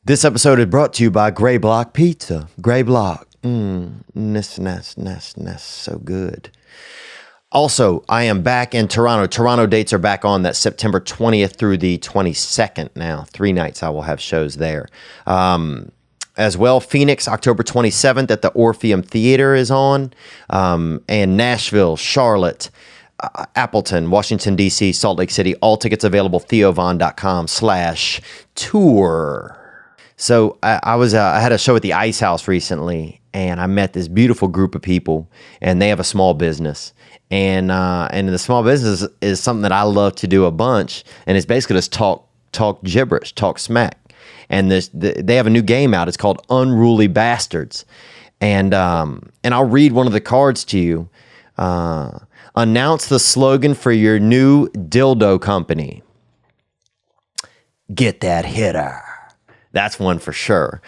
This episode is brought to you by Gray Block Pizza. Gray Block. So good. Also, I am back in Toronto. Toronto dates are back on. That's September 20th through the 22nd now. 3 nights I will have shows there. As well, Phoenix, October 27th at the Orpheum Theater is on. And Nashville, Charlotte, Appleton, Washington, D.C., Salt Lake City. All tickets available, theovon.com/tour. So I had a show at the Ice House recently, and I met this beautiful group of people, and they have a small business. And the small business is something that I love to do a bunch, and it's basically just talk gibberish, talk smack. And they have a new game out. It's called Unruly Bastards. And I'll read one of the cards to you. Announce the slogan for your new dildo company. Get that hitter. That's one for sure.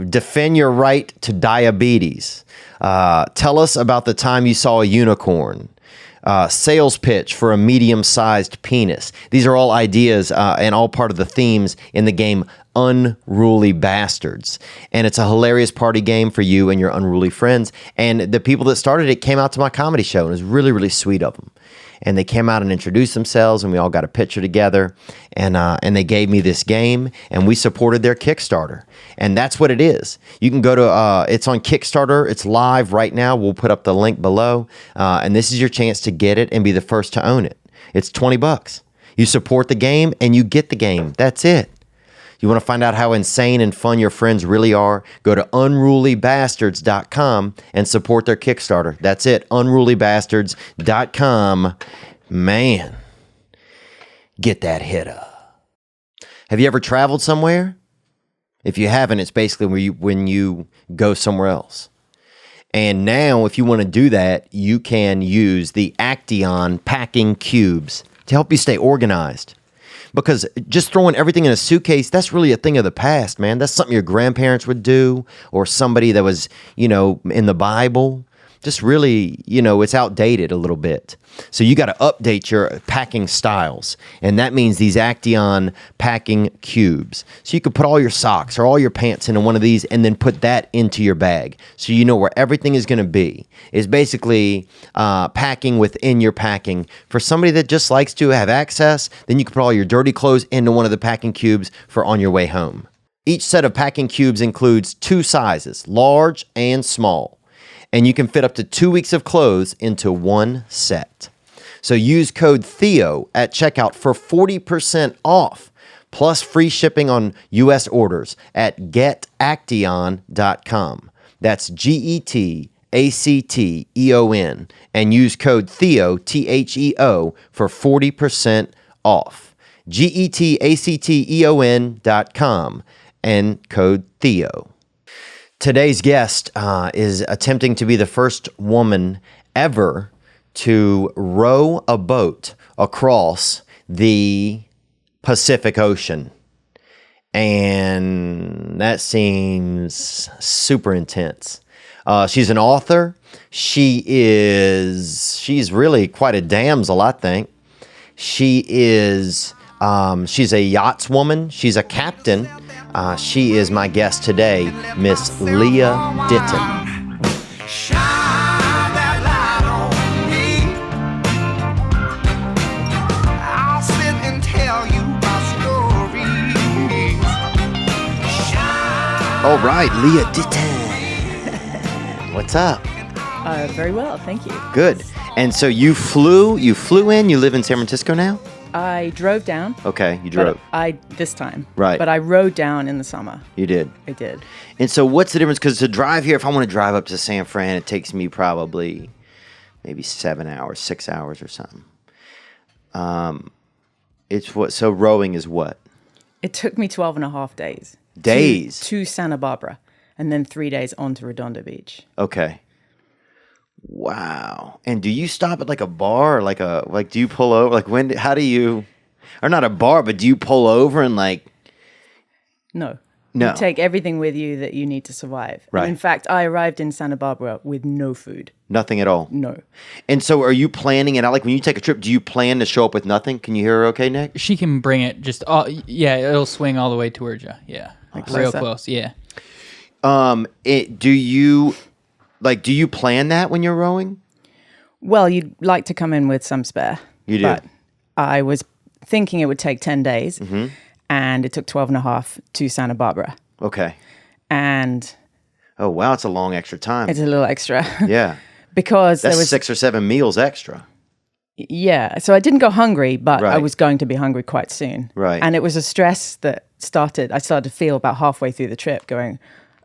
Defend your right to diabetes. Tell us about the time you saw a unicorn. Sales pitch for a medium-sized penis. These are all ideas and all part of the themes in the game Unruly Bastards. And it's a hilarious party game for you and your unruly friends. And the people that started it came out to my comedy show, and it was really, really sweet of them. And they came out and introduced themselves, and we all got a picture together, and they gave me this game, and we supported their Kickstarter. And that's what it is. You can go to, it's on Kickstarter. It's live right now. We'll put up the link below. And this is your chance to get it and be the first to own it. It's $20. You support the game, and you get the game. That's it. You want to find out how insane and fun your friends really are? Go to unrulybastards.com and support their Kickstarter. That's it, unrulybastards.com. Man, get that hitter. Have you ever traveled somewhere? If you haven't, it's basically when you go somewhere else. And now, if you want to do that, you can use the Acteon packing cubes to help you stay organized. Because just throwing everything in a suitcase, that's really a thing of the past, man. That's something your grandparents would do, or somebody that was, in the Bible. Just really, it's outdated a little bit. So you got to update your packing styles. And that means these Acteon packing cubes. So you could put all your socks or all your pants into one of these and then put that into your bag. So you know where everything is going to be. It's basically packing within your packing. For somebody that just likes to have access, then you can put all your dirty clothes into one of the packing cubes for on your way home. Each set of packing cubes includes 2 sizes, large and small. And you can fit up to 2 weeks of clothes into one set. So use code Theo at checkout for 40% off, plus free shipping on U.S. orders at getacteon.com. That's GETACTEON. And use code Theo, THEO, for 40% off. GETACTEON.com and code Theo. Today's guest is attempting to be the first woman ever to row a boat across the Pacific Ocean. And that seems super intense. She's an author. She's really quite a damsel, I think. She's a yachtswoman. She's a captain. She is my guest today, Miss Lia Ditton. All right, Lia Ditton. What's up? Very well, thank you. Good. And so you flew in, you live in San Francisco now? I drove down. Okay, you drove. This time. Right. But I rode down in the summer. You did? I did. And so what's the difference? Because to drive here, if I want to drive up to San Fran, it takes me probably maybe 7 hours, 6 hours or something. So rowing is what? It took me 12 and a half days. Days? To Santa Barbara, and then 3 days on to Redondo Beach. Okay. Wow. And do you stop at like a bar, or do you pull over? Like how do you, or not a bar, but do you pull over and like? No. No. You take everything with you that you need to survive. Right. And in fact, I arrived in Santa Barbara with no food. Nothing at all. No. And so are you planning it out? Like when you take a trip, do you plan to show up with nothing? Can you hear her okay, Nick? She can bring it just, it'll swing all the way towards you. Yeah. Like real close. Yeah. Do you plan that when you're rowing? Well, you'd like to come in with some spare. You do. But I was thinking it would take 10 days, and it took 12 and a half to Santa Barbara. Okay. And Oh, wow. It's a long extra time. it's a little extra. Yeah. Because That's there was 6 or 7 meals extra. Yeah, so I didn't go hungry, but I Right. was going to be hungry quite soon. Right. And it was a stress that I started to feel about halfway through the trip going,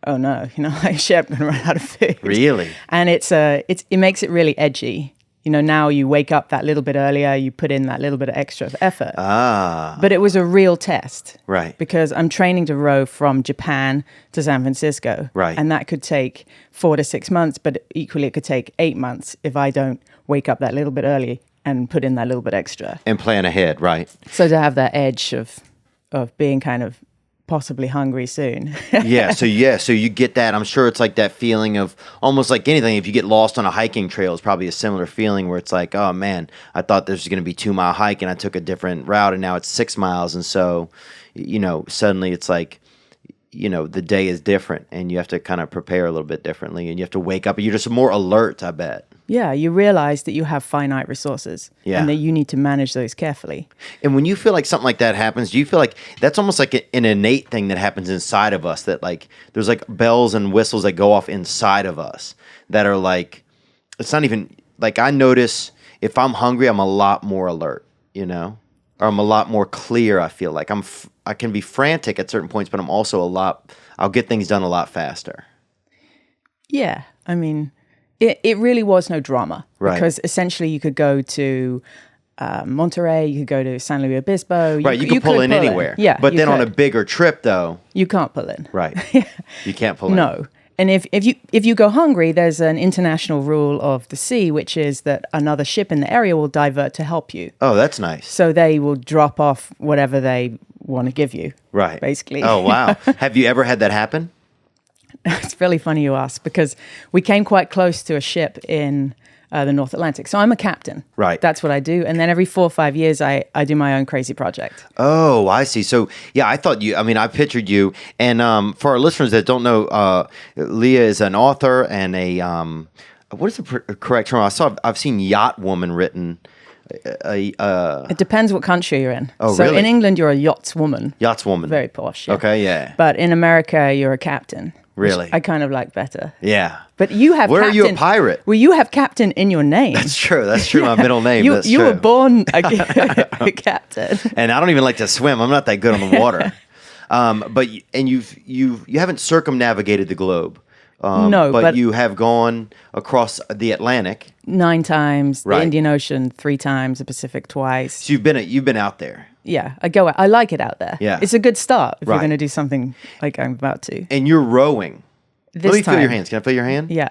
oh no, like shit, I'm going to run out of food. Really? And it makes it really edgy. Now you wake up that little bit earlier, you put in that little bit of extra effort. Ah. But it was a real test. Right. Because I'm training to row from Japan to San Francisco. Right. And that could take 4 to 6 months, but equally it could take 8 months if I don't wake up that little bit early and put in that little bit extra. And plan ahead, right? So to have that edge of being kind of possibly hungry soon. So you get that. I'm sure it's like that feeling of almost like anything. If you get lost on a hiking trail, it's probably a similar feeling where it's like, oh man, I thought this was going to be 2 mile hike and I took a different route and now it's 6 miles. And so, suddenly it's like, the day is different and you have to kind of prepare a little bit differently and you have to wake up and you're just more alert, I bet. Yeah, you realize that you have finite resources and that you need to manage those carefully. And when you feel like something like that happens, do you feel like that's almost like an innate thing that happens inside of us, that like there's like bells and whistles that go off inside of us that are like, it's not even like, I notice if I'm hungry, I'm a lot more alert, or I'm a lot more clear. I feel like I can be frantic at certain points, but I'm also I'll get things done a lot faster. Yeah, I mean, it really was no drama. Right. Because essentially you could go to Monterey, you could go to San Luis Obispo. Right, you could pull in anywhere. Yeah, but then on a could. bigger trip, though. You can't pull in. Right. You can't pull in. No. And if you go hungry, there's an international rule of the sea, which is that another ship in the area will divert to help you. Oh, that's nice. So they will drop off whatever they want to give you. Right. Basically. Oh, wow. Have you ever had that happen? It's really funny you ask, because we came quite close to a ship in the North Atlantic. So I'm a captain. Right. That's what I do. And then every 4 or 5 years, I do my own crazy project. Oh, I see. So, yeah, I pictured you. And for our listeners that don't know, Lia is an author and what is the correct term? I've seen yacht woman written. It depends what country you're in. Oh, so really? in England, you're a yachtswoman. Yachtswoman. Very posh. Yeah. Okay, yeah. But in America, you're a captain. Really? Which I kind of like better. Yeah. But you have Where captain. are you a pirate? Well, you have captain in your name. That's true. That's true. My middle name. You That's you true. were born a captain. And I don't even like to swim. I'm not that good on the water. But you haven't circumnavigated the globe. No, but you have gone across the Atlantic 9 times, Right. the Indian Ocean 3 times, the Pacific twice. So you've been out there. Yeah, I like it out there. Yeah. It's a good start if Right. you're going to do something like I'm about to. And you're rowing. This Let me time, feel your hands. Can I feel your hand? Yeah.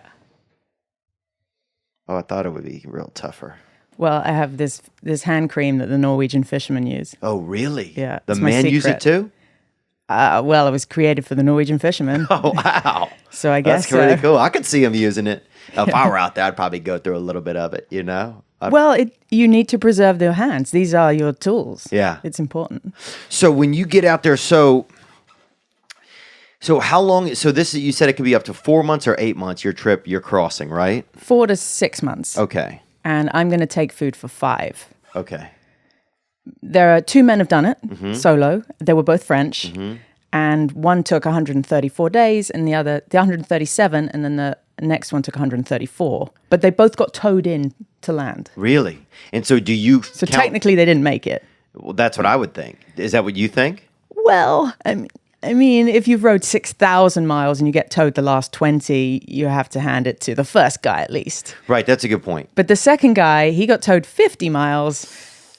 Oh, I thought it would be real tougher. Well, I have this hand cream that the Norwegian fishermen use. Oh, really? Yeah, The it's my men use it secret. too? Well, it was created for the Norwegian fishermen. Oh, wow. So I guess That's pretty cool. I could see them using it. If I were out there, I'd probably go through a little bit of it, Well, you need to preserve their hands. These are your tools. Yeah. It's important. So when you get out there, so how long? So you said it could be up to 4 months or 8 months. Your trip, you're crossing, right? 4 to 6 months. Okay. And I'm going to take food for 5. Okay. There are 2 men have done it solo. They were both French. Mm-hmm. And one took 134 days and the 137, and then the next one took 134. But they both got towed in to land. Really? And so do you? So technically they didn't make it. Well, that's what I would think. Is that what you think? Well, I mean, if you've rode 6,000 miles and you get towed the last 20, you have to hand it to the first guy at least. Right. That's a good point. But the second guy, he got towed 50 miles.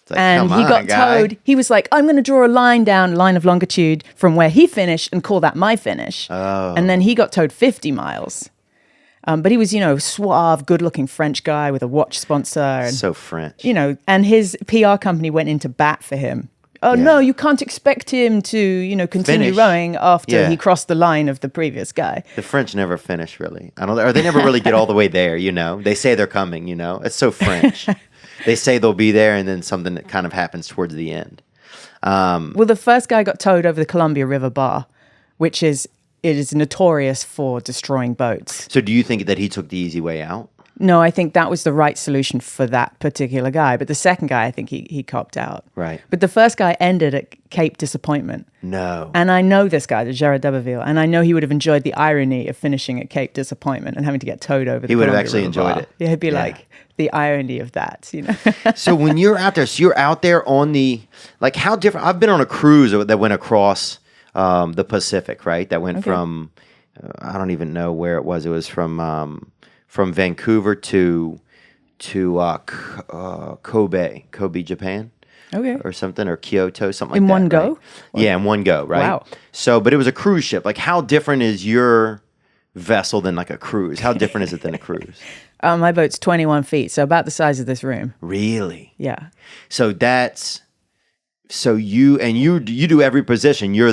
It's like, And come he on, got guy. towed. He was like, I'm going to draw a line down, line of longitude from where he finished and call that my finish. Oh. And then he got towed 50 miles. But he was, suave, good-looking French guy with a watch sponsor. And, So French. and his PR company went into bat for him oh Yeah. no, you can't expect him to, continue Finish. rowing after Yeah. he crossed the line of the previous guy. The French never finish, really. Or they never really get all the way there, They say they're coming, It's so French. They say they'll be there, and then something that kind of happens towards the end. Well, the first guy got towed over the Columbia River Bar, which it is notorious for destroying boats. So do you think that he took the easy way out? No, I think that was the right solution for that particular guy. But the second guy, I think he copped out. Right. But the first guy ended at Cape Disappointment. No. And I know this guy, the Gerard d'Aberville, and I know he would have enjoyed the irony of finishing at Cape Disappointment and having to get towed over. He would have Columbia actually River enjoyed Bar. it. Yeah, he'd be Yeah. like, the irony of that, So when you're out there, you're out there on how different? I've been on a cruise that went across the Pacific, right? That went from, I don't even know where it was. It was from Vancouver to Kobe, Japan. Okay. Or something, or Kyoto, something like In that. one right? go? Yeah, in one go, right? Wow. So, but it was a cruise ship. Like, how different is your vessel than like a cruise? How different is it than a cruise? My boat's 21 feet, so about the size of this room. Really? Yeah. So you do every position. You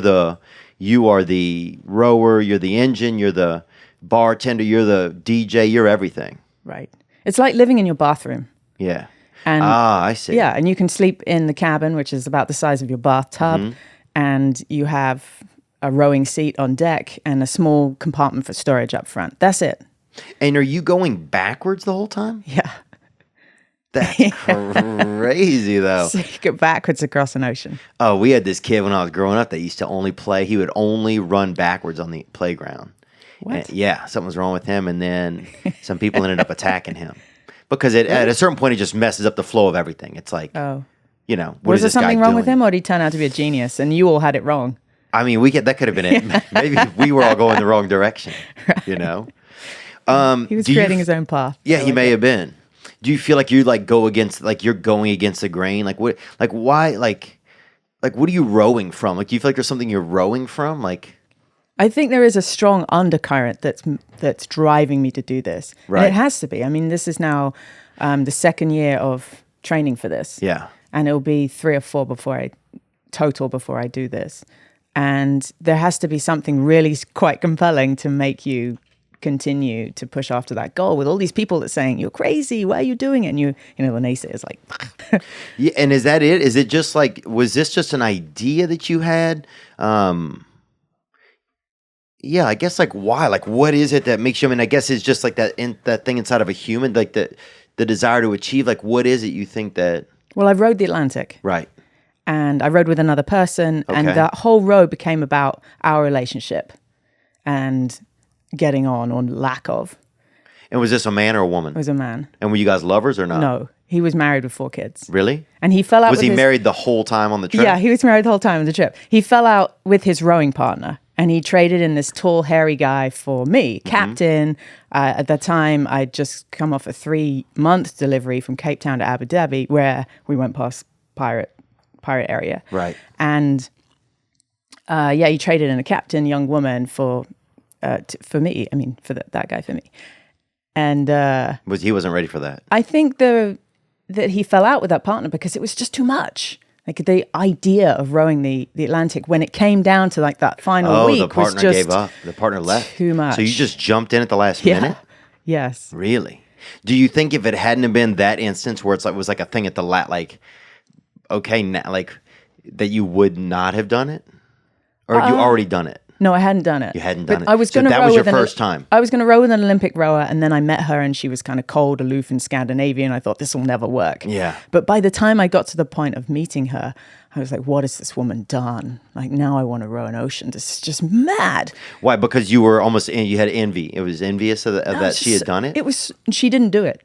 are the rower, you're the engine, you're the bartender, you're the DJ, you're everything. Right. It's like living in your bathroom. Yeah. And I see. Yeah, and you can sleep in the cabin, which is about the size of your bathtub, Mm-hmm. and you have a rowing seat on deck and a small compartment for storage up front. That's it. And are you going backwards the whole time? Yeah. That's crazy, though. So you go backwards across an ocean. Oh, we had this kid when I was growing up that used to only play. He would only run backwards on the playground. What? And, yeah, something was wrong with him, and then some people ended up attacking him because at a certain point it just messes up the flow of everything. It's like, Oh. what Was is there this guy something wrong with doing? him, or did he turn out to be a genius and you all had it wrong? I mean, that could have been it. Maybe we were all going the wrong direction. He was do you creating f- his own path. Yeah, I he like may it. have been. Do you feel like you're going against the grain? Like what? Like why? Like what are you rowing from? Like, do you feel like there's something you're rowing from? Like, I think there is a strong undercurrent that's driving me to do this. Right. And it has to be. I mean, this is now the second year of training for this. yeah, And it'll be 3 or 4 before I do this. And there has to be something really quite compelling to make you continue to push after that goal, with all these people that saying, you're crazy, why are you doing it? And the naysayers like, yeah. And is that it? Is it just like, was this just an idea that you had? Yeah, I guess like why? Like, what is it that makes you? I mean, I guess it's just like that thing inside of a human, like the desire to achieve. Like, what is it you think that? well, I rode the Atlantic. Right. And I rode with another person, and Okay. that whole road became about our relationship and getting on or lack of. And was this a man or a woman? It was a man. And were you guys lovers or not? No, he was married with 4 kids. Really? And he fell out Was with he his... married the whole time on the trip? Yeah, he was married the whole time on the trip. He fell out with his rowing partner, and he traded in this tall, hairy guy for me, Captain. At that time, I'd just come off a 3-month delivery from Cape Town to Abu Dhabi, where we went past pirate area. Right. And he traded in a captain, young woman, for me. I mean, for that guy for me. And He wasn't ready for that. I think that he fell out with that partner because it was just too much. Like the idea of rowing the Atlantic when it came down to like that final week the was partner just gave up. The partner left. too much. So you just jumped in at the last yeah. minute? Yes. Really? Do you think if it hadn't have been that instance where it was like a thing at the like, okay, now, like that you would not have done it? Or you already done it? No, I hadn't done it. You hadn't But done it. I was So going to that row was your with first time. I was going to row with an Olympic rower, and then I met her, and she was kind of cold, aloof, and Scandinavian. I thought this will never work. Yeah. But by the time I got to the point of meeting her, I was like, "What has this woman done? Like now I want to row an ocean. This is just mad." Why? Because you were you had envy. It was envious of that she had done it? It was. She didn't do it.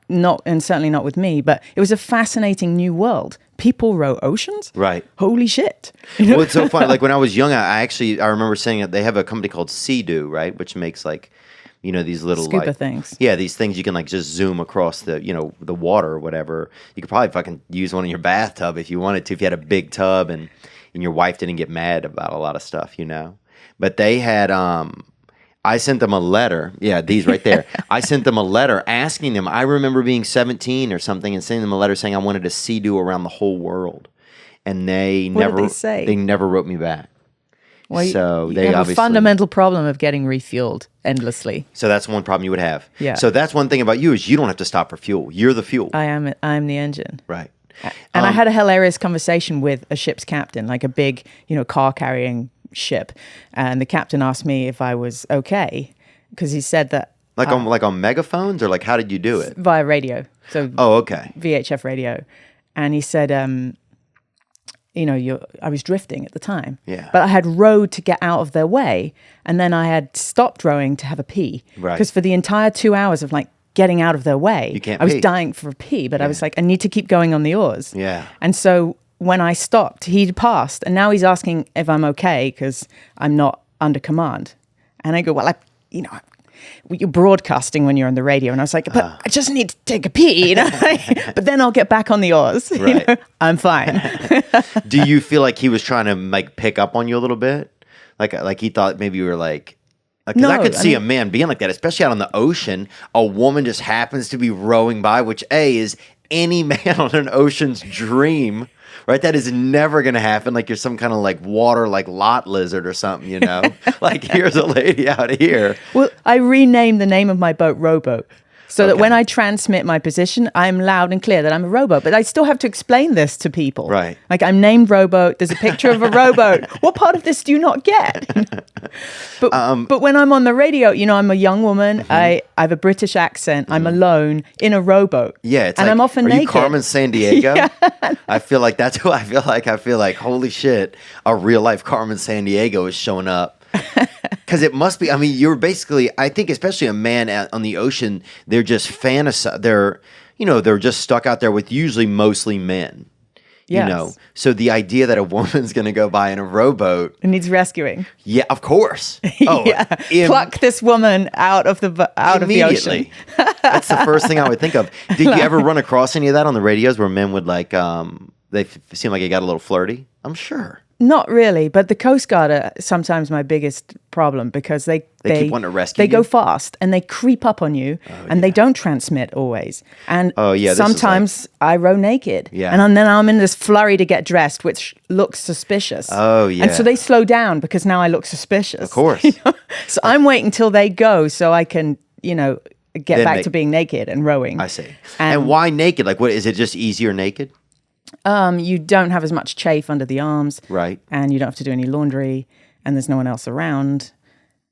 Not, and certainly not with me. But it was a fascinating new world. People row oceans. Right. Holy shit. Well, it's so funny. Like when I was young, I remember saying that they have a company called Sea-Doo, right? Which makes like, these little Scuba like, things. Yeah, these things you can like just zoom across the, the water or whatever. You could probably fucking use one in your bathtub if you wanted to, if you had a big tub and your wife didn't get mad about a lot of stuff, But they had, I sent them a letter. Yeah, these right there. I sent them a letter asking them. I remember being 17 or something and sending them a letter saying I wanted to Sea-Doo around the whole world. and they What did never they say? they never wrote me back. Well, So you they have a obviously fundamental problem of getting refueled endlessly. So that's one problem you would have. Yeah. So that's one thing about you is you don't have to stop for fuel. You're the fuel. I'm the engine. Right. And I had a hilarious conversation with a ship's captain, like a big, car carrying ship. And the captain asked me if I was okay because he said that on megaphones, or like how did you do it? via radio. So okay. VHF radio. And he said, I was drifting at the time. Yeah. But I had rowed to get out of their way. And then I had stopped rowing to have a pee. Right. Because for the entire 2 hours of like getting out of their way, You can't I was pee. dying for a pee, but I was like, I need to keep going on the oars. Yeah. And so when I stopped, he'd passed. And now he's asking if I'm okay because I'm not under command. And I go, well, you're broadcasting when you're on the radio. And I was like, but I just need to take a pee, but then I'll get back on the oars. Right. I'm fine. Do you feel like he was trying to like pick up on you a little bit? Like he thought maybe you were like, because I No, could I see mean- a man being like that, especially out on the ocean. A woman just happens to be rowing by, which is any man on an ocean's dream, right? That is never going to happen. Like you're some kind of like water, like lot lizard or something, like here's a lady out here. Well, I renamed the name of my boat Rowboat. So that when I transmit my position, I'm loud and clear that I'm a rowboat. But I still have to explain this to people. Right. Like I'm named Rowboat. There's a picture of a rowboat. What part of this do you not get? But when I'm on the radio, I'm a young woman. I have a British accent. I'm alone in a rowboat. Yeah, it's and like, I'm often are naked. you Carmen Sandiego? I feel like that's who I feel like. I feel like, holy shit, a real life Carmen Sandiego is showing up. Because it must be. I mean, you're basically. I think, especially a man on the ocean, they're just they're just stuck out there with usually mostly men. Yes. So the idea that a woman's going to go by in a rowboat, It needs rescuing. yeah, of course. Oh, Pluck this woman out of the ocean. immediately. That's the first thing I would think of. Did you ever run across any of that on the radios where men would like? They seem like they got a little flirty. I'm sure. Not really, but the Coast Guard are sometimes my biggest problem because they keep wanting to rescue They you? go fast and they creep up on you, and they don't transmit always. And this is sometimes I row naked, Yeah. and then I'm in this flurry to get dressed, which looks suspicious. Oh, yeah. And so they slow down because now I look suspicious. Of course. So I'm waiting till they go so I can, get Then back to being naked and rowing. I see. And why naked? Like, what is it? Just easier naked? You don't have as much chafe under the arms. Right. And you don't have to do any laundry, and there's no one else around.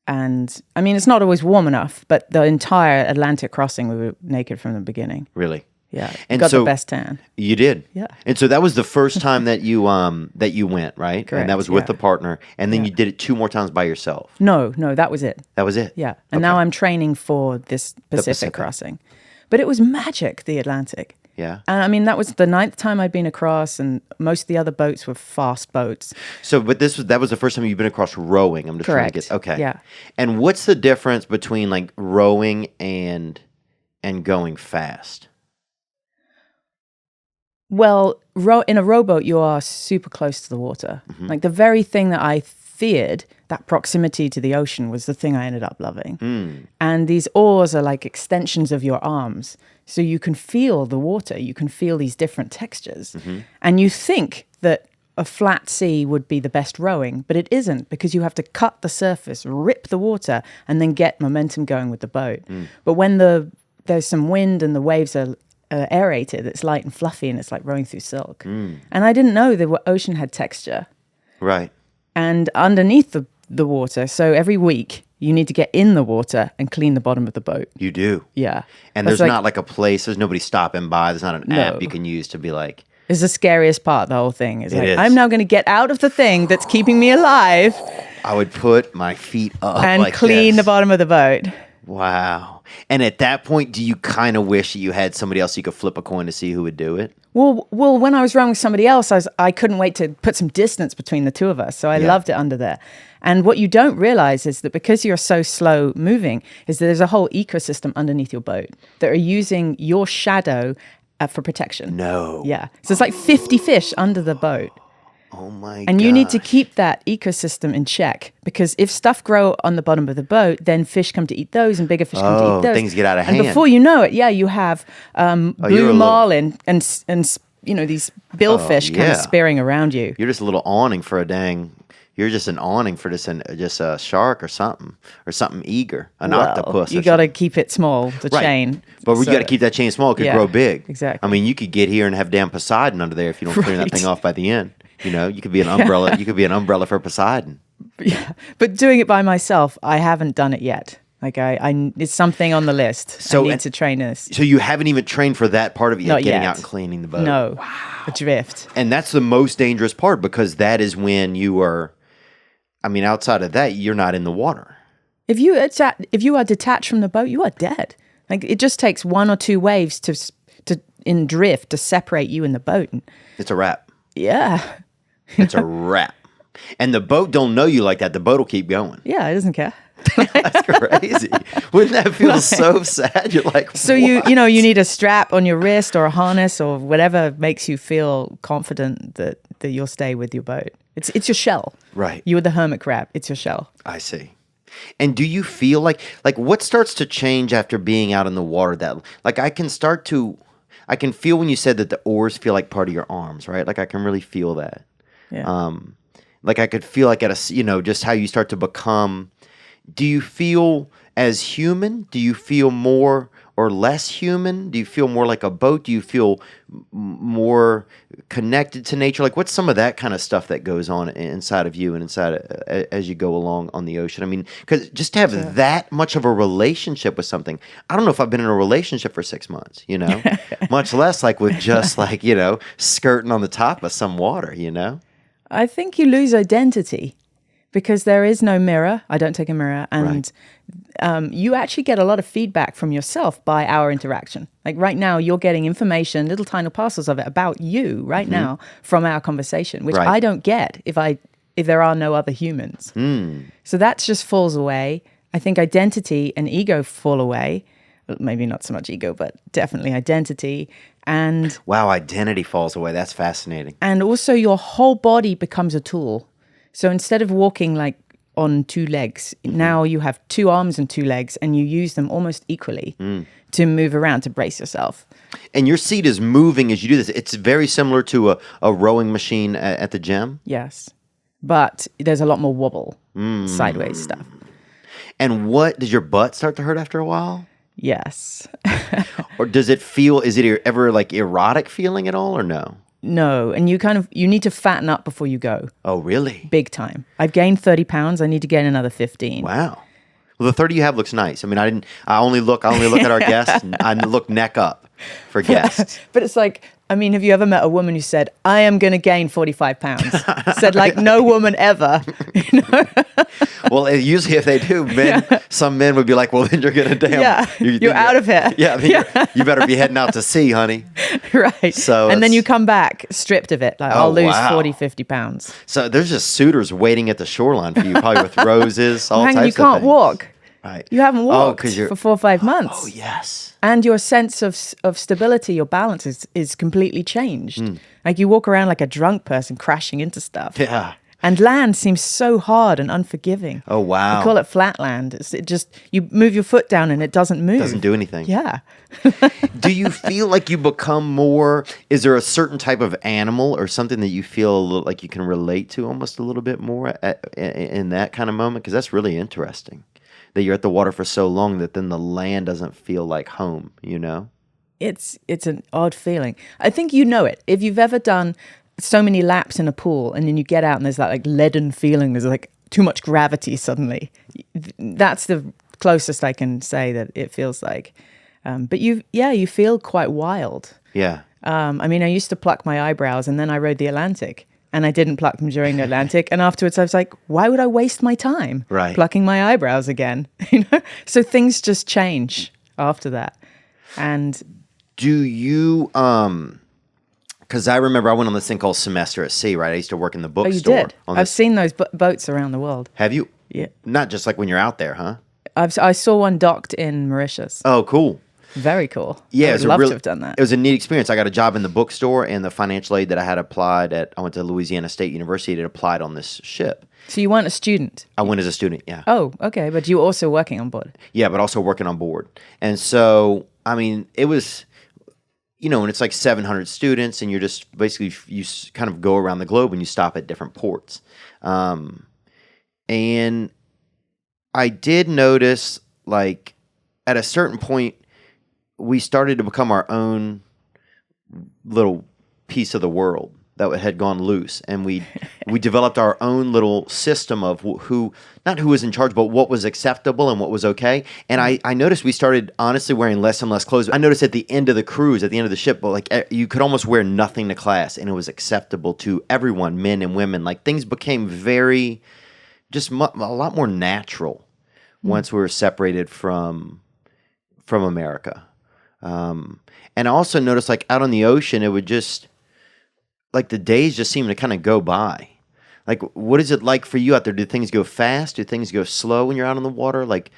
And I mean, it's not always warm enough, but the entire Atlantic crossing, we were naked from the beginning. Really? Yeah. And got so the best tan. You did? Yeah. And so that was the first time that you went, right? Correct, And that was with yeah. the partner. And then you did it 2 more times by yourself. No, that was it. That was it? Yeah. And now I'm training for this Pacific Pacific. crossing. But it was magic, the Atlantic. Yeah. And I mean, that was the 9th time I'd been across, and most of the other boats were fast boats. So, but that was the first time you've been across rowing. I'm just trying to Correct. get, okay. Yeah. And what's the difference between like rowing and going fast? Well, in a rowboat, you are super close to the water. Mm-hmm. Like the very thing that I feared, that proximity to the ocean, was the thing I ended up loving. Mm. And these oars are like extensions of your arms. So you can feel the water. You can feel these different textures. Mm-hmm. And you think that a flat sea would be the best rowing, but it isn't, because you have to cut the surface, rip the water, and then get momentum going with the boat. But when there's some wind and the waves are aerated, it's light and fluffy, and it's like rowing through silk. And I didn't know the ocean had texture. Right. And underneath the water, so every week you need to get in the water and clean the bottom of the boat. You do. Yeah. And That's there's not like a place, there's nobody stopping by, there's not an app No. you can use to be like, It's the scariest part of the whole thing. Is like, is. I'm now going to get out of the thing that's keeping me alive I would put my feet up and like clean this. the bottom of the boat. Wow. And at that point, do you kind of wish that you had somebody else you could flip a coin to see who would do it? Well, when I was rowing with somebody else, I couldn't wait to put some distance between the two of us. So I loved it under there. And what you don't realize is that because you're so slow moving, is that there's a whole ecosystem underneath your boat that are using your shadow for protection. No. Yeah. So it's like 50 fish under the boat. Oh my god. And you need to keep that ecosystem in check, because if stuff grow on the bottom of the boat, then fish come to eat those, and bigger fish come to eat those. things get out of And hand. before you know it, you have you're a blue little- marlin and these billfish kind of yeah. spearing around you. You're just a little awning for a dang. You're just an awning for just a shark or something eager, an octopus. You or got to something. keep it small, the Right. chain. But you So- got to keep that chain small. It could Yeah, grow big. exactly. I mean, you could get here and have damn Poseidon under there if you don't clean that Right. thing off by the end. You could be an umbrella. You could be an umbrella for Poseidon. Yeah, but doing it by myself, I haven't done it yet. Like it's something on the list. So- I need to train this. So you haven't even trained for that part of it yet, Not getting yet. out and cleaning the boat. No, adrift. And that's the most dangerous part because that is when you are. I mean, outside of that, you're not in the water. If you are detached from the boat, you are dead. Like it just takes one or two waves in drift to separate you and the boat. And It's a wrap. yeah, It's a wrap. And the boat don't know you like that. The boat will keep going. yeah, it doesn't care. That's crazy. Wouldn't that feel so sad? You're like, So what? you need a strap on your wrist or a harness or whatever makes you feel confident that you'll stay with your boat. It's your shell. Right. You are the hermit crab. It's your shell. I see. And do you feel like what starts to change after being out in the water? That like I can feel when you said that the oars feel like part of your arms, right? Like I can really feel that. Yeah. Like I could feel like just how you start to become. Do you feel as human? Do you feel more or less human? Do you feel more like a boat? Do you feel more connected to nature? Like what's some of that kind of stuff that goes on inside of you and inside as you go along on the ocean? I mean, because just to have that much of a relationship with something, I don't know if I've been in a relationship for 6 months, much less like with just skirting on the top of some water, I think you lose identity because there is no mirror. I don't take a mirror. And you actually get a lot of feedback from yourself by our interaction. Like right now, you're getting information, little tiny parcels of it about you right now from our conversation, which Right. I don't get if there are no other humans. So that just falls away. I think identity and ego fall away. Well, maybe not so much ego, but definitely identity. And Wow, identity falls away. That's fascinating. and also your whole body becomes a tool. So instead of walking like on two legs, now you have two arms and two legs and you use them almost equally to move around, to brace yourself. And your seat is moving as you do this. It's very similar to a rowing machine at the gym. Yes. But there's a lot more wobble, sideways stuff. And what does your butt start to hurt after a while? Yes. Or does it feel, is it ever like erotic feeling at all or no? No. And you need to fatten up before you go. Oh, really? Big time. I've gained 30 pounds. I need to gain another 15. Wow. Well, the 30 you have looks nice. I mean, I only look at our guests. And I look neck up for guests. But it's like, I mean, have you ever met a woman who said, I am going to gain 45 pounds? Said like no woman ever. Well, usually if they do, some men would be like, well, then you're going to Yeah, you're out of here. Yeah, you better be heading out to sea, honey. Right. So and then it's- you come back stripped of it. Like, Oh, I'll lose wow. 40, 50 pounds. So there's just suitors waiting at the shoreline for you, probably with roses, all Hang types on, of you can't things. walk. Right. You haven't walked 'cause you're- for 4 or 5 months. Oh, yes. And your sense of stability, your balance is completely changed. Hmm. Like you walk around like a drunk person crashing into stuff. Yeah. And land seems so hard and unforgiving. Oh, wow. We call it flatland. It just, you move your foot down and it doesn't move. Doesn't do anything. Yeah. Do you feel like you become more? Is there a certain type of animal or something that you feel a little like you can relate to almost a little bit more in that kind of moment? Because that's really interesting. That you're at the water for so long that then the land doesn't feel like home. It's an odd feeling. I think you know it. If you've ever done so many laps in a pool and then you get out and there's that like leaden feeling, there's like too much gravity suddenly. That's the closest I can say that it feels like. But you feel quite wild. Yeah. I mean, I used to pluck my eyebrows and then I rode the Atlantic and I didn't pluck them during the Atlantic. And afterwards I was like, why would I waste my time plucking my eyebrows again? So things just change after that. And do you, because I remember I went on this thing called Semester at Sea, right? I used to work in the bookstore. oh, you did? on I've this- seen those boats around the world. Have you? Yeah. Not just like when you're out there, huh? I saw one docked in Mauritius. Oh, cool. Very cool. Yeah, I it would was love a real, to have done that. It was a neat experience. I got a job in the bookstore, and the financial aid that I had applied I went to Louisiana State University and applied on this ship. So you weren't a student? I went as a student, yeah. Oh, okay. But you were also working on board. Yeah, but also working on board. And so, I mean, it was, and it's like 700 students, and you're just basically kind of go around the globe and you stop at different ports. And I did notice, like, at a certain point, we started to become our own little piece of the world that had gone loose, and we developed our own little system of not who was in charge, but what was acceptable and what was okay. And I noticed we started honestly wearing less and less clothes. I noticed at the end of the cruise, at the end of the ship, but like you could almost wear nothing to class, and it was acceptable to everyone, men and women. Like things became very, just a lot more natural once we were separated from America. And I also noticed, like, out on the ocean, it would just, like, the days just seem to kind of go by. Like, what is it like for you out there? Do things go fast? Do things go slow when you're out on the water? Like,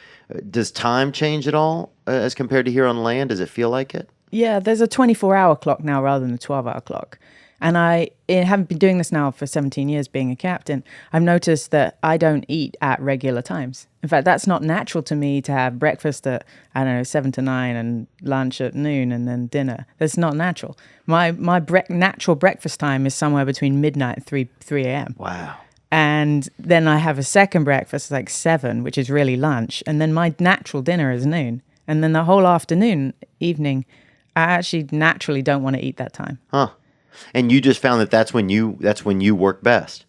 does time change at all as compared to here on land? Does it feel like it? Yeah, there's a 24-hour clock now rather than a 12-hour clock. And I haven't been doing this now for 17 years being a captain. I've noticed that I don't eat at regular times. In fact, that's not natural to me to have breakfast at, 7 to 9 and lunch at noon and then dinner. That's not natural. My natural breakfast time is somewhere between midnight and 3 a.m. Wow. And then I have a second breakfast like 7, which is really lunch. And then my natural dinner is noon. And then the whole evening, I actually naturally don't want to eat that time. Huh. And you just found that's when you work best.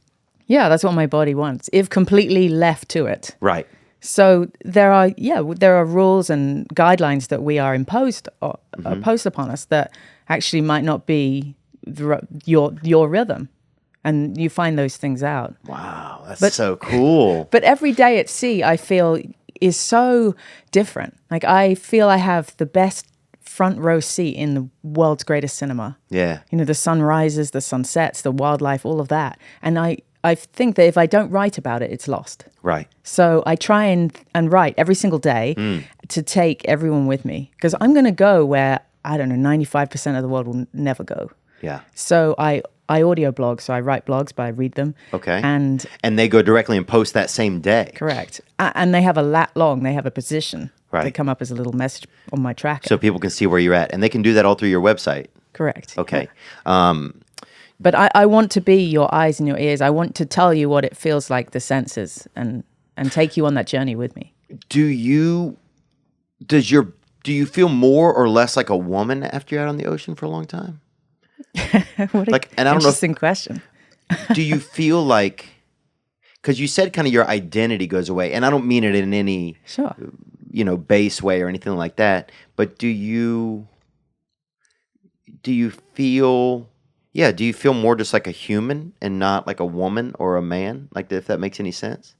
Yeah, that's what my body wants, if completely left to it. Right. So there are rules and guidelines that we are imposed upon us that actually might not be your rhythm, and you find those things out. Wow, that's so cool. But every day at sea, I feel is so different. Like I feel I have the best front row seat in the world's greatest cinema. Yeah. The sunrises, the sunsets, the wildlife, all of that. And I think that if I don't write about it, it's lost. Right. So I try and write every single day to take everyone with me. Because I'm going to go where, 95% of the world will never go. Yeah. So I audio blog, so I write blogs, but I read them. Okay. And they go directly and post that same day. Correct. And they have a lat long, they have a position. Right. They come up as a little message on my tracker. So people can see where you're at. And they can do that all through your website. Correct. Okay. Yeah. But I want to be your eyes and your ears. I want to tell you what it feels like, the senses, and take you on that journey with me. Do you feel more or less like a woman after you're out on the ocean for a long time? What an interesting question. Do you feel like, because you said kind of your identity goes away, and I don't mean it in any sure, base way or anything like that, but do you feel more just like a human and not like a woman or a man? Like, if that makes any sense?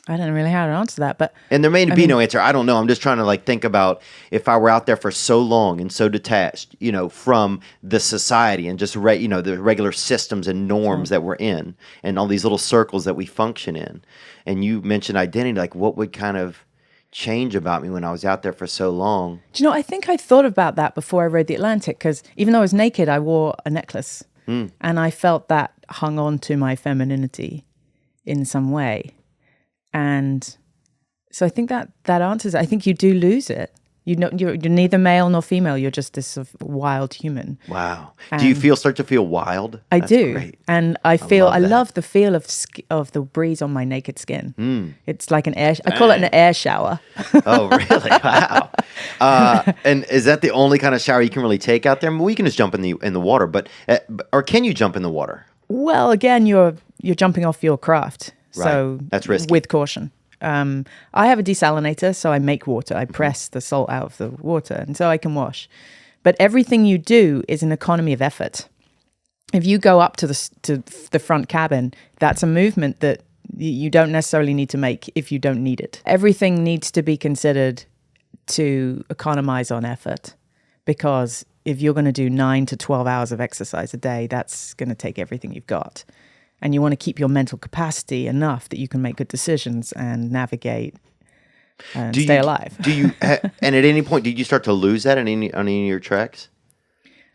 I don't really know how to answer that, but and there may be no answer. I don't know. I'm just trying to think about if I were out there for so long and so detached, from the society and just the regular systems and norms that we're in, and all these little circles that we function in. And you mentioned identity, like what would kind of change about me when I was out there for so long? Do you know? I think I thought about that before I rode the Atlantic, because even though I was naked, I wore a necklace, and I felt that hung on to my femininity in some way. And so I think that answers it. I think you do lose it. You're neither male nor female. You're just this sort of wild human. Wow. Do you start to feel wild? I That's do. Great. And I love the feel of the breeze on my naked skin. It's like an air. I call it an air shower. Oh, really? Wow. And is that the only kind of shower you can really take out there? I mean, we can just jump in the water, but or can you jump in the water? Well, again, you're jumping off your craft. Right. So that's risky. With caution. I have a desalinator, so I make water. I press the salt out of the water, and so I can wash. But everything you do is an economy of effort. If you go up to the front cabin, that's a movement that you don't necessarily need to make if you don't need it. Everything needs to be considered to economize on effort, because if you're going to do 9 to 12 hours of exercise a day, that's going to take everything you've got. And you want to keep your mental capacity enough that you can make good decisions and navigate and stay alive. And at any point, did you start to lose that on any of your treks?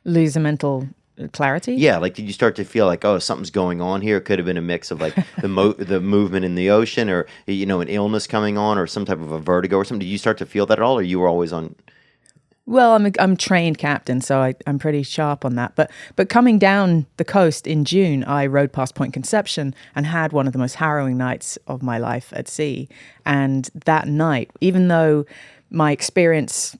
Lose the mental clarity? Yeah, did you start to feel like, oh, something's going on here? It could have been a mix of the movement in the ocean, or an illness coming on, or some type of a vertigo or something. Did you start to feel that at all, or you were always on? Well, I'm trained captain, so I'm pretty sharp on that. But coming down the coast in June, I rode past Point Conception and had one of the most harrowing nights of my life at sea. And that night, even though my experience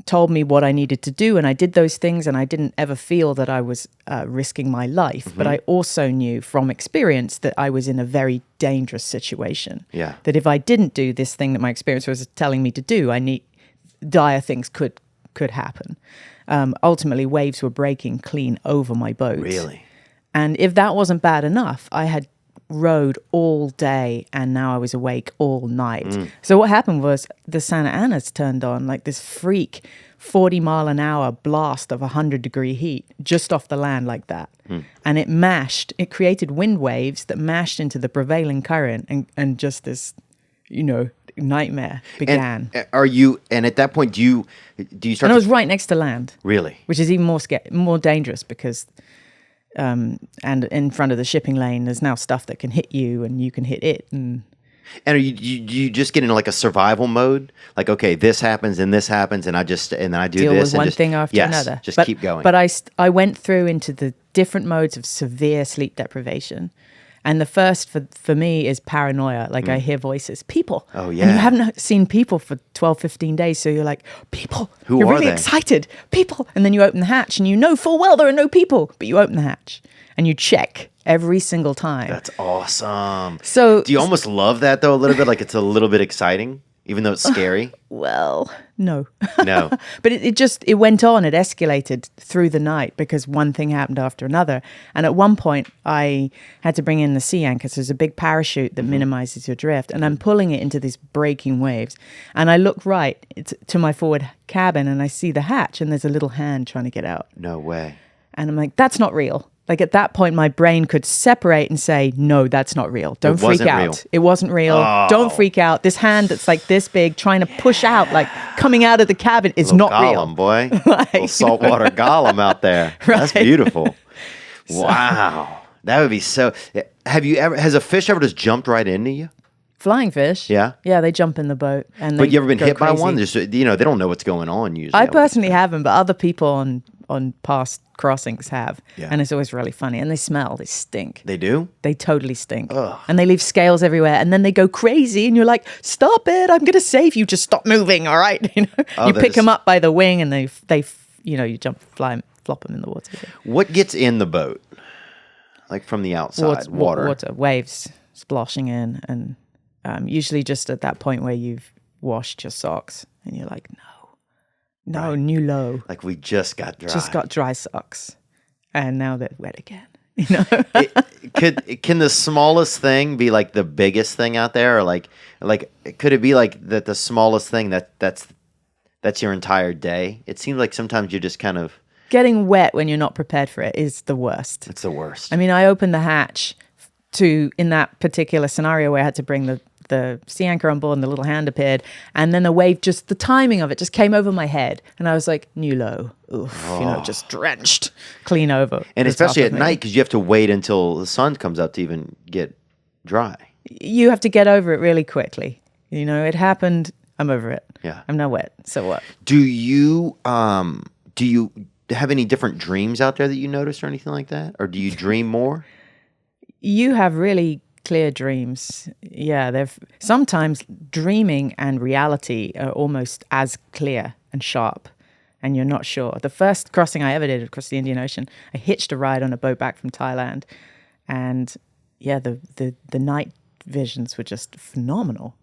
told me what I needed to do, and I did those things, and I didn't ever feel that I was risking my life, but I also knew from experience that I was in a very dangerous situation. Yeah. That if I didn't do this thing that my experience was telling me to do, dire things could happen. Ultimately, waves were breaking clean over my boat. Really? And if that wasn't bad enough, I had rode all day and now I was awake all night. So what happened was the Santa Ana's turned on like this freak 40-mile-an-hour blast of 100-degree heat just off the land like that. And it created wind waves that mashed into the prevailing current and just this, nightmare began. And at that point, do you start? And I was right next to land. Really? Which is even more dangerous because, and in front of the shipping lane, there's now stuff that can hit you and you can hit it. And are you just get into like a survival mode? Like, okay, this happens and then I do deal this. with one thing after another. Just keep going. But I went through into the different modes of severe sleep deprivation. And the first for me is paranoia. Like I hear voices, people. Oh, yeah. And you haven't seen people for 12, 15 days. So you're like, people. Who you're are really they? excited. People. And then you open the hatch and you know full well there are no people. But you open the hatch and you check every single time. That's awesome. So Do you almost love that though a little bit? Like it's a little bit exciting, even though it's scary? Well, no. No. But it went on. It escalated through the night because one thing happened after another. And at one point, I had to bring in the sea anchor. So there's a big parachute that minimizes your drift. And I'm pulling it into these breaking waves. And I look right to my forward cabin and I see the hatch and there's a little hand trying to get out. No way. And I'm like, that's not real. Like at that point, my brain could separate and say, no, that's not real. Don't freak out. Real. It wasn't real. Oh. Don't freak out. This hand that's like this big trying to push out, like coming out of the cabin is not Gollum, real. boy. Like, Little saltwater Gollum out there. That's beautiful. Wow. That would be so. Has a fish ever just jumped right into you? Flying fish. Yeah? Yeah, they jump in the boat. But you ever been go hit by crazy. one? There's, they don't know what's going on usually. I personally haven't, but other people on past crossings have. Yeah. And it's always really funny. And they stink. They do? They totally stink. Ugh. And they leave scales everywhere. And then they go crazy. And you're like, stop it. I'm going to save you. Just stop moving. All right. You pick them up by the wing and they you jump, fly 'em, flop them in the water. What gets in the boat? Like from the outside? Water. Waves splashing in. And usually just at that point where you've washed your socks. And you're like, no, Right. new low. Like we just got dry. Just got dry socks. And now they're wet again. Can the smallest thing be like the biggest thing out there, or like could it be like that the smallest thing that's your entire day? It seems like sometimes you just kind of Getting wet when you're not prepared for it is the worst. it's the worst. I mean, I opened the hatch in that particular scenario where I had to bring the sea anchor on board and the little hand appeared, and then the wave, just the timing of it just came over my head, and I was like, new low. Oof, just drenched clean over. And the especially top at of me. night, because you have to wait until the sun comes up to even get dry. You have to get over it really quickly. It happened. I'm over it. Yeah. I'm now wet. So what? Do you have any different dreams out there that you notice or anything like that? Or do you dream more? You have really clear dreams. Yeah, sometimes dreaming and reality are almost as clear and sharp, and you're not sure. The first crossing I ever did across the Indian Ocean, I hitched a ride on a boat back from Thailand, and yeah, the night visions were just phenomenal.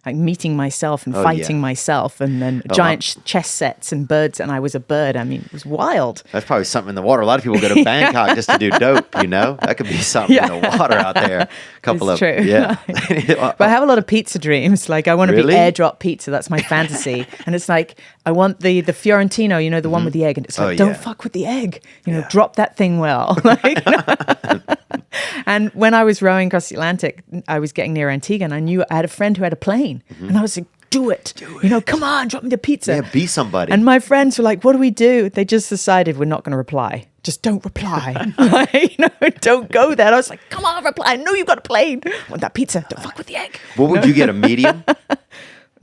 Like meeting myself and fighting myself, and then giant chess sets and birds, and I was a bird. I mean, it was wild. That's probably something in the water. A lot of people go to Bangkok just to do dope, That could be something in the water out there. It's true. Yeah. But I have a lot of pizza dreams. Like I want to Really? be airdrop pizza. That's my fantasy. And it's like, I want the Fiorentino, the one with the egg. And it's like, don't fuck with the egg. Drop that thing well. And when I was rowing across the Atlantic, I was getting near Antigua, and I knew I had a friend who had a plane. And I was like, do it. Come on, drop me the pizza. Yeah, be somebody. And my friends were like, what do we do? They just decided we're not going to reply. Just don't reply. Don't go there. And I was like, come on, reply. I know you've got a plane. I want that pizza. Don't fuck with the egg. What would you get, a medium?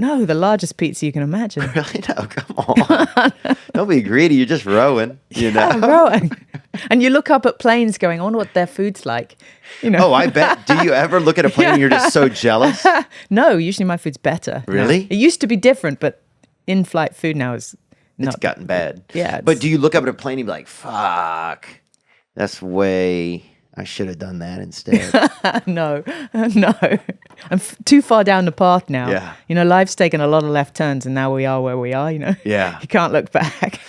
No, the largest pizza you can imagine. Really? No, come on. Don't be greedy. You're just rowing, you know? Yeah, rowing. And you look up at planes going, I wonder what their food's like. You know? Oh, I bet. Do you ever look at a plane and you're just so jealous? No, usually my food's better. Really? No. It used to be different, but in-flight food now is not. It's gotten bad. Yeah. But do you look up at a plane and be like, fuck, that's way... I should have done that instead. No. I'm too far down the path now. Yeah. You know, life's taken a lot of left turns and now we are where we are, you know? Yeah. You can't look back.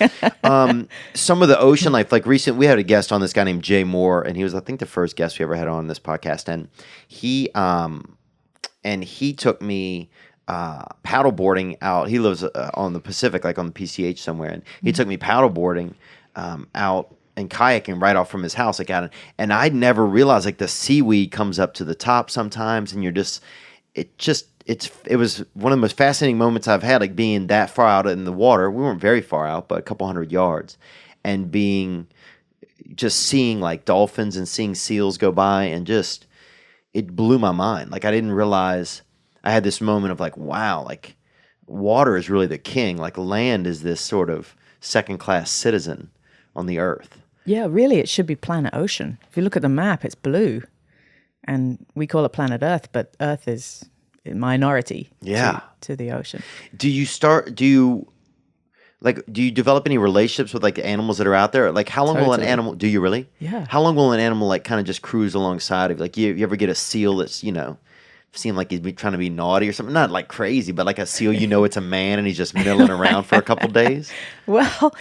Some of the ocean life, like recent, we had a guest on, this guy named Jay Moore, and he was, I think, the first guest we ever had on this podcast. And he took me paddleboarding out. He lives on the Pacific, like on the PCH somewhere. And he took me paddleboarding out and kayaking right off from his house, like out, and I'd never realized like the seaweed comes up to the top sometimes, and it was one of the most fascinating moments I've had, like being that far out in the water. We weren't very far out, but a couple hundred yards, and just seeing like dolphins and seeing seals go by, and just it blew my mind. Like I didn't realize I had this moment of like, wow, like water is really the king. Like land is this sort of second-class citizen on the earth. Yeah, really, it should be planet Ocean. If you look at the map, it's blue. And we call it planet Earth, but Earth is a minority to the ocean. Do you develop any relationships with like the animals that are out there? Like how long will an Totally. animal, do you really? Yeah. How long will an animal like kind of just cruise alongside of, like you ever get a seal that's, seem like he's trying to be naughty or something? Not like crazy, but like a seal, it's a man and he's just milling around for a couple days. Well,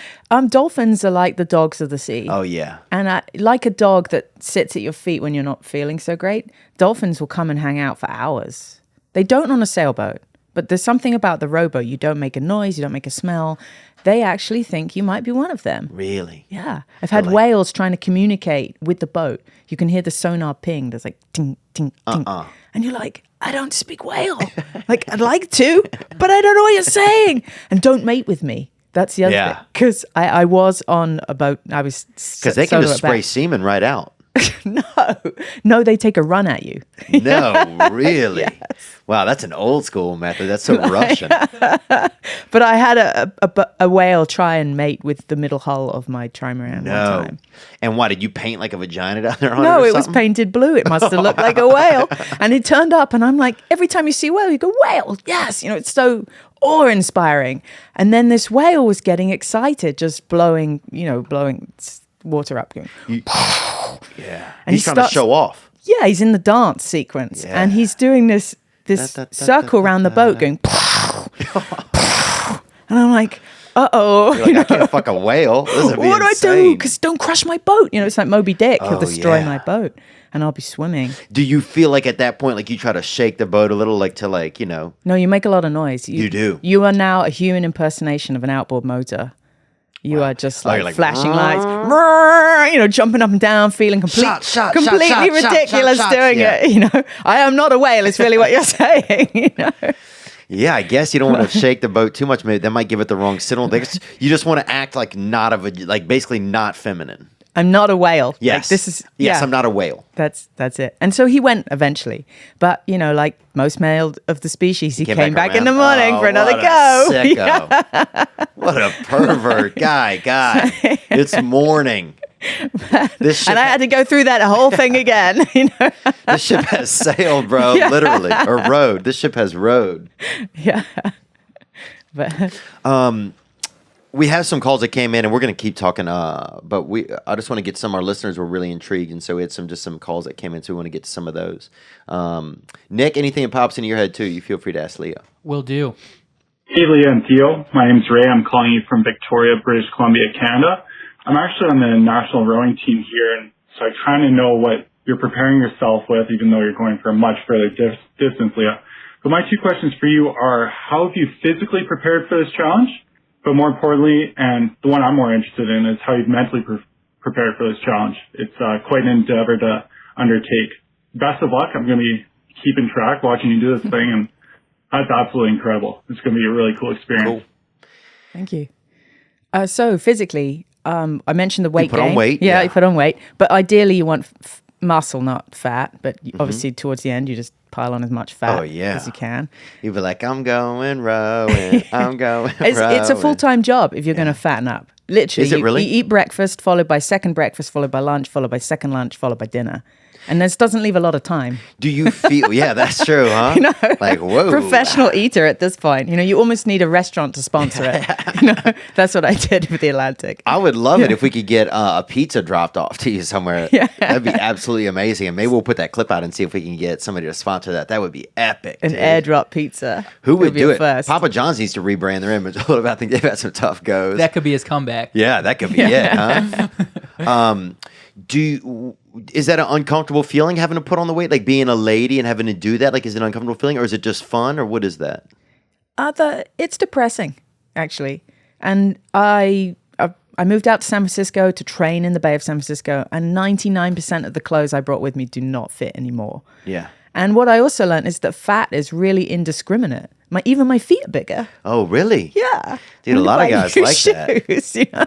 dolphins are like the dogs of the sea. Oh yeah. And like a dog that sits at your feet when you're not feeling so great, dolphins will come and hang out for hours. They don't on a sailboat, but there's something about the rowboat. You don't make a noise, you don't make a smell. They actually think you might be one of them. Really? Yeah. I've had whales trying to communicate with the boat. You can hear the sonar ping. There's like ting, ting, ting. And you're like, I don't speak whale. Like, I'd like to, but I don't know what you're saying. And don't mate with me. That's the other thing. Because I was on a boat. Because they can just spray semen right out. No, they take a run at you. No, really? Yes. Wow, that's an old school method. That's so Russian. But I had a whale try and mate with the middle hull of my trimaran one time. And why, did you paint like a vagina down there on No, it or it was something? painted blue. It must have looked like a whale. And it turned up and I'm like, every time you see a whale, you go, whale, yes. It's so awe-inspiring. And then this whale was getting excited, just blowing water up, going, yeah. And he's trying to show off. Yeah, he's in the dance sequence, and he's doing this circle around the boat, going, and I'm like, uh-oh. You're like, I can't fuck a whale. This would be what do I do? insane. Because don't crush my boat. It's like Moby Dick. He'll destroy yeah. my boat, and I'll be swimming. Do you feel like at that point, like you try to shake the boat a little, like to like, No, you make a lot of noise. You do. You are now a human impersonation of an outboard motor. You are just like flashing lights, jumping up and down, feeling completely ridiculous doing it. I am not a whale. It's really what you're saying. Yeah, I guess you don't want to shake the boat too much. Maybe that might give it the wrong signal. You just want to act like basically not feminine. I'm not a whale. Yes, I'm not a whale. That's it. And so he went eventually, but like most male of the species, he came back in the morning for another go. Sicko. What a pervert guy. It's morning. And I had to go through that whole thing again. This ship has sailed, bro. Yeah. Literally, or rowed. This ship has rowed. Yeah. But we have some calls that came in, and we're going to keep talking. But I just want to get some of our listeners were really intrigued, and so we had some calls that came in, so we want to get to some of those. Nick, anything that pops into your head too, you feel free to ask Leah. Will do. Hey, Leah and Theo. My name's Ray. I'm calling you from Victoria, British Columbia, Canada. I'm actually on the national rowing team here, and so I kind of know what you're preparing yourself with, even though you're going for a much further distance, Leah. But my two questions for you are, how have you physically prepared for this challenge? But more importantly, and the one I'm more interested in, is how you've mentally prepared for this challenge. It's quite an endeavor to undertake. Best of luck. I'm going to be keeping track, watching you do this thing, and that's absolutely incredible. It's going to be a really cool experience. Cool. Thank you. So physically, I mentioned the weight gain. You put on weight. Yeah, you put on weight. But ideally, you want muscle, not fat. But obviously, towards the end, you just pile on as much fat as you can. You'd be like, I'm going rowing. I'm going It's a rowing. full-time job if you're going to fatten up. Literally, Is it really? You eat breakfast, followed by second breakfast, followed by lunch, followed by second lunch, followed by dinner. And this doesn't leave a lot of time. Do you feel? Yeah, that's true, huh? Like, whoa. Professional eater at this point. You almost need a restaurant to sponsor it. That's what I did with the Atlantic. I would love it if we could get a pizza dropped off to you somewhere. Yeah. That'd be absolutely amazing. And maybe we'll put that clip out and see if we can get somebody to sponsor that. That would be epic. An dude. airdrop pizza. Who would be do a it? first. Papa John's needs to rebrand their image a little bit. I think they've had some tough goes. That could be his comeback. Yeah, that could be it, huh? Is that an uncomfortable feeling having to put on the weight? Like being a lady and having to do that? Like, is it an uncomfortable feeling or is it just fun or what is that? It's depressing, actually. And I moved out to San Francisco to train in the Bay of San Francisco, and 99% of the clothes I brought with me do not fit anymore. Yeah. And what I also learned is that fat is really indiscriminate. Even my feet are bigger. Oh, really? Yeah. Dude, a lot of guys like that. Shoes, you know?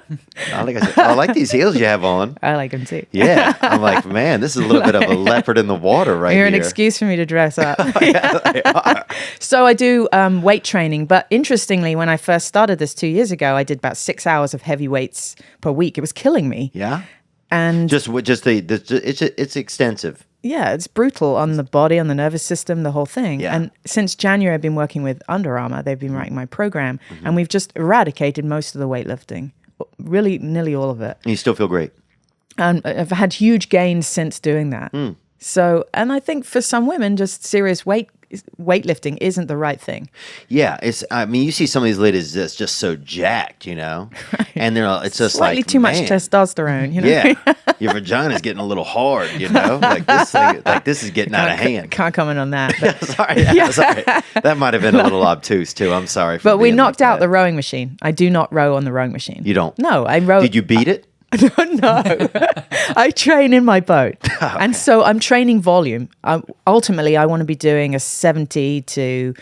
I like these heels you have on. I like them too. Yeah. I'm like, man, this is a little bit of a leopard in the water right You're here. an excuse for me to dress up. Yeah, they are. So I do weight training. But interestingly, when I first started this 2 years ago, I did about 6 hours of heavy weights per week. It was killing me. Yeah? And It's extensive. yeah, it's brutal on the body, on the nervous system, the whole thing. Yeah. And since January, I've been working with Under Armour. They've been writing my program, and we've just eradicated most of the weightlifting, really nearly all of it. And you still feel great. And I've had huge gains since doing that. So, and I think for some women, just serious weightlifting isn't the right thing. Yeah, you see some of these ladies that's just so jacked, Right. and it's just Slightly like too much man, testosterone, Yeah, your vagina's getting a little hard, like this thing, like this is getting out of hand. Can't comment on that. But, Sorry, that might have been a little obtuse too. I'm sorry. but we being knocked like out that. the rowing machine. I do not row on the rowing machine. You don't? No, I row. Did you beat it? No, I train in my boat. Okay. And so I'm training volume. Ultimately, I want to be doing a 70 to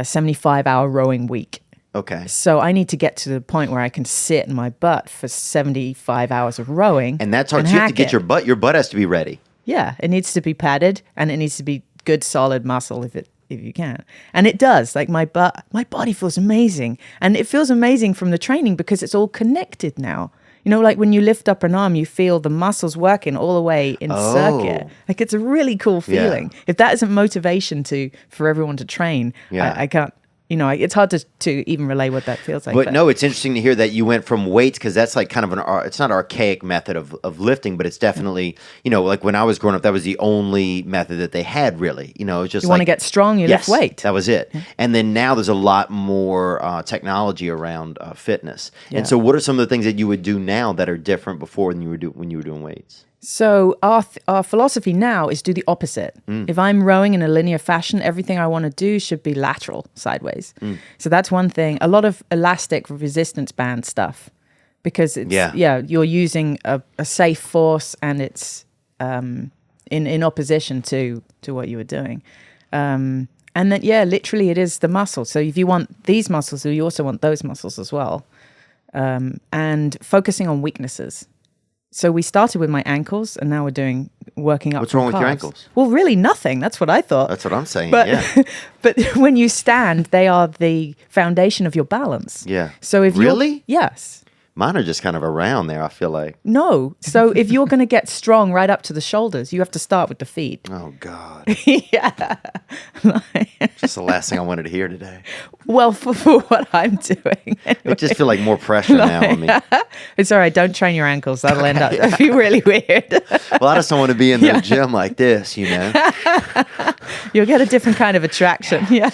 75 hour rowing week. Okay. So I need to get to the point where I can sit in my butt for 75 hours of rowing. And that's hard. So you have to get your butt has to be ready. Yeah, it needs to be padded and it needs to be good, solid muscle if you can. And it does. Like my body feels amazing. And it feels amazing from the training because it's all connected now. Like when you lift up an arm, you feel the muscles working all the way in circuit. Like it's a really cool feeling. If that isn't motivation for everyone to train, I can't. It's hard to even relay what that feels like. But no, it's interesting to hear that you went from weights because that's like kind of it's not an archaic method of lifting, but it's definitely, like when I was growing up, that was the only method that they had really. It was just you want to get strong, you lift weight. That was it. And then now there's a lot more technology around fitness. Yeah. And so what are some of the things that you would do now that are different before when you were doing weights? So our philosophy now is do the opposite. If I'm rowing in a linear fashion, everything I want to do should be lateral, sideways. So that's one thing. A lot of elastic resistance band stuff because you're using a safe force and it's in opposition to what you were doing. And then, literally it is the muscle. So if you want these muscles, you also want those muscles as well. And focusing on weaknesses. So we started with my ankles, and now we're working up. What's wrong with your calves. ankles? Well, really nothing. That's what I thought. That's what I'm saying. But, yeah. but when you stand, they are the foundation of your balance. Yeah. So if really? Yes. Mine are just kind of around there, I feel like. No. So if you're going to get strong right up to the shoulders, you have to start with the feet. Oh, God. Yeah. Just the last thing I wanted to hear today. Well, for what I'm doing. Anyway. It just feel like more pressure now on me. It's all right. Don't train your ankles. That'll end up that'd be really weird. Well, I just don't want to be in the gym like this, You'll get a different kind of attraction. Yeah.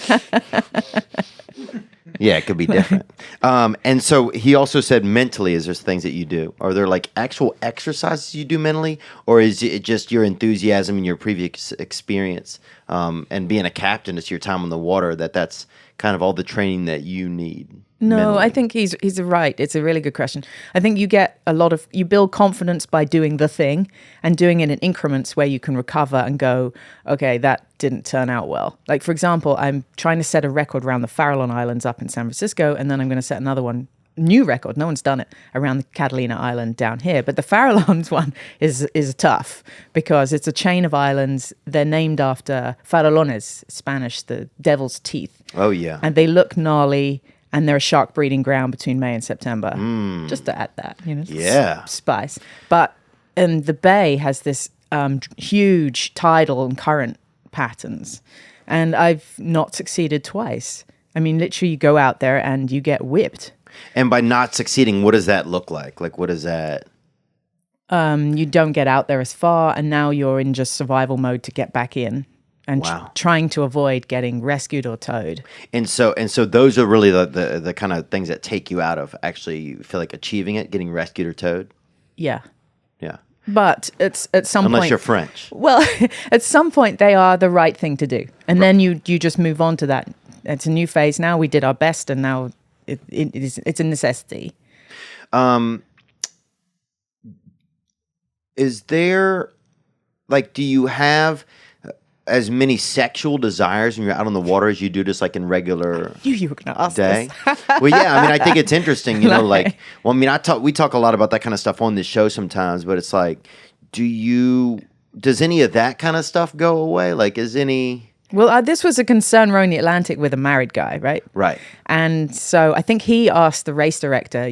Yeah, it could be different. And so he also said mentally, is there things that you do? Are there like actual exercises you do mentally? Or is it just your enthusiasm and your previous experience and being a captain, it's your time on the water, that's kind of all the training that you need? No, mentally? I think he's right. It's a really good question. I think you build confidence by doing the thing and doing it in increments where you can recover and go, okay, that didn't turn out well. Like, for example, I'm trying to set a record around the Farallon Islands up in San Francisco, and then I'm going to set another one new record. No one's done it around the Catalina Island down here. But the Farallones one is tough because it's a chain of islands. They're named after farallones, Spanish, the devil's teeth. Oh, yeah. And they look gnarly, and they're a shark breeding ground between May and September. Just to add that, Yeah. spice. But the bay has this huge tidal and current patterns. And I've not succeeded twice. I mean, literally, you go out there and you get whipped. And by not succeeding, what does that look like? Like, what is that? You don't get out there as far, and now you're in just survival mode to get back in and trying to avoid getting rescued or towed. And so those are really the kind of things that take you out of actually, you feel like achieving it, getting rescued or towed? Yeah. Yeah. But it's at some point... Unless you're French. Well, at some point, they are the right thing to do. And then you just move on to that. It's a new phase now. We did our best, and now it's a necessity. Is there, like, do you have as many sexual desires when you're out on the water as you do just like in regular You were going to ask day? this. Well, yeah, I mean, I think it's interesting, you know, like, well, I mean, we talk a lot about that kind of stuff on this show sometimes, but it's like, does any of that kind of stuff go away? Like, is any... Well, this was a concern rowing the Atlantic with a married guy, right? Right. And so I think he asked the race director,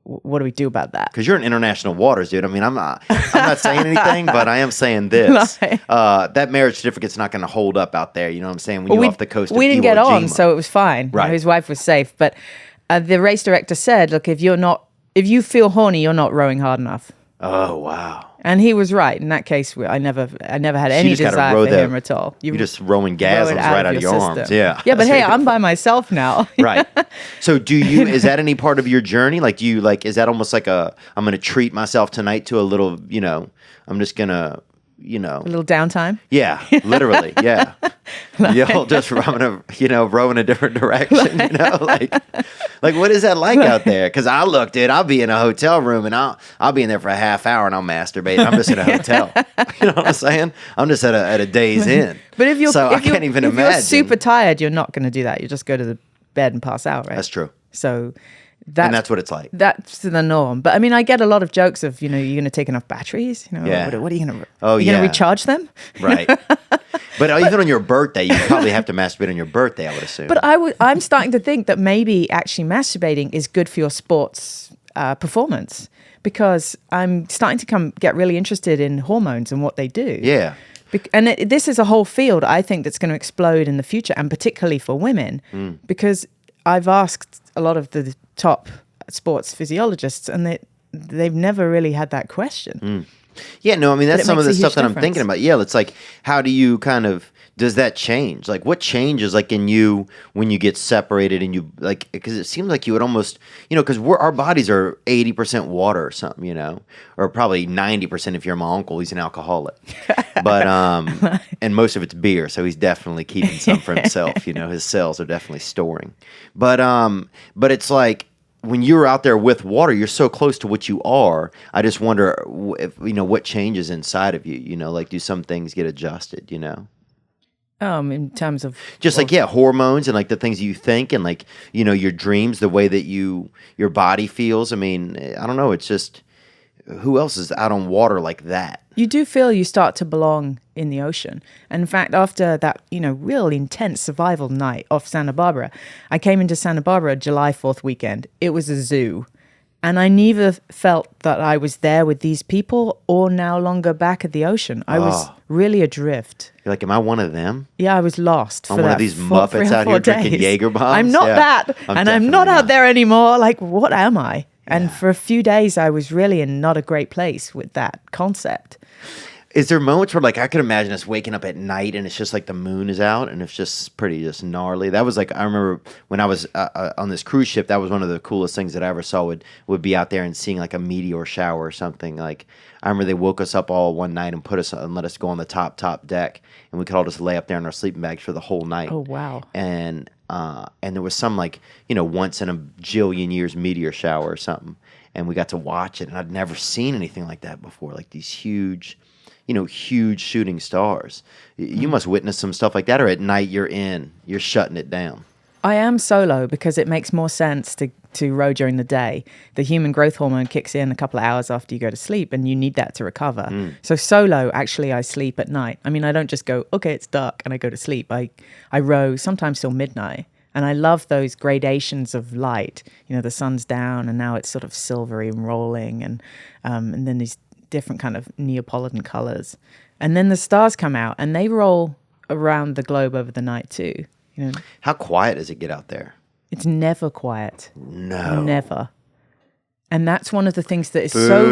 what do we do about that? Because you're in international waters, dude. I mean, I'm not saying anything, but I am saying this. That marriage certificate's not going to hold up out there. You know what I'm saying? When you're off the coast of Iwo Jima. We didn't get on, so it was fine. Right. His wife was safe. But the race director said, look, if you feel horny, you're not rowing hard enough. Oh, wow. And he was right. In that case, I never had any desire for him at all. You're just rowing gasms right out of your arms. Yeah. Yeah, but hey, I'm by myself now. Right. So is that any part of your journey? Like, is that almost like I'm going to treat myself tonight to a little, I'm just going to, A little downtime? Yeah, literally. Yeah. I'm going to, row in a different direction, like what is that like out there? Because I'll be in a hotel room and I'll be in there for a half hour and I'll masturbate. I'm just in a hotel. You know what I'm saying? I'm just at a day's end. But if you're imagine. super tired, you're not going to do that. You just go to the bed and pass out, right? That's true. So that's what it's like. That's the norm. But I mean, I get a lot of jokes of, you're going to take enough batteries. Yeah. What are you going to? Oh, you're going to recharge them? Right. But even on your birthday, you probably have to masturbate on your birthday, I would assume. But I'm starting to think that maybe actually masturbating is good for your sports performance, because I'm starting to get really interested in hormones and what they do. Yeah. And this is a whole field, I think, that's going to explode in the future, and particularly for women, because I've asked a lot of the top sports physiologists, and they've never really had that question. Yeah, no, I mean, that's some of the stuff that I'm difference. thinking about. Yeah, it's like, how do you does that change? Like, what changes, like, in you when you get separated and you, like, because it seems like you would almost, because our bodies are 80% water or something, or probably 90% if you're my uncle, he's an alcoholic. But, and most of it's beer, so he's definitely keeping some for himself, his cells are definitely storing. But it's like, when you're out there with water, you're so close to what you are. I just wonder if, what changes inside of you, like, do some things get adjusted, In terms of just like, hormones and like the things you think and like, your dreams, the way that your body feels. I mean, I don't know. It's just, who else is out on water like that? You do feel you start to belong in the ocean. And in fact, after that, real intense survival night off Santa Barbara, I came into Santa Barbara July 4th weekend. It was a zoo. And I neither felt that I was there with these people or now longer back at the ocean. I was really adrift. You're like, am I one of them? Yeah, I was lost. I'm one of these Muppets out here drinking Jaeger bombs. I'm not that. I'm not out there anymore. Like, what am I? And for a few days, I was really in not a great place with that concept. Is there moments where, like, I could imagine us waking up at night and it's just like the moon is out and it's just pretty gnarly? That was like, I remember when I was on this cruise ship, that was one of the coolest things that I ever saw would be out there and seeing like a meteor shower or something. Like, I remember they woke us up all one night and let us go on the top deck, and we could all just lay up there in our sleeping bags for the whole night. Oh, wow. And there was some, like, once in a jillion years meteor shower or something, and we got to watch it, and I'd never seen anything like that before, like these huge shooting stars. You must witness some stuff like that, or at night you're shutting it down. I am solo because it makes more sense to to row during the day, the human growth hormone kicks in a couple of hours after you go to sleep, and you need that to recover. So solo, actually, I sleep at night. I mean, I don't just go, okay, it's dark, and I go to sleep. I row sometimes till midnight. And I love those gradations of light. You know, the sun's down, and now it's sort of silvery and rolling, and then these different kind of Neapolitan colors. And then the stars come out, and they roll around the globe over the night too. You know, How quiet does it get out there? it's never quiet. No. Never. And that's one of the things that is Boo, so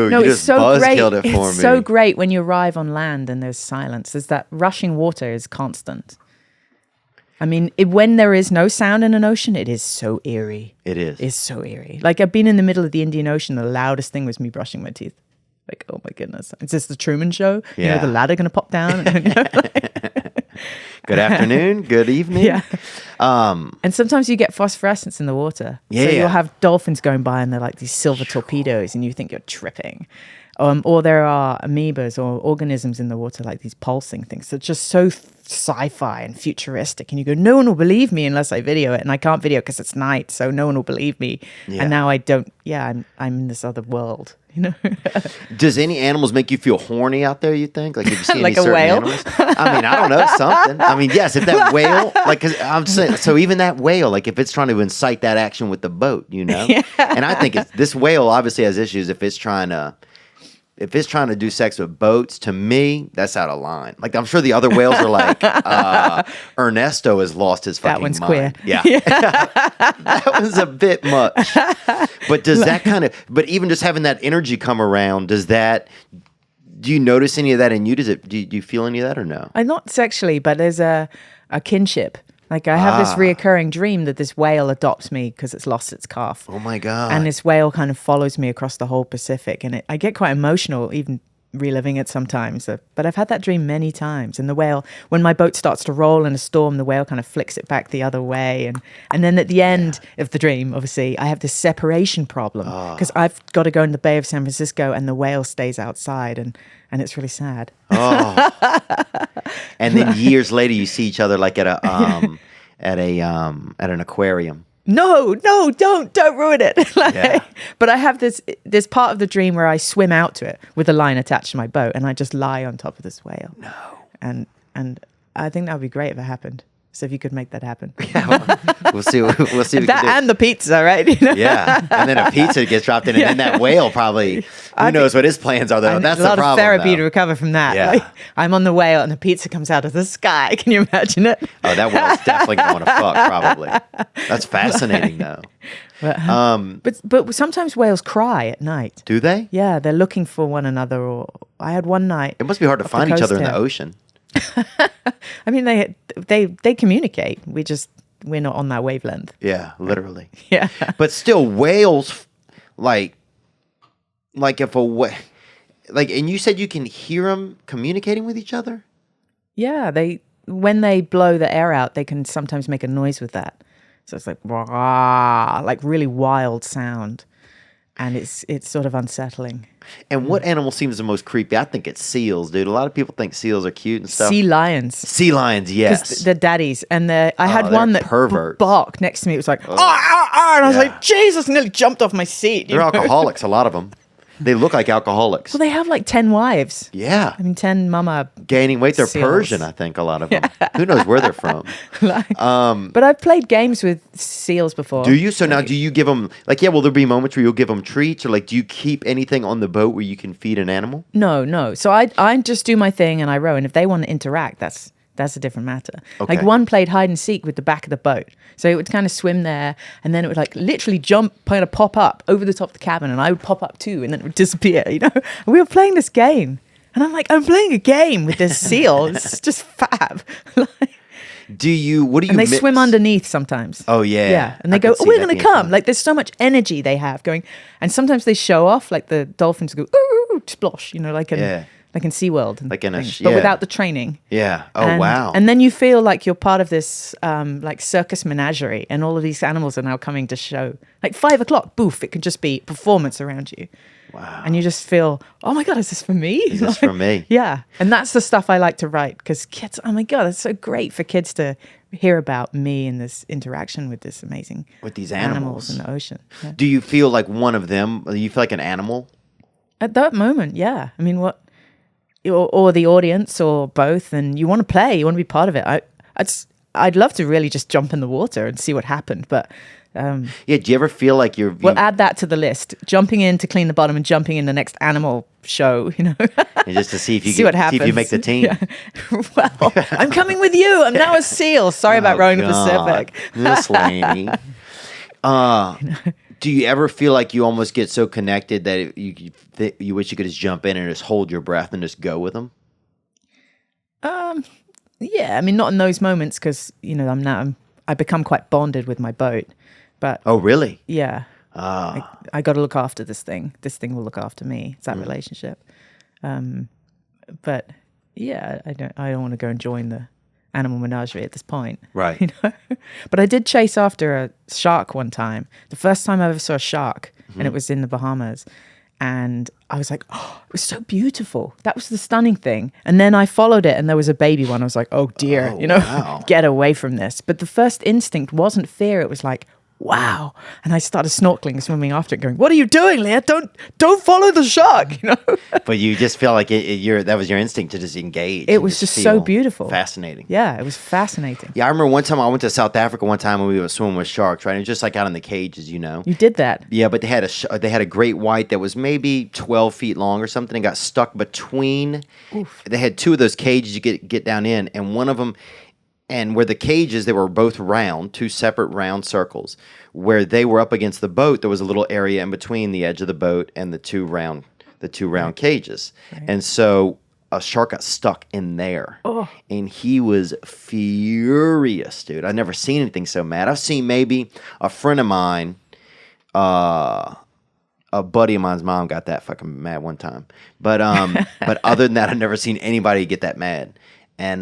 you it's just so great. buzzkilled it for It's me. so great when you arrive on land and there's silence. There's that rushing water is constant. I mean, when there is no sound in an ocean, it is so eerie. It is. It's so eerie. Like, I've been in the middle of the Indian Ocean. The loudest thing was me brushing my teeth. Like, oh my goodness. Is this the Truman Show? You know, Yeah. the ladder going to pop down? You know, Good afternoon. Good evening. yeah. And sometimes you get phosphorescence in the water. Yeah. So you'll have dolphins going by and they're like these silver torpedoes and you think you're tripping. Or there are amoebas or organisms in the water, like these pulsing things. So it's just so sci-fi and futuristic. And you go, no one will believe me unless I video it. And I can't video because it's night, so no one will believe me. Yeah. And now I don't, I'm in this other world, you know? Does any animals make you feel horny out there, you think? Like, if you see any Like a certain whale? animals? I mean, I don't know, something. I mean, yes, if that whale, like, 'cause I'm saying, so even that whale, like, if it's trying to incite that action with the boat, you know? Yeah. And I think this whale obviously has issues if it's trying to do sex with boats. To me, that's out of line. Like, I'm sure the other whales are like, Ernesto has lost his fucking That one's mind. queer. Yeah. That was a bit much. But does that but even just having that energy come around, do you notice any of that in you? Do you feel any of that or no? Not sexually, but there's a kinship. Like, I have this reoccurring dream that this whale adopts me because it's lost its calf. Oh my God. And this whale kind of follows me across the whole Pacific. And I get quite emotional even reliving it sometimes. But I've had that dream many times. And the whale, when my boat starts to roll in a storm, the whale kind of flicks it back the other way. And then at the end of the dream, obviously, I have this separation problem because I've got to go in the Bay of San Francisco and the whale stays outside. And it's really sad. And then years later, you see each other like at an aquarium. No, don't ruin it. But I have this part of the dream where I swim out to it with a line attached to my boat, and I just lie on top of this whale. No, and I think that would be great if it happened. So if you could make that happen, We'll see. We'll see. What we that can do. and the pizza, right? You know? Yeah, and then a pizza gets dropped in, and then that whale probably. Who knows what his plans are? Though that's a the lot problem. of therapy though. to recover from that. Yeah. Like, I'm on the whale, and the pizza comes out of the sky. Can you imagine it? Oh, that whale's definitely gonna want to fuck. Probably. That's fascinating, though. But sometimes whales cry at night. Do they? Yeah, they're looking for one another. Or I had one night. It must be hard to off the find each coast other in the here. ocean. I mean, they communicate. We're not on that wavelength. Yeah, literally. Yeah. But still, whales, like if a whale, and you said you can hear them communicating with each other. Yeah, when they blow the air out, they can sometimes make a noise with that. So it's like rah, like really wild sound, and it's sort of unsettling. And what animal seems the most creepy? I think it's seals, dude. A lot of people think seals are cute and stuff. Sea lions. Sea lions, yes. The daddies. And I had they're one that perverts. barked next to me. It was like, and I was like, Jesus, nearly jumped off my seat. you They're know? alcoholics, a lot of them. They look like alcoholics. Well, they have like 10 wives. Yeah. I mean, 10 mama. Gaining weight. They're seals. Persian, I think, a lot of them. Who knows where they're from? But I've played games with seals before. Do you? So now do you give them, will there be moments where you'll give them treats? Or do you keep anything on the boat where you can feed an animal? No. So I just do my thing and I row. And if they want to interact, that's a different matter. Okay. Like one played hide and seek with the back of the boat. So it would kind of swim there and then it would like literally jump, kind of pop up over the top of the cabin and I would pop up too and then it would disappear, you know? And we were playing this game and I'm like, I'm playing a game with this seal. This is just fab. What do you And they mix? swim underneath sometimes. Oh, yeah. Yeah. And I they go, could see we're that going to being come. fun. Like there's so much energy they have going. And sometimes they show off, like the dolphins go, ooh, splosh, you know, like in SeaWorld. Like in but yeah. without the training. Yeah. Oh, And- wow. And then you feel like you're part of this like circus menagerie and all of these animals are now coming to show. Like 5 o'clock, boof, it could just be performance around you. Wow. And you just feel, oh my God, is this for me? Is this for me? Yeah. And that's the stuff I like to write because kids, oh my God, it's so great for kids to hear about me and this interaction with this amazing With these animals in the ocean. Yeah. Do you feel like one of them? Do you feel like an animal? At that moment, yeah. I mean, or the audience or both, and you want to play, you want to be part of it. I'd love to really just jump in the water and see what happened, but Yeah, do you ever feel like we'll add that to the list. Jumping in to clean the bottom and jumping in the next animal show, and just to see if you see what happens. see if you make the team? Yeah. Well, I'm coming with you. I'm now a seal. Sorry about rowing the Pacific. Miss Laney. Do you ever feel like you almost get so connected that you wish you could just jump in and just hold your breath and just go with them? Yeah, I mean, not in those moments because I become quite bonded with my boat. But Oh, really? yeah, I got to look after this thing. This thing will look after me. It's that relationship. But yeah, I don't want to go and join the animal menagerie at this point. Right. But I did chase after a shark one time. The first time I ever saw a shark, and it was in the Bahamas. And I was like, oh, it was so beautiful. That was the stunning thing. And then I followed it and there was a baby one. I was like, oh dear, wow. Get away from this. But the first instinct wasn't fear. It was like, wow. And I started snorkeling, swimming after it, going, what are you doing, Leah? Don't follow the shark, But you just felt like that was your instinct to just engage. It and was just so feel beautiful. Fascinating. Yeah, it was fascinating. Yeah, I remember one time I went to South Africa one time when we were swimming with sharks, right? And it was just like out in the cages, You did that. Yeah, but they had a great white that was maybe 12 feet long or something and got stuck between. Oof. They had two of those cages you get down in, and one of them, and where the cages, they were both round, two separate round circles. Where they were up against the boat, there was a little area in between the edge of the boat and the two round cages. Right. And so a shark got stuck in there. Oh. And he was furious, dude. I've never seen anything so mad. I've seen maybe a friend of mine, a buddy of mine's mom got that fucking mad one time. But but other than that, I've never seen anybody get that mad. And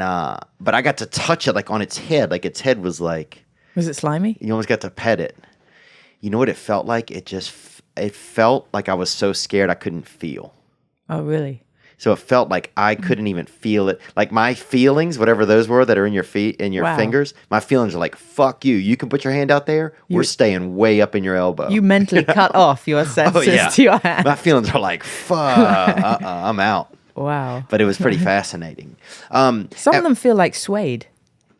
but I got to touch it like on its head. Like its head was like... Was it slimy? You almost got to pet it. You know what it felt like? It felt like I was so scared I couldn't feel. Oh, really? So it felt like I couldn't even feel it. Like my feelings, whatever those were that are in your feet and your fingers, my feelings are like, fuck you. You can put your hand out there. We're staying way up in your elbow. You mentally cut off your senses to your hand. My feelings are like, fuck, I'm out. Wow. But it was pretty fascinating. Some of them feel like suede.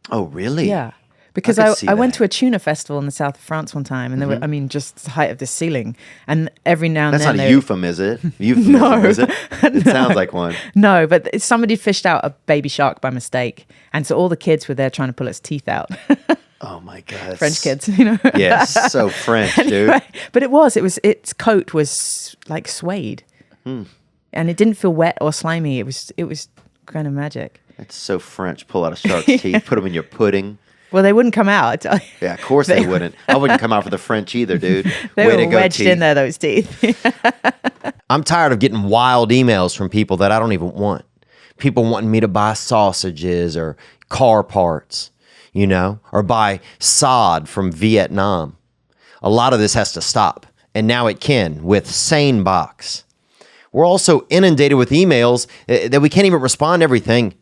Oh, really? Yeah. Because I went to a tuna festival in the south of France one time, and there were, just the height of the ceiling, and every now and then... That's not a euphemism, is it? No. Is it? It sounds like one. No, but somebody fished out a baby shark by mistake, and so all the kids were there trying to pull its teeth out. Oh my God. French kids, Yes, so French, dude. But its coat was like suede. And it didn't feel wet or slimy. It was kind of magic. That's so French. Pull out a shark's teeth, put them in your pudding. Well, they wouldn't come out, I tell you. Yeah, of course they wouldn't. I wouldn't come out for the French either, dude. They Way were to go, wedged teeth. in there, those teeth. I'm tired of getting wild emails from people that I don't even want. People wanting me to buy sausages or car parts, or buy sod from Vietnam. A lot of this has to stop, and now it can with SaneBox. We're also inundated with emails that we can't even respond to everything.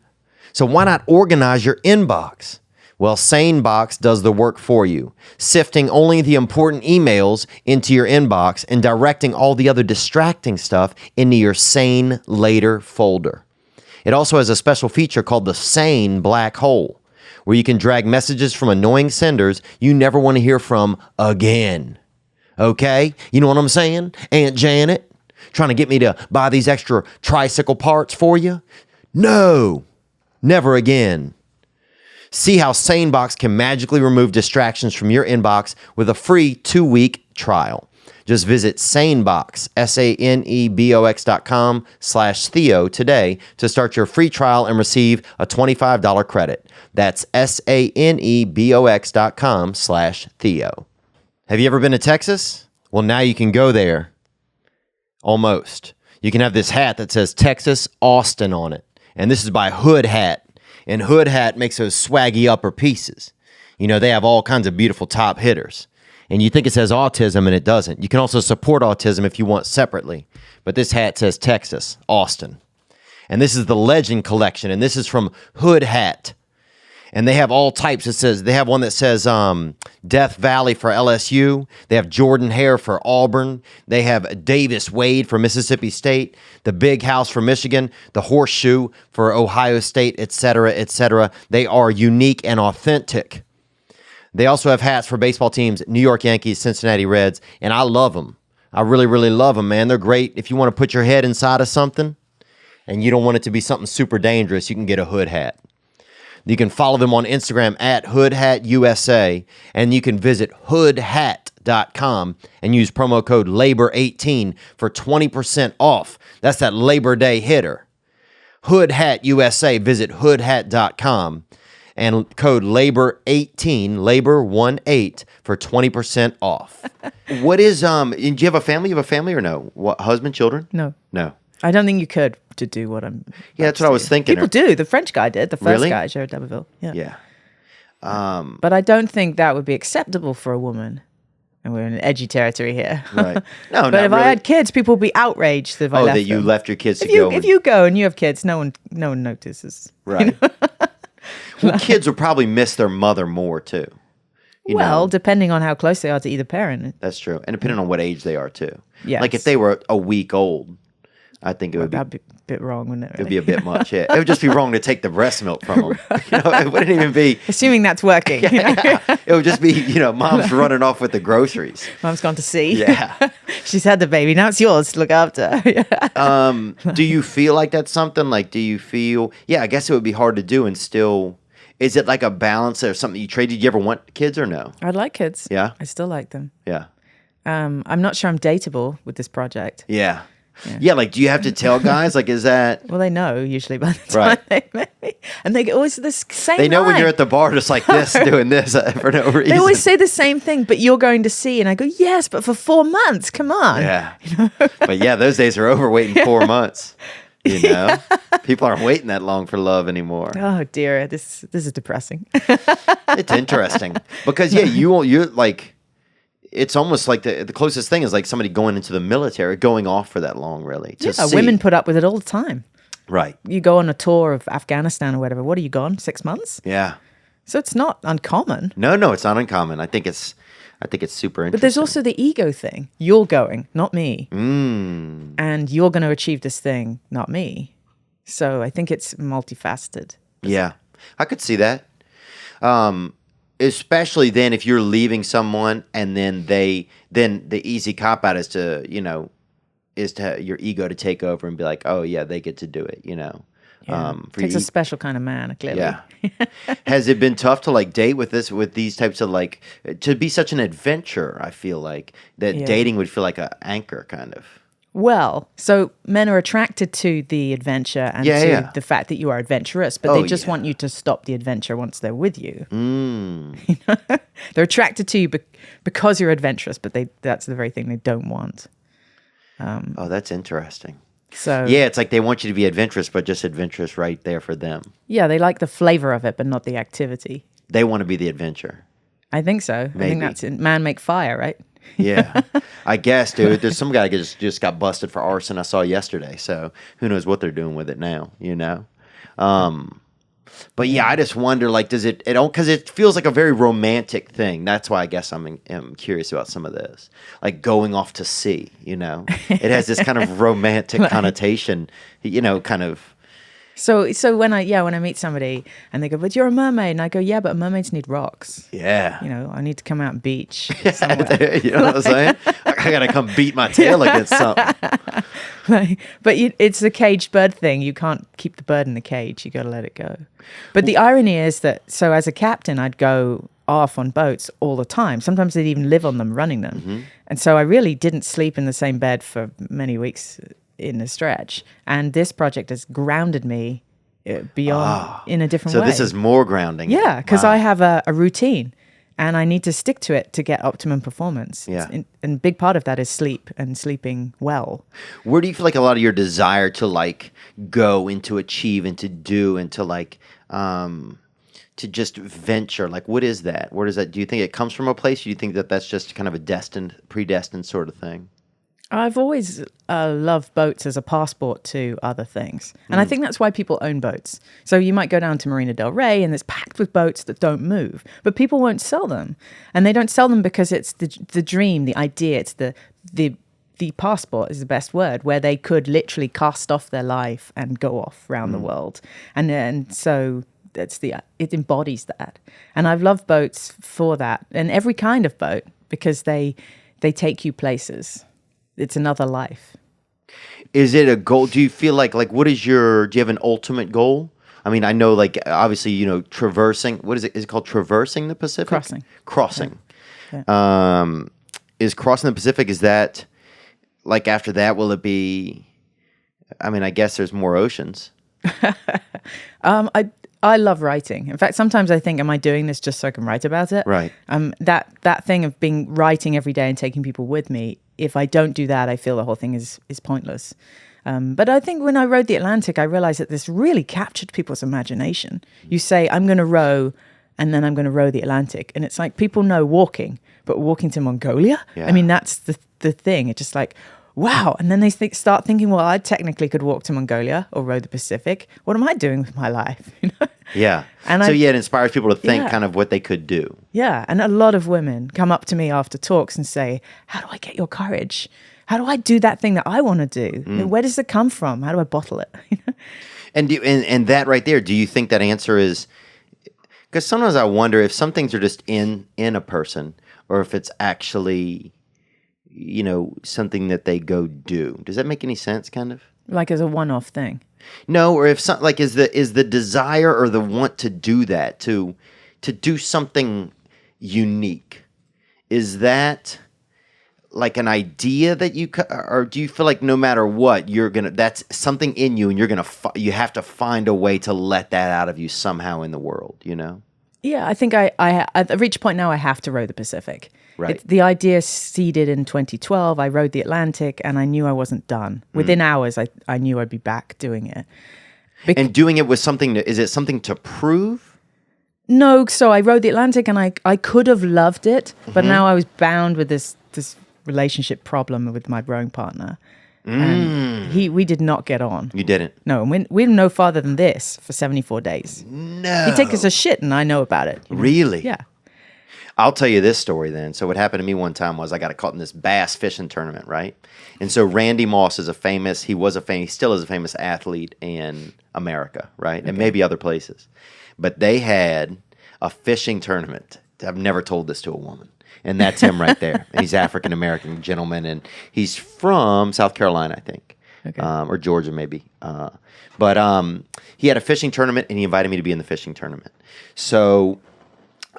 So why not organize your inbox? Well, SaneBox does the work for you, sifting only the important emails into your inbox and directing all the other distracting stuff into your Sane Later folder. It also has a special feature called the Sane Black Hole, where you can drag messages from annoying senders you never want to hear from again. Okay? You know what I'm saying? Aunt Janet, trying to get me to buy these extra tricycle parts for you? No, never again. See how SaneBox can magically remove distractions from your inbox with a free 2-week trial. Just visit SaneBox, SaneBox.com/Theo today to start your free trial and receive a $25 credit. That's SaneBox.com/Theo. Have you ever been to Texas? Well, now you can go there. Almost. You can have this hat that says Texas Austin on it. And this is by Hood Hat. And Hood Hat makes those swaggy upper pieces. They have all kinds of beautiful top hitters. And you think it says autism, and it doesn't. You can also support autism if you want separately. But this hat says Texas, Austin. And this is the Legend Collection, and this is from Hood Hat. And they have all types. They have one that says Death Valley for LSU. They have Jordan Hare for Auburn. They have Davis Wade for Mississippi State. The Big House for Michigan. The Horseshoe for Ohio State, etc., etc. They are unique and authentic. They also have hats for baseball teams, New York Yankees, Cincinnati Reds, and I love them. I really, really love them, man. They're great. If you want to put your head inside of something and you don't want it to be something super dangerous, you can get a Hood Hat. You can follow them on Instagram at HoodHatUSA, and you can visit hoodhat.com and use promo code LABOR18 for 20% off. That's that Labor Day hitter. HoodHatUSA, visit hoodhat.com and code LABOR18, LABOR18 for 20% off. What is, do you have a family? You have a family or no? What, husband, children? No. No. I don't think you could to do what I'm. Yeah, that's what I was thinking. People do. The French guy did. The first Really? guy, Jared D'Aberville. Yeah. Yeah. But I don't think that would be acceptable for a woman. And we're in edgy territory here. Right. No, But not if really. I had kids, people would be outraged if I left that you them. left your kids to If you, go. if you go and you have kids, no one notices. Right. Well, kids will probably miss their mother more too. You Well, know, depending on how close they are to either parent. that's true, and depending on what age they are too. Yes. Like if they were a week old, I think it would be. That'd be a bit wrong, wouldn't it? It'd Really? be a bit much. Yeah, it would just be wrong to take the breast milk from them. You know, it wouldn't even be. Assuming that's working. It would just be, mom's running off with the groceries. Mom's gone to see. Yeah. She's had the baby. Now it's yours to look after. Do you feel like that's something? Like, do you feel? Yeah, I guess it would be hard to do, and still, is it like a balance or something you trade? Did you ever want kids or no? I'd like kids. Yeah? I still like them. Yeah. I'm not sure I'm dateable with this project. Yeah. Yeah, like, do you have to tell guys? Like, is that... Well, they know usually by the time Right. they met me. And they always the same They know when line. you're at the bar just like this, doing this for no reason. They always say the same thing, but you're going to see. And I go, yes, but for 4 months. Come on. Yeah. But yeah, those days are over waiting 4 months. You know? People aren't waiting that long for love anymore. Oh, dear. This is depressing. It's interesting. Because, yeah, you're like... It's almost like the closest thing is like somebody going into the military, going off for that long, really. To see. Women put up with it all the time. Right. You go on a tour of Afghanistan or whatever. What are you gone? 6 months? Yeah. So it's not uncommon. No, it's not uncommon. I think it's super interesting. But there's also the ego thing. You're going, not me. And you're going to achieve this thing, not me. So I think it's multifaceted. Yeah. I could see that. Especially then if you're leaving someone and then the easy cop out is to your ego to take over and be like, oh yeah, they get to do it, Yeah. For Takes a special kind of man, clearly. Yeah. Has it been tough to like date with these types of like to be such an adventure? I feel like that dating would feel like an anchor kind of. Well, so men are attracted to the adventure and to the fact that you are adventurous, but they just want you to stop the adventure once they're with you. They're attracted to you because you're adventurous, but that's the very thing they don't want. Oh, that's interesting. So Yeah, it's like they want you to be adventurous, but just adventurous right there for them. yeah, they like the flavor of it, but not the activity. They want to be the adventure. I think so. I Maybe. think that's in Man Make Fire, right? Yeah, I guess, dude. There's some guy that just got busted for arson I saw yesterday. So who knows what they're doing with it now? But yeah, I just wonder, like, does it all? Because it feels like a very romantic thing. That's why I guess I'm curious about some of this, like going off to sea. It has this kind of romantic connotation. Kind of. So when I meet somebody and they go, but you're a mermaid, and I go, yeah, but mermaids need rocks. Yeah. I need to come out and beach somewhere. You know what I'm saying? I gotta come beat my tail against something. But it's the caged bird thing. You can't keep the bird in the cage. You got to let it go. But the irony is that, so as a captain, I'd go off on boats all the time. Sometimes they'd even live on them, running them. Mm-hmm. And so I really didn't sleep in the same bed for many weeks in a stretch. And this project has grounded me beyond in a different way. So this is more grounding. Yeah, because Wow. I have a routine. And I need to stick to it to get optimum performance. Yeah. And a big part of that is sleep and sleeping well. Where do you feel like a lot of your desire to like go and to achieve and to do and to like to just venture? Like, what is that? Where does that? Do you think it comes from a place? Or do you think that that's just kind of a predestined sort of thing? I've always loved boats as a passport to other things. And I think that's why people own boats. So you might go down to Marina del Rey and it's packed with boats that don't move, but people won't sell them. And they don't sell them because it's the dream, the idea, it's the passport is the best word, where they could literally cast off their life and go off around the world. And so it embodies that. And I've loved boats for that, and every kind of boat, because they take you places. It's another life. Is it a goal? Do you feel like do you have an ultimate goal? I mean, I know, like, obviously, traversing, what is it? Is it called traversing the Pacific? Crossing. Yeah. Is crossing the Pacific, is that, like, after that, will it be, I mean, I guess there's more oceans. I love writing. In fact, sometimes I think, am I doing this just so I can write about it? Right. That thing of writing every day and taking people with me, if I don't do that, I feel the whole thing is pointless. But I think when I rode the Atlantic, I realized that this really captured people's imagination. You say, I'm going to row, and then I'm going to row the Atlantic. And it's like, people know walking, but walking to Mongolia? Yeah. I mean, that's the thing. It's just like, wow. And then they start thinking, well, I technically could walk to Mongolia or row the Pacific. What am I doing with my life? Yeah. And it inspires people to think kind of what they could do. Yeah. And a lot of women come up to me after talks and say, how do I get your courage? How do I do that thing that I want to do? Where does it come from? How do I bottle it? And that right there, do you think that answer is, because sometimes I wonder if some things are just in a person, or if it's actually, something that they go do. Does that make any sense, kind of? Like as a one-off thing? No, or if some, like, is the desire or the want to do that, to do something unique, is that like an idea that or do you feel like no matter what, that's something in you, and you have to find a way to let that out of you somehow in the world, Yeah, I think I've reached a point now I have to row the Pacific. Right. The idea seeded in 2012. I rode the Atlantic, and I knew I wasn't done. Within hours, I knew I'd be back doing it. And doing it with something, is it something to prove? No, so I rode the Atlantic, and I could have loved it, but now I was bound with this relationship problem with my rowing partner. And we did not get on. You didn't? No, and we're no farther than this for 74 days. No. He'd take us a shit, and I know about it. Really? Yeah. I'll tell you this story then. So what happened to me one time was I got caught in this bass fishing tournament, right? And so Randy Moss is he still is a famous athlete in America, right? Okay. And maybe other places. But they had a fishing tournament. I've never told this to a woman. And that's him right there. And he's African-American gentleman, and he's from South Carolina, I think. Okay. Or Georgia, maybe. But he had a fishing tournament, and he invited me to be in the fishing tournament. So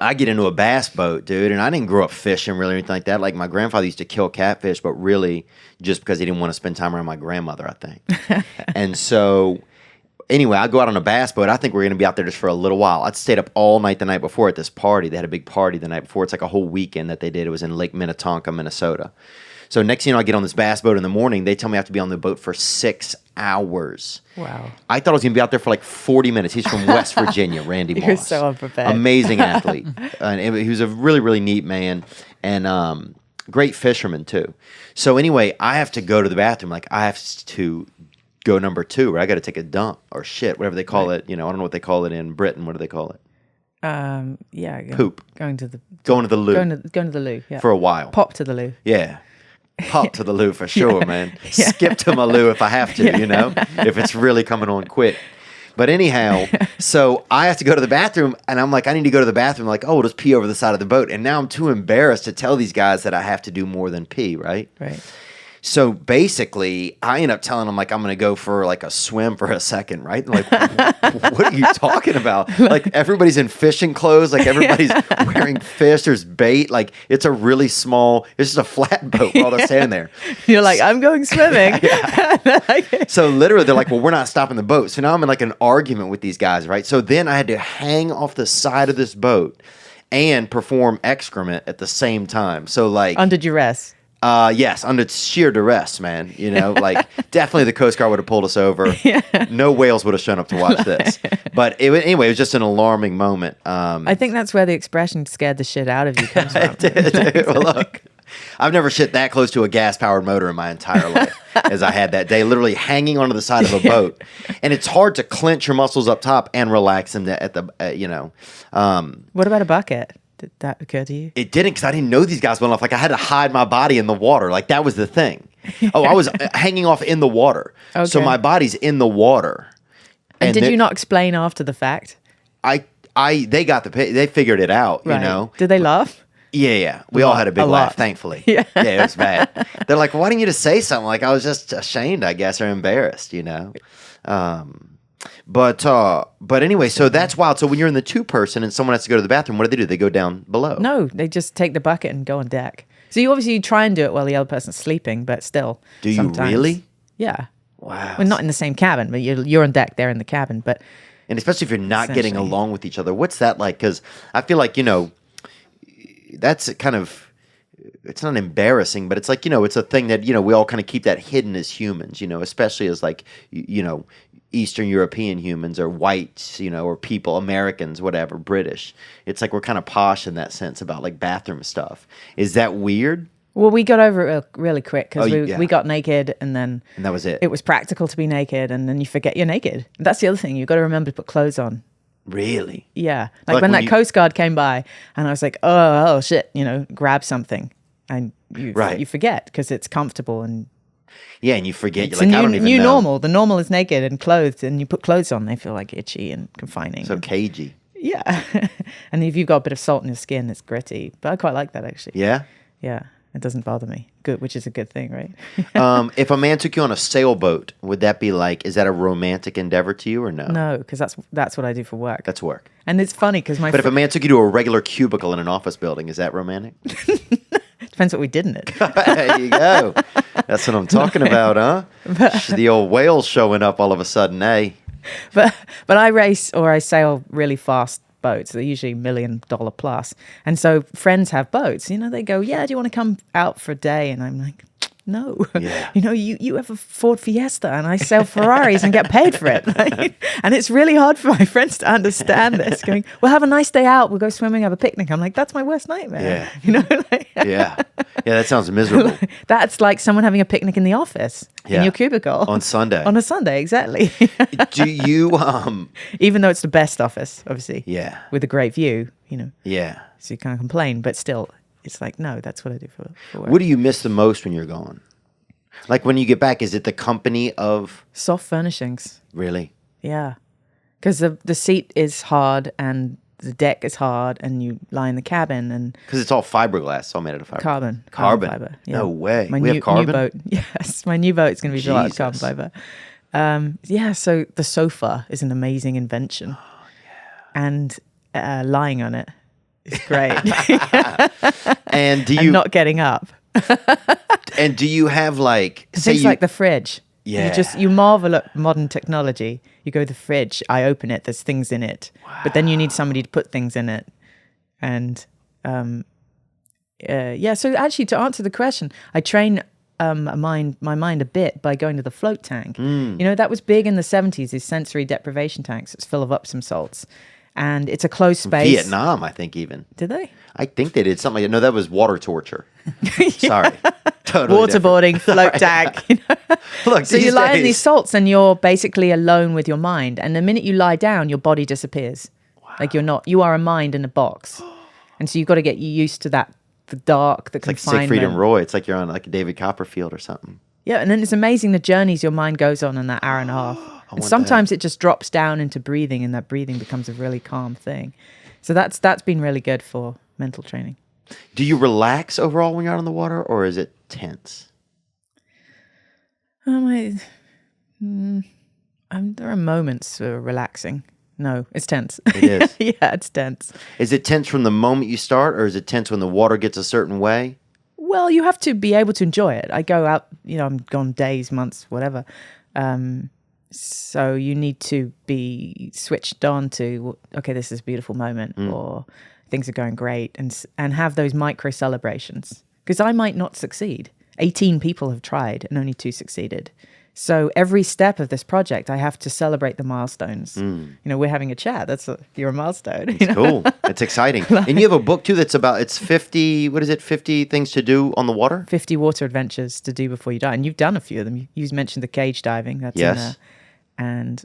I get into a bass boat, dude, and I didn't grow up fishing really or anything like that. Like, my grandfather used to kill catfish, but really just because he didn't want to spend time around my grandmother, I think. And so anyway, I go out on a bass boat. I think we're going to be out there just for a little while. I'd stayed up all night the night before at this party. They had a big party the night before. It's like a whole weekend that they did. It was in Lake Minnetonka, Minnesota. So next thing you know, I get on this bass boat in the morning. They tell me I have to be on the boat for 6 hours. Wow. I thought I was going to be out there for like 40 minutes. He's from West Virginia, Randy Moss. You're so unprepared. Amazing athlete. And he was a really, really neat man, and great fisherman too. So anyway, I have to go to the bathroom. Like, I have to go number 2, where I got to take a dump or shit, whatever they call it. I don't know what they call it in Britain. What do they call it? Poop. Going to the loo. Going to the loo, yeah. For a while. Pop to the loo. Yeah. Pop to the loo for sure, man. Yeah. Skip to my loo if I have to, if it's really coming on quick. But anyhow, so I have to go to the bathroom, and I'm like, I need to go to the bathroom. Like, oh, we'll just pee over the side of the boat. And now I'm too embarrassed to tell these guys that I have to do more than pee, right? Right. So basically, I end up telling them, like, I'm going to go for like a swim for a second, right? Like, what are you talking about? Like, everybody's in fishing clothes. Like, everybody's wearing fish. There's bait. Like, it's a really small, it's just a flat boat while they're standing there. You're like, I'm going swimming. So literally, they're like, well, we're not stopping the boat. So now I'm in like an argument with these guys, right? So then I had to hang off the side of this boat and perform excrement at the same time. So like, under duress. Yes, under sheer duress, man. You know, like definitely the Coast Guard would have pulled us over. No whales would have shown up to watch this. But anyway, it was just an alarming moment. I think that's where the expression "scared the shit out of you" comes from. Well, look, I've never shit that close to a gas-powered motor in my entire life as I had that day, literally hanging onto the side of a boat. And it's hard to clench your muscles up top and relax them at the, What about a bucket? Did that occur to you? It didn't, because I didn't know these guys well enough. Like, I had to hide my body in the water. Like, that was the thing. Oh, I was hanging off in the water. Okay. So my body's in the water. And did you not explain after the fact? They figured it out, Right. you know? Did they laugh? Yeah. We all had a big laugh, lot. thankfully. Yeah. Yeah, it was bad. They're like, why didn't you just say something? Like, I was just ashamed, I guess, or embarrassed, you know? But anyway, so that's wild. So when you're in the 2-person and someone has to go to the bathroom, what do? They go down below. No, they just take the bucket and go on deck. So you obviously try and do it while the other person's sleeping, but still. Do you sometimes. really? Yeah. Wow. Well, not in the same cabin, but you're on deck, they're in the cabin. But And especially if you're not getting Essentially. along with each other, what's that like? Because I feel like, you know, that's kind of, it's not embarrassing, but it's like, you know, it's a thing that, you know, we all kind of keep that hidden as humans, you know, especially as like, you know, Eastern European humans or whites, you know, or people, Americans, whatever, British. It's like we're kind of posh in that sense about like bathroom stuff. Is that weird? well, we got over it really quick because Oh, yeah. we got naked and then And that was it. it was practical to be naked and then you forget you're naked. That's the other thing. You've got to remember to put clothes on. Really? Yeah. Like Like when when that you- Coast Guard came by and I was like, oh shit, you know, grab something. And you forget because it's comfortable and Yeah, and you forget. it's You're like, a I don't even new know. normal. The normal is naked and clothed and you put clothes on, they feel like itchy and confining. So cagey. Yeah. And if you've got a bit of salt in your skin, it's gritty. But I quite like that actually. Yeah? Yeah. It doesn't bother me. Good, which is a good thing, right? If a man took you on a sailboat, would that be like, is that a romantic endeavor to you or no? No, because that's what I do for work. That's work. And it's funny because my But if a man took you to a regular cubicle in an office building, is that romantic? depends what we did in it. There you go. That's what I'm talking about, huh? The old whales showing up all of a sudden, eh? but I race or I sail really fast boats. They're usually $1 million plus. And so friends have boats. You know, they go, yeah, do you want to come out for a day? And I'm like, no. Yeah. You know, you have a Ford Fiesta and I sell Ferraris and get paid for it. Like, and it's really hard for my friends to understand this. Going, we'll have a nice day out. We'll go swimming, have a picnic. I'm like, that's my worst nightmare. Yeah. You know, like, Yeah. Yeah, that sounds miserable. that's like someone having a picnic in the office Yeah. in your cubicle On Sunday. On a Sunday, exactly. Do you, Even though it's the best office, obviously. yeah. With a great view, you know. Yeah. So you can't complain, but still, it's like, no, that's what I do for work. What do you miss the most when you're gone? Like when you get back, is it the company of, Soft furnishings. really? Yeah. Because the seat is hard and the deck is hard and you lie in the cabin and Because it's all fiberglass, it's all made out of fiber. carbon Carbon? fiber. No way. My We have carbon? New boat. Yes, my new boat's going to be built out of carbon Jesus. fiber. Yeah, so the sofa is an amazing invention. Oh, yeah. And lying on it is great. And do and you, not getting up. and do you have like, say Things you, like the fridge. Yeah. You marvel at modern technology. You go to the fridge, I open it, there's things in it. Wow. But then you need somebody to put things in it. And so actually to answer the question, I train my mind a bit by going to the float tank. You know, that was big in the 70s, these sensory deprivation tanks. It's full of Epsom salts. And it's a closed space. Vietnam, I think even. Did they? I think they did something like that. No, that was water torture. Sorry. Totally Waterboarding, float tank. You know? Look, So you these lie in days- these salts and you're basically alone with your mind. And the minute you lie down, your body disappears. Wow. Like you are a mind in a box. And so you've got to get used to that, the dark, the It's like confinement. Siegfried and Roy. It's like you're on like a David Copperfield or something. Yeah, and then it's amazing the journeys your mind goes on in that hour and a half. And want sometimes it just drops down into breathing and that breathing becomes a really calm thing. So that's been really good for mental training. Do you relax overall when you're out on the water, or is it tense? There are moments for relaxing. No, it's tense. It is. Yeah, it's tense. Is it tense from the moment you start, or is it tense when the water gets a certain way? Well, you have to be able to enjoy it. I go out, you know, I'm gone days, months, whatever. So you need to be switched on to, okay, this is a beautiful moment, or things are going great, and have those micro celebrations. because I might not succeed. 18 people have tried and only 2 succeeded. So every step of this project, I have to celebrate the milestones. We're having a chat. You're a milestone. It's cool. It's exciting. And you have a book too that's about, it's 50, what is it, 50 things to do on the water? 50 water adventures to do before you die. And you've done a few of them. You mentioned the cage diving. That's in there. And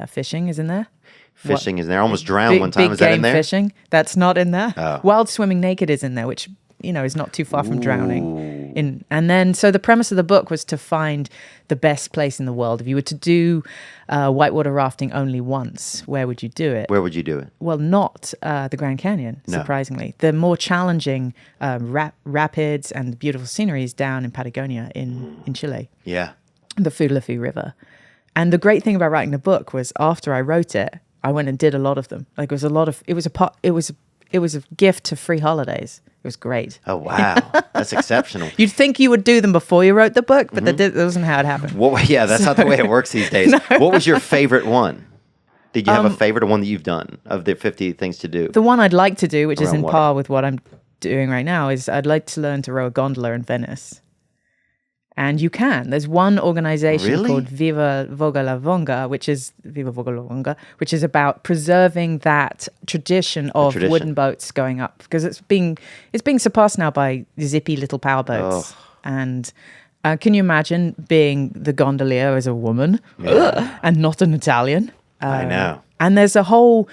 fishing is in there. Fishing is in there. I almost drowned one time. Is that in there? Fishing. That's not in there. Oh. Wild swimming naked is in there, which is not too far from drowning. So the premise of the book was to find the best place in the world. If you were to do whitewater rafting only once, where would you do it? Where would you do it? Well, not the Grand Canyon, surprisingly. The more challenging rapids and beautiful scenery is down in Patagonia in Chile. Yeah. The Futaleufú River. And the great thing about writing the book was after I wrote it, I went and did a lot of them. Like it was a gift to free holidays. It was great. Oh, wow. That's exceptional. You'd think you would do them before you wrote the book, but that wasn't how it happened. That's not the way it works these days. No. What was your favorite one? Did you have a favorite, or one that you've done of the 50 things to do? The one I'd like to do, which is in water. par with what I'm doing right now, is I'd like to learn to row a gondola in Venice. And you can. There's one organization called Viva Voga la Vonga, which is about preserving that tradition of wooden boats going up, because it's being surpassed now by zippy little powerboats. Oh. And can you imagine being the gondolier as a woman and not an Italian? I know. And there's a whole,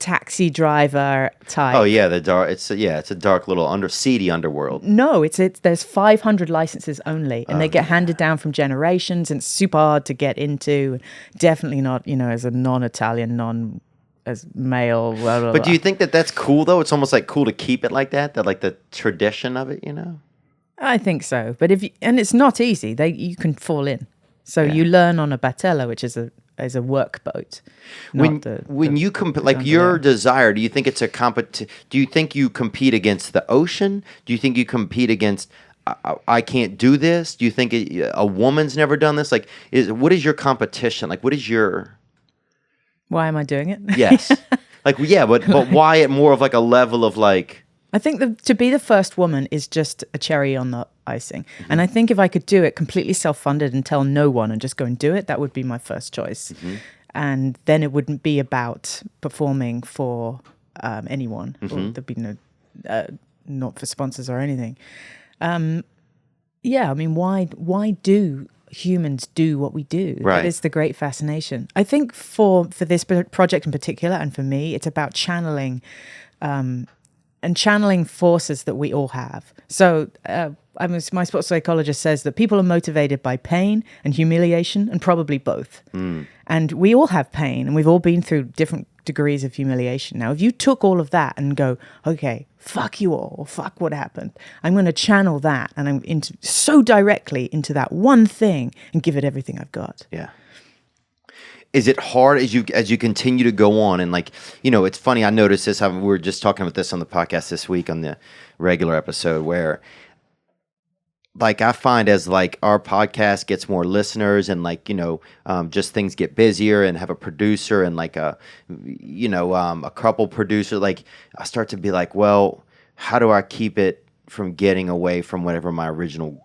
taxi driver type. Oh yeah, it's a dark little seedy underworld. No, there's 500 licenses only, and they get handed down from generations, and it's super hard to get into. Definitely not, as a non-Italian, as male. Blah, blah, but do you think that that's cool though? It's almost like cool to keep it like that like the tradition of it, I think so, but and it's not easy. You can fall in. So you learn on a batella, which is a work boat. When you your desire, do you think it's do you think you compete against the ocean? Do you think you compete against I can't do this? Do you think a woman's never done this? What is your competition? What is your? Why am I doing it? Yes. But why at more of a level of I think to be the first woman is just a cherry on the icing. Mm-hmm. And I think if I could do it completely self-funded and tell no one and just go and do it, that would be my first choice. Mm-hmm. And then it wouldn't be about performing for anyone. Mm-hmm. Or there'd be no, not for sponsors or anything. Why do humans do what we do? Right. That is the great fascination. I think for this project in particular, and for me, it's about channeling forces that we all have. So my sports psychologist says that people are motivated by pain and humiliation, and probably both. And we all have pain, and we've all been through different degrees of humiliation. Now, if you took all of that and go, okay, fuck you all, or fuck what happened, I'm going to channel that, and I'm so directly into that one thing and give it everything I've got. Yeah. Is it hard as you continue to go on and it's funny, I noticed this, we were just talking about this on the podcast this week on the regular episode, where I find as our podcast gets more listeners and just things get busier and have a producer and a couple producer, I start to be well, how do I keep it from getting away from whatever my original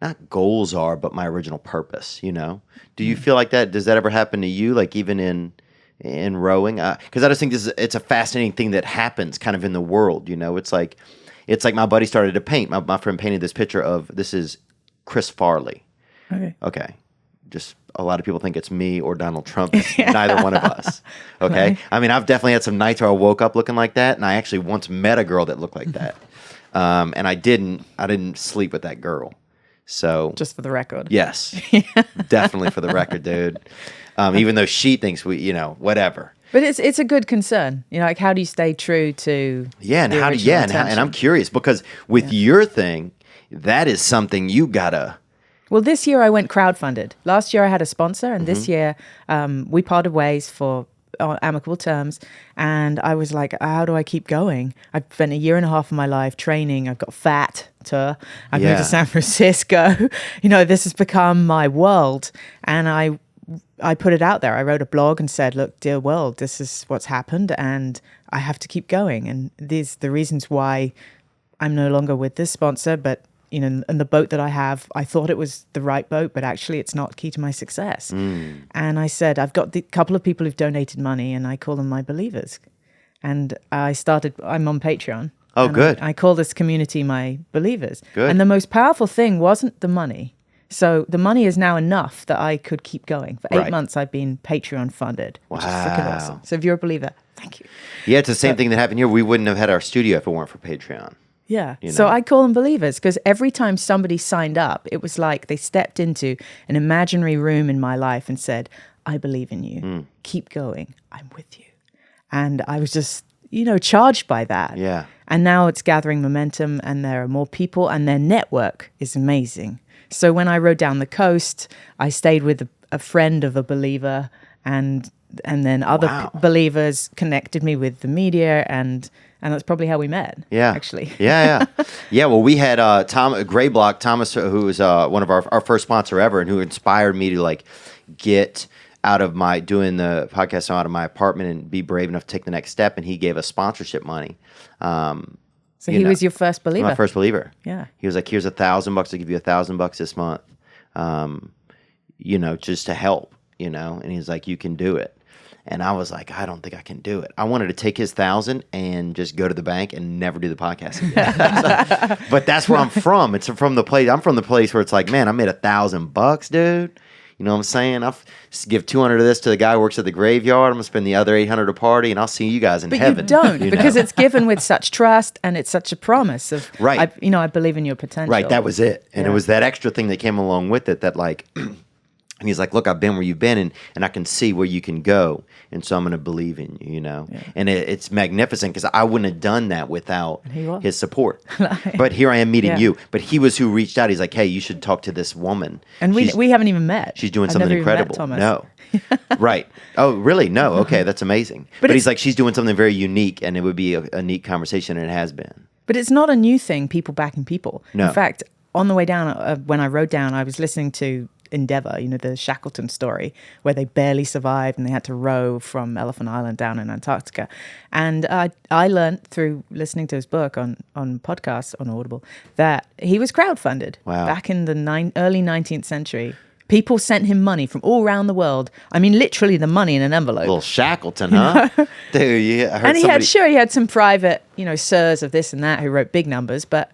not goals are, but my original purpose, Do you feel like that? Does that ever happen to you, even in rowing? Because I just think it's a fascinating thing that happens kind of in the world, It's like my buddy started to paint. My friend painted this picture of, this is Chris Farley. Okay. Just a lot of people think it's me or Donald Trump. It's neither one of us. Okay. Right. I mean, I've definitely had some nights where I woke up looking like that, and I actually once met a girl that looked like that. And I didn't sleep with that girl. So just for the record. Yes. Definitely for the record, dude. Even though she thinks whatever. But it's a good concern. How do you stay true to and I'm curious because with your thing, that is something you gotta. Well, this year I went crowdfunded. Last year I had a sponsor, and this year we parted ways for amicable terms, and I was like, how do I keep going? I've spent a year and a half of my life training. I've got fat. I moved to San Francisco. This has become my world, and I put it out there. I wrote a blog and said, look, dear world, this is what's happened, and I have to keep going. And these the reasons why I'm no longer with this sponsor, but and the boat that I have, I thought it was the right boat, but actually it's not key to my success. And I said, I've got the couple of people who've donated money and I call them my believers. And I'm on Patreon. Oh, good. I call this community my believers. Good. And the most powerful thing wasn't the money. So the money is now enough that I could keep going. For 8 months, I've been Patreon funded, which is freaking awesome. So if you're a believer, thank you. Yeah, it's the same thing that happened here. We wouldn't have had our studio if it weren't for Patreon. Yeah. So I call them believers because every time somebody signed up, it was like they stepped into an imaginary room in my life and said, I believe in you. Keep going. I'm with you. And I was just, charged by that. Yeah. And now it's gathering momentum and there are more people and their network is amazing. So when I rode down the coast, I stayed with a friend of a believer and then other believers connected me with the media and that's probably how we met. Yeah, actually. yeah. Well, we had Grayblock Thomas, who was one of our first sponsor ever, and who inspired me to get out of doing the podcast out of my apartment and be brave enough to take the next step. And he gave us sponsorship money. So he was your first believer. My first believer. Yeah. He was like, "Here's $1,000. I'll give you $1,000 this month. Just to help. And he's like, you can do it." And I was like, I don't think I can do it. I wanted to take his 1,000 and just go to the bank and never do the podcast again. But that's where I'm from. It's from the place. I'm from the place where it's like, man, I made $1,000, dude. You know what I'm saying? I'll give 200 of this to the guy who works at the graveyard. I'm gonna spend the other 800 a party, and I'll see you guys in heaven. But you don't because it's given with such trust, and it's such a promise of, right. I believe in your potential. Right, that was it, and it was that extra thing that came along with it that And he's like, look, I've been where you've been, and I can see where you can go, and so I'm going to believe in you, Yeah. And it's magnificent because I wouldn't have done that without his support. But here I am meeting you. But he was who reached out. He's like, hey, you should talk to this woman. And we haven't even met. She's doing I've something never even met incredible. Thomas. No. Right. Oh, really? No. Okay, that's amazing. But he's like, she's doing something very unique, and it would be a neat conversation, and it has been. But it's not a new thing, people backing people. No. In fact, on the way down, when I rode down, I was listening to Endeavour, the Shackleton story, where they barely survived and they had to row from Elephant Island down in Antarctica. And I learned through listening to his book on podcasts on Audible that he was crowdfunded back in the early 19th century. People sent him money from all around the world. I mean, literally the money in an envelope. Little Shackleton, huh? Dude, yeah. And he had some private, sirs of this and that who wrote big numbers, but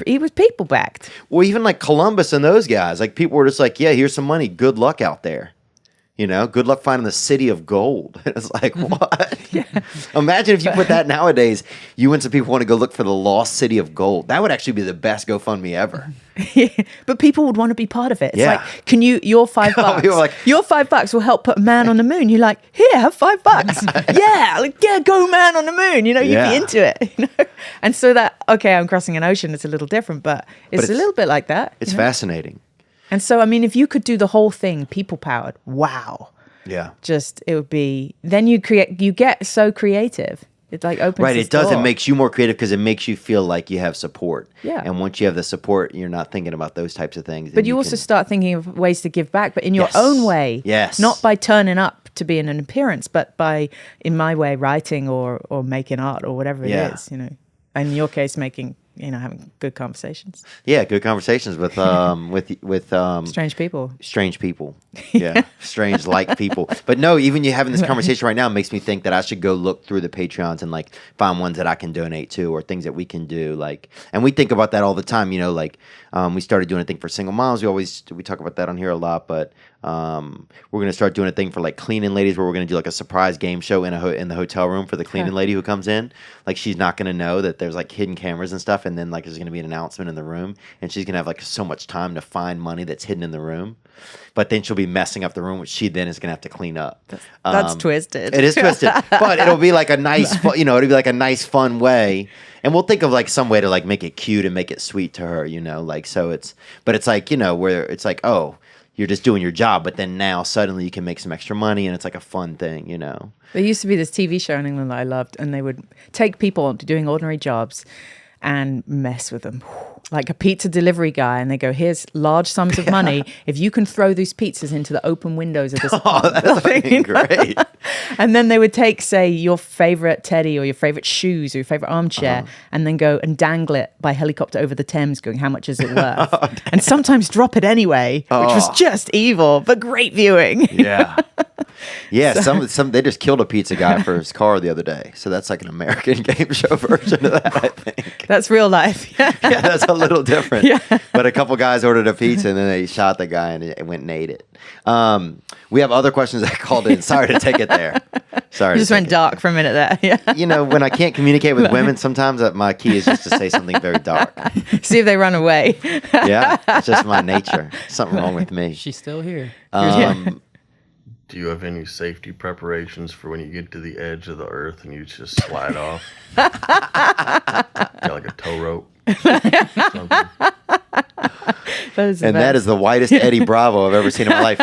he was people backed. Well, even like Columbus and those guys, people were just like, yeah, here's some money. Good luck out there. Good luck finding the city of gold. It's like, what? Yeah. Imagine if you put that nowadays. You and some people want to go look for the lost city of gold. That would actually be the best GoFundMe ever. But people would want to be part of it. It's yeah. like, can your $5? Like, your $5 will help put a man on the moon. You're like, here, have $5. yeah, go man on the moon. You'd be into it. And so I'm crossing an ocean. It's a little different, but it's a little bit like that. It's fascinating. And so, I mean, if you could do the whole thing people-powered, wow. Yeah. It would be, then you get so creative. It opens right, this it does. door. It makes you more creative because it makes you feel like you have support. Yeah. And once you have the support, you're not thinking about those types of things. But you also start thinking of ways to give back, but in your own way. Yes. Not by turning up to be in an appearance, but by, in my way, writing or making art or whatever it is, And in your case, making, having good conversations. Yeah, good conversations with strange people. Strange people. Yeah. Strange people. But no, even you having this conversation right now makes me think that I should go look through the Patreons and find ones that I can donate to or things that we can do. And we think about that all the time, we started doing a thing for single moms. We talk about that on here a lot, but we're going to start doing a thing for cleaning ladies where we're going to do a surprise game show in the hotel room for the cleaning lady who comes in. She's not going to know that there's hidden cameras and stuff, and then there's going to be an announcement in the room, and she's going to have so much time to find money that's hidden in the room. But then she'll be messing up the room, which she then is going to have to clean up. That's twisted. It is twisted, but it'll be a nice, it'll be a nice, fun way. And we'll think of some way to make it cute and make it sweet to her, so it's, but it's where it's oh, you're just doing your job, but then now suddenly you can make some extra money and it's a fun thing, There used to be this TV show in England that I loved, and they would take people doing ordinary jobs and mess with them. like a pizza delivery guy, and they go, "Here's large sums of money if you can throw these pizzas into the open windows of this apartment That's building." fucking great. And then they would take, say, your favorite teddy or your favorite shoes or your favorite armchair, and then go and dangle it by helicopter over the Thames, going, "How much is it worth?" And sometimes drop it anyway, which was just evil, but great viewing. Yeah. Yeah, some they just killed a pizza guy for his car the other day. So that's like an American game show version of that, I think. That's real life. Yeah, that's a little different. Yeah. But a couple guys ordered a pizza and then they shot the guy and it went and ate it. We have other questions that called in. Sorry to take it there. Sorry. You just went dark for a minute there. Yeah. You know, when I can't communicate with women, sometimes my key is just to say something very dark. See if they run away. Yeah, it's just my nature. Something wrong with me. She's still here. Do you have any safety preparations for when you get to the edge of the earth and you just slide off? Got like a tow rope. Something. That is the whitest Eddie Bravo I've ever seen in my life.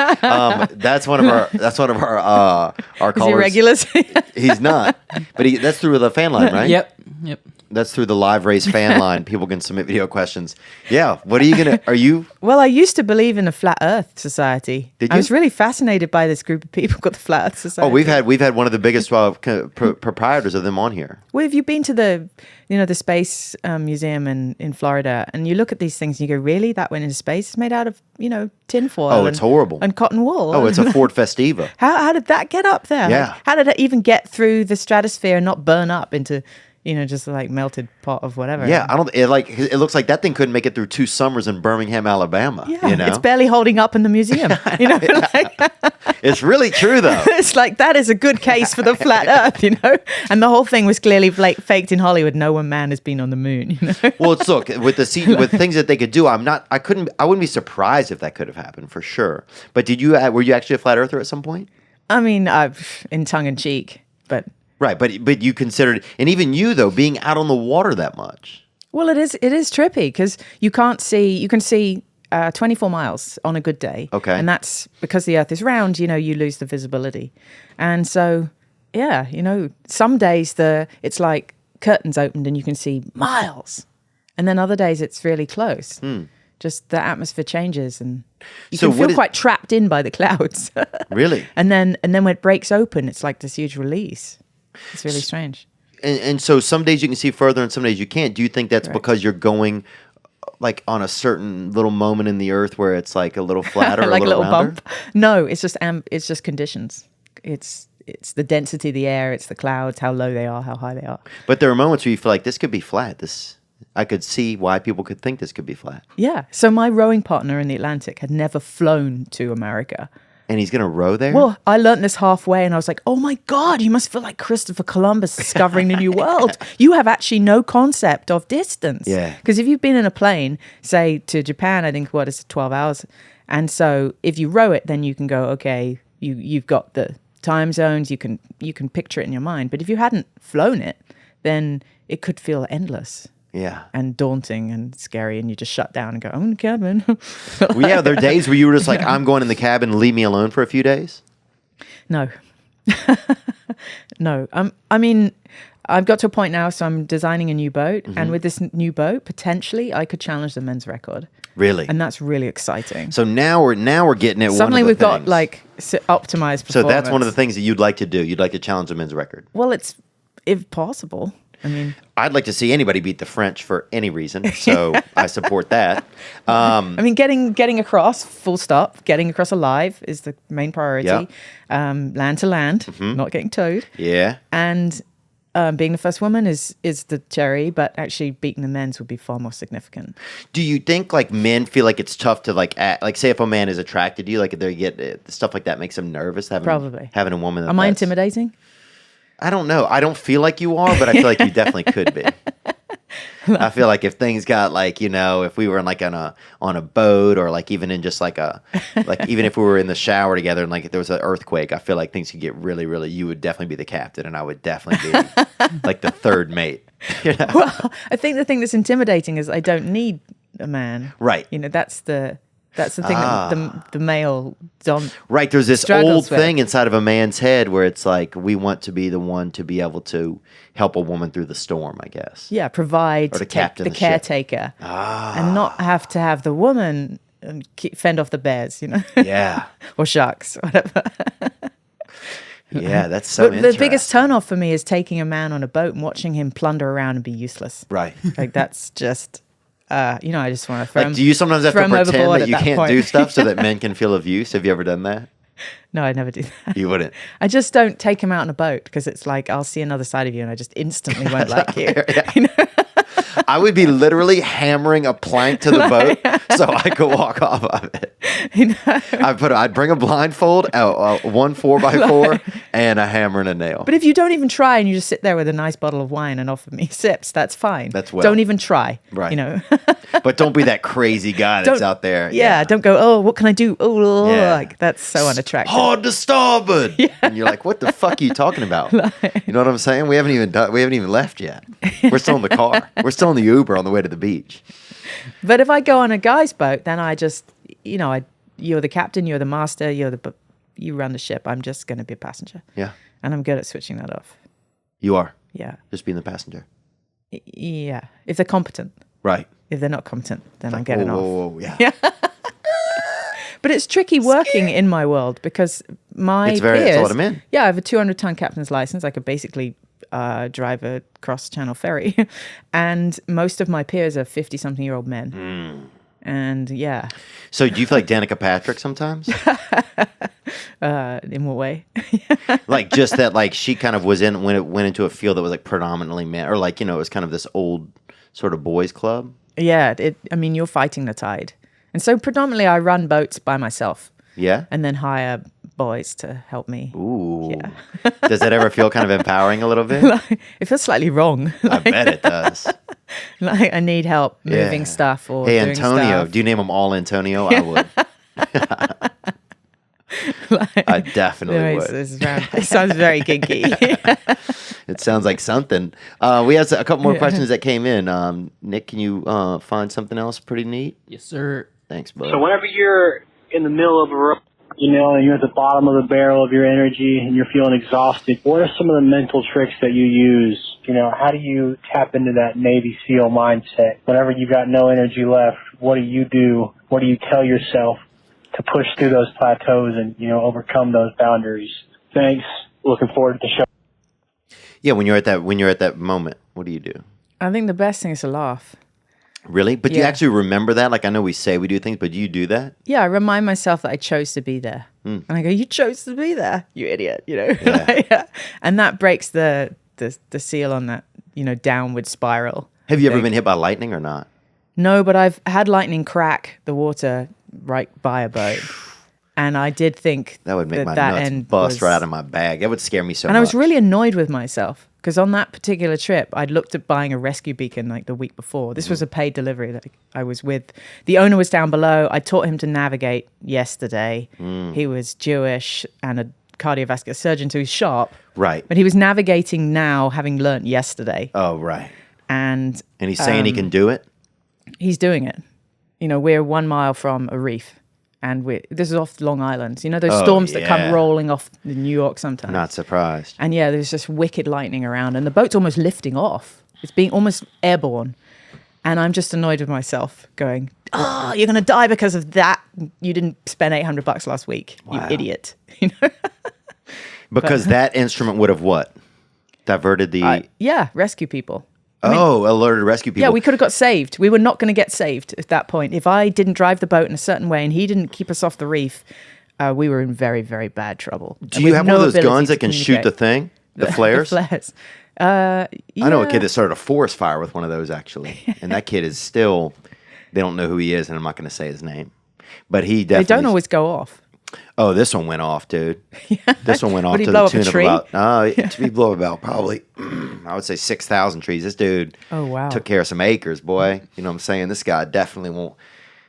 That's one of our callers. Is he regulars? He's not, but that's through the fan line, right? Yep. That's through the LiveRaise fan line. People can submit video questions. Yeah. What are you? Well, I used to believe in a flat Earth society. Did you? I was really fascinated by this group of people called the Flat Earth Society. Oh, we've had one of the biggest proprietors of them on here. Well, have you been to the Space Museum in Florida, and you look at these things and you go, really? That went into space? It's made out of, tinfoil. Oh, it's horrible. And cotton wool. Oh, it's a Ford Festiva. How did that get up there? Yeah. Like, how did it even get through the stratosphere and not burn up into, just like melted pot of whatever? Yeah, it looks like that thing couldn't make it through 2 summers in Birmingham, Alabama. Yeah, it's barely holding up in the museum. It's really true though. It's like that is a good case for the flat Earth, And the whole thing was clearly faked in Hollywood. No one man has been on the moon. Well, look with with things that they could do. I wouldn't be surprised if that could have happened for sure. But were you actually a flat earther at some point? I mean, in tongue in cheek, but. Right, but you considered, and even you though, being out on the water that much. Well, it is trippy because you can see 24 miles on a good day. Okay. And that's because the Earth is round, you lose the visibility. And so, yeah, some days it's like curtains opened and you can see miles. And then other days it's really close. Just the atmosphere changes and you can feel quite trapped in by the clouds. Really? And then when it breaks open, it's like this huge release. It's really strange. And so some days you can see further and some days you can't. Do you think that's because you're going like on a certain little moment in the earth where it's like a little flatter like or a little rounder? bump? No, it's just conditions. It's the density of the air, it's the clouds, how low they are, how high they are. But there are moments where you feel like this could be flat. I could see why people could think this could be flat. Yeah. So my rowing partner in the Atlantic had never flown to America. And he's going to row there? Well, I learned this halfway and I was like, oh my God, you must feel like Christopher Columbus discovering the new world. You have actually no concept of distance. Yeah. Because if you've been in a plane, say to Japan, I think, what is it, 12 hours? And so if you row it, then you can go, okay, you've got the time zones, you can picture it in your mind. But if you hadn't flown it, then it could feel endless. Yeah. And daunting and scary, and you just shut down and go, I'm in the cabin. Well, yeah, there are days where you were just like, I'm going in the cabin, leave me alone for a few days? No. No. I mean, I've got to a point now, so I'm designing a new boat, and with this new boat, potentially I could challenge the men's record. Really? And that's really exciting. So now we're getting at Suddenly one of the we've things. got like optimized performance. So that's one of the things that you'd like to do. You'd like to challenge the men's record. Well, it's if possible. I mean, I'd like to see anybody beat the French for any reason, so I support that. I mean, getting across, full stop, getting across alive is the main priority. Yeah. Land to land, not getting towed. Yeah. And being the first woman is the cherry, but actually beating the men's would be far more significant. Do you think like men feel like it's tough to like say if a man is attracted to you, like they get stuff like that makes them nervous having a woman? Am I intimidating? I don't know. I don't feel like you are, but I feel like you definitely could be. I feel like if things got like, if we were in like on a boat or like even in just like even if we were in the shower together and like if there was an earthquake, I feel like things could get really, really, you would definitely be the captain and I would definitely be like the third mate. Well, I think the thing that's intimidating is I don't need a man. Right. That's the That's the thing that the male don't. Right, there's this struggles old with. thing inside of a man's head where it's like we want to be the one to be able to help a woman through the storm, I guess. Yeah, provide, Or to take captain the the ship. caretaker, and not have to have the woman fend off the bears, Yeah. or sharks, whatever. Yeah, that's so But the interesting. biggest turnoff for me is taking a man on a boat and watching him plunder around and be useless. Right. Like that's just, I just want to throw him. Like, do you sometimes have throw to him pretend overboard that at you that can't point. do stuff so that men can feel of use? Have you ever done that? No, I never do that. You wouldn't. I just don't take him out on a boat because it's like I'll see another side of you and I just instantly won't like you. I would be literally hammering a plank to the boat so I could walk off of it. I'd bring a blindfold, one 4x4, and a hammer and a nail. But if you don't even try and you just sit there with a nice bottle of wine and offer me sips, that's fine. That's well. Don't even try. Right. But don't be that crazy guy that's out there. Yeah, don't go, oh, what can I do? Oh, Yeah. like that's so unattractive. Hard to starboard. And you're like, what the fuck are you talking about? You know what I'm saying? We haven't even left yet. We're still in the car. We're still in the Uber on the way to the beach. But if I go on a guy's boat, then I just, you're the captain, you're the master, you run the ship. I'm just going to be a passenger. Yeah. And I'm good at switching that off. You are. Yeah. Just being the passenger. Yeah. If they're competent. Right. If they're not competent, then I'm getting off. Whoa, yeah. But it's tricky working in my world because my It's peers... a lot of men. Yeah, I have a 200-ton captain's license. I could basically drive a cross-channel ferry. And most of my peers are 50-something-year-old men. And yeah. So do you feel like Danica Patrick sometimes? In what way? Like just that, like she kind of went into a field that was like predominantly men, or like, it was kind of this old sort of boys club. Yeah, you're fighting the tide. And so predominantly I run boats by myself Yeah. and then hire boys to help me. Ooh. Yeah. Does that ever feel kind of empowering a little bit? It feels slightly wrong. I bet it does. Like I need help moving Yeah. stuff or Hey, doing Antonio. stuff. Do you name them all Antonio? I would. I definitely would. It sounds very kinky. It sounds like something. We have a couple more questions that came in. Nick, can you find something else pretty neat? Yes, sir. Thanks, bud. So whenever you're in the middle of a road, and you're at the bottom of the barrel of your energy and you're feeling exhausted, what are some of the mental tricks that you use? How do you tap into that Navy SEAL mindset? Whenever you've got no energy left, what do you do? What do you tell yourself to push through those plateaus and, overcome those boundaries? Thanks. Looking forward to the show. Yeah, when you're at that moment, what do you do? I think the best thing is to laugh. Really? But you Yeah. actually remember that? Like, I know we say we do things, but do you do that? Yeah, I remind myself that I chose to be there. And I go, you chose to be there, you idiot, Yeah. And that breaks the seal on that, downward spiral. Have you ever been hit by lightning or not? No, but I've had lightning crack the water right by a boat. And I did think That would make my that nuts end bust was- right out of my bag. That would scare me so much. And I was really annoyed with myself because on that particular trip, I'd looked at buying a rescue beacon like the week before. This was a paid delivery that I was with. The owner was down below. I taught him to navigate yesterday. He was Jewish and a cardiovascular surgeon, so he's sharp. Right. But he was navigating now, having learnt yesterday. Oh, right. And And he's saying he can do it? he's doing it. We're 1 mile from a reef. And this is off Long Island. Those storms that yeah. come rolling off New York sometimes. Not surprised. And yeah, there's just wicked lightning around, and the boat's almost lifting off. It's being almost airborne. And I'm just annoyed with myself, going, "Oh, you're going to die because of that. You didn't spend $800 last week, you idiot." Because that instrument would have what? Diverted the... Yeah, rescue people. alerted rescue people. Yeah, we could have got saved. We were not going to get saved at that point. If I didn't drive the boat in a certain way and he didn't keep us off the reef, we were in very, very bad trouble. Do you have one of those guns that can shoot the thing? The flares? The flares. I know a kid that started a forest fire with one of those, actually. And that kid is still... They don't know who he is, and I'm not going to say his name. But he definitely... They don't always go off. Oh, this one went off, dude. This one went off Would he to blow the up a tune of tree? about... we blew about probably, I would say 6,000 trees. This dude Oh, wow. took care of some acres, boy. You know what I'm saying? This guy definitely won't...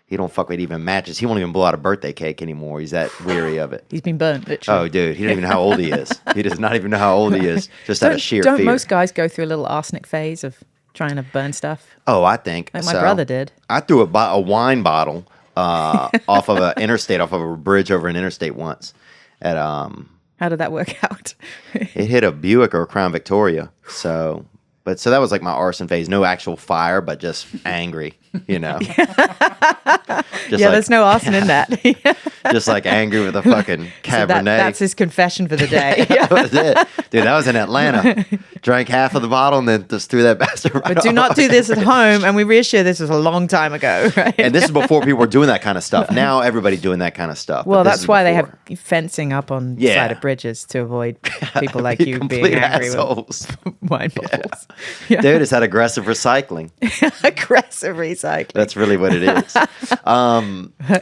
He don't fuck with even matches. He won't even blow out a birthday cake anymore. He's that weary of it. He's been burnt, literally. Oh, dude, he don't even know how old he is. He does not even know how old he is, just out of sheer Don't fear. most guys go through a little arsenic phase of trying to burn stuff? Oh, I think Like my so. brother did. I threw a wine bottle off of an interstate, off of a bridge over an interstate once. At How did that work out? it hit a Buick or a Crown Victoria. So that was like my arson phase. No actual fire, but just angry. Just there's no arson in that. just like angry with a fucking Cabernet. So that's his confession for the day. That was it. Dude, that was in Atlanta. Drank half of the bottle and then just threw that bastard right But do not do this at home. And we reassure this was a long time ago, right? And this is before people were doing that kind of stuff. Now everybody's doing that kind of stuff. Well, but this that's is why they have before. fencing up on the side of bridges to avoid people like you Complete being angry assholes. with wine bottles. Yeah. Dude, it's had aggressive recycling. Aggressive recycling. That's really what it is.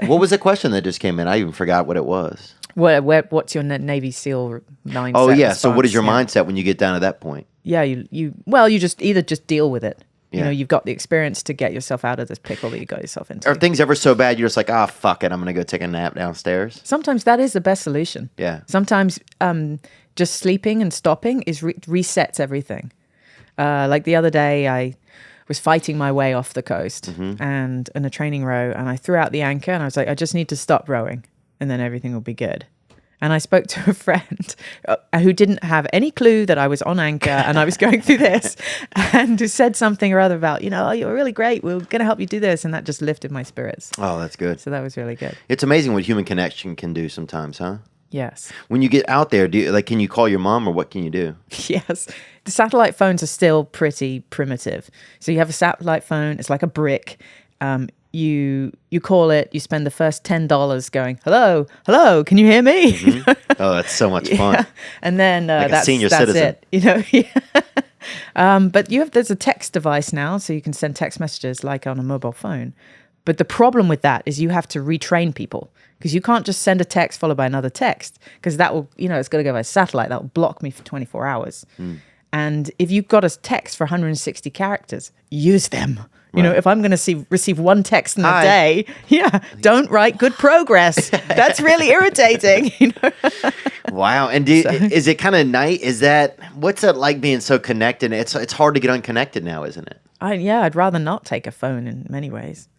What was the question that just came in? I even forgot what it was. What's your Navy SEAL mindset? Oh yeah. So what is your response? mindset when you get down to that point? Yeah, you just either just deal with it. You know, you've got the experience to get yourself out of this pickle that you got yourself into. Are things ever so bad you're just like, fuck it, I'm gonna go take a nap downstairs? Sometimes that is the best solution. Yeah. Sometimes just sleeping and stopping resets everything. Like the other day, I was fighting my way off the coast and in a training row, and I threw out the anchor and I was like, I just need to stop rowing and then everything will be good. And I spoke to a friend who didn't have any clue that I was on anchor and I was going through this, and who said something or other about, oh, you're really great. We're going to help you do this. And that just lifted my spirits. Oh, that's good. So that was really good. It's amazing what human connection can do sometimes, huh? Yes. When you get out there, can you call your mom or what can you do? Yes. The satellite phones are still pretty primitive. So you have a satellite phone. It's like a brick. You call it. You spend the first $10 going, hello, can you hear me? Mm-hmm. Oh, that's so much fun. Yeah. And then like that's a senior that's citizen. it. But there's a text device now, so you can send text messages like on a mobile phone. But the problem with that is you have to retrain people, because you can't just send a text followed by another text, because that will, it's going to go by satellite. That will block me for 24 hours. And if you've got a text for 160 characters, use them. If I'm going to receive one text in a day, don't write good progress. That's really irritating. Wow. And is it kind of nice? What's it like being so connected? It's hard to get unconnected now, isn't it? I'd rather not take a phone in many ways.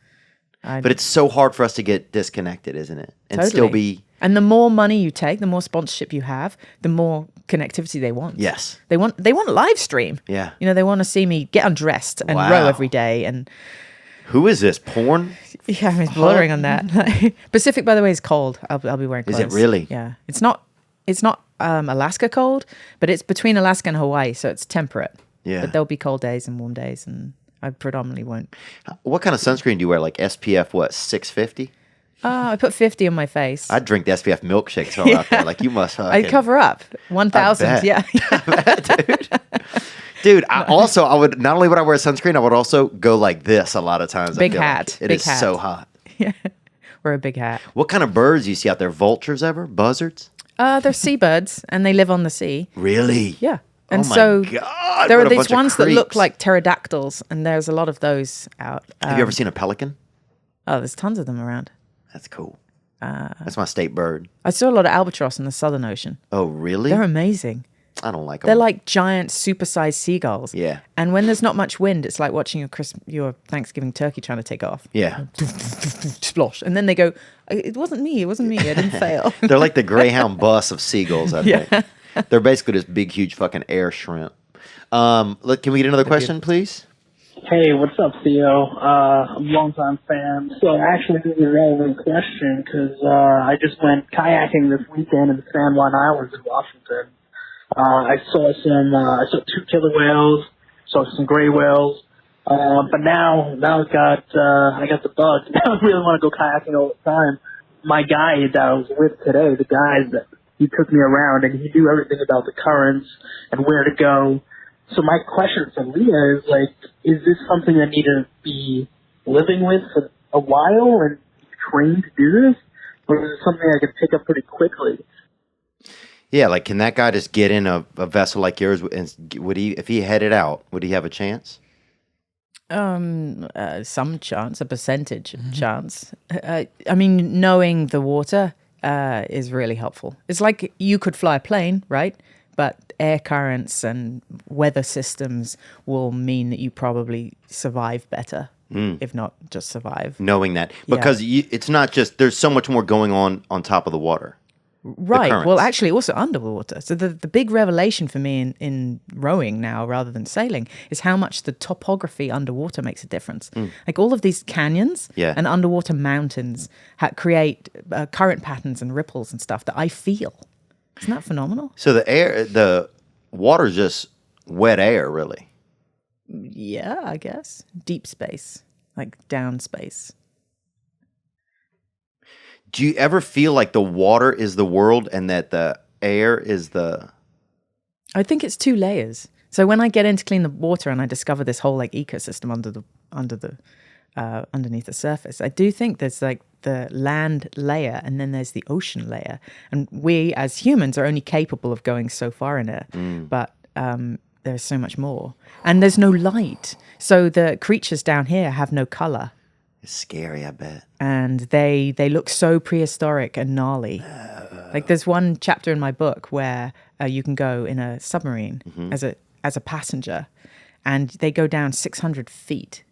But it's so hard for us to get disconnected, isn't it? And Totally. still be. And the more money you take, the more sponsorship you have, the more connectivity they want. Yes. They want live stream. Yeah. They want to see me get undressed and Wow. row every day. And Who is this? Porn? yeah, I'm bordering on that. Pacific, by the way, is cold. I'll be wearing Is clothes. it really? Yeah. It's not Alaska cold, but it's between Alaska and Hawaii, so it's temperate. Yeah. But there'll be cold days and warm days, and I predominantly won't. What kind of sunscreen do you wear? Like SPF, 650? I put 50 on my face. I'd drink the SPF milkshakes all out there. Like, you must. I cover up 1,000. bet. Yeah. Dude, I would, not only would I wear sunscreen, I would also go like this a lot of times. I Big feel hat, Like. It big is hat. so hot. Yeah. Wear a big hat. What kind of birds do you see out there? Vultures ever? Buzzards? They're seabirds, and they live on the sea. Really? Yeah. And oh my so God, there what are a these bunch of ones that look creeps. like pterodactyls, and there's a lot of those out. Have you ever seen a pelican? Oh, there's tons of them around. That's cool. That's my state bird. I saw a lot of albatross in the Southern Ocean. Oh, really? They're amazing. I don't like them. They're like giant, supersized seagulls. Yeah. And when there's not much wind, it's like watching your Thanksgiving turkey trying to take off. Yeah. Splosh. And then they go, it wasn't me. I didn't fail. They're like the Greyhound bus of seagulls, I think. They're basically this big, huge fucking air shrimp. Look, can we get another question, please? Hey, what's up, Theo? I'm a longtime fan. So actually, this is a relevant question because I just went kayaking this weekend in the San Juan Islands in Washington. I saw 2 killer whales, saw some gray whales, but now I got the bug. Now I really want to go kayaking all the time. My guide that I was with today, the guy that he took me around, and he knew everything about the currents and where to go. So my question for Leah is, like, is this something I need to be living with for a while and trained to do this? Or is it something I can pick up pretty quickly? Yeah, like, can that guy just get in a vessel like yours? And would he, if he headed out, would he have a chance? Some chance, a percentage chance. I mean, knowing the water is really helpful. It's like you could fly a plane, right? But air currents and weather systems will mean that you probably survive better if not just survive. Knowing that. Because it's not just, there's so much more going on top of the water. Right. Well, actually, also underwater. So the big revelation for me in rowing now, rather than sailing, is how much the topography underwater makes a difference. Like all of these canyons and underwater mountains create current patterns and ripples and stuff that I feel. Isn't that phenomenal? So the water's just wet air, really. Yeah, I guess. Deep space, like down space. Do you ever feel like the water is the world and that the air is the... I think it's 2 layers. So when I get in to clean the water and I discover this whole like ecosystem underneath the surface, I do think there's like the land layer and then there's the ocean layer. And we as humans are only capable of going so far in it. But there's so much more. And there's no light. So the creatures down here have no color. It's scary, I bet. And they look so prehistoric and gnarly. Like there's one chapter in my book where you can go in a submarine as a passenger, and they go down 600 feet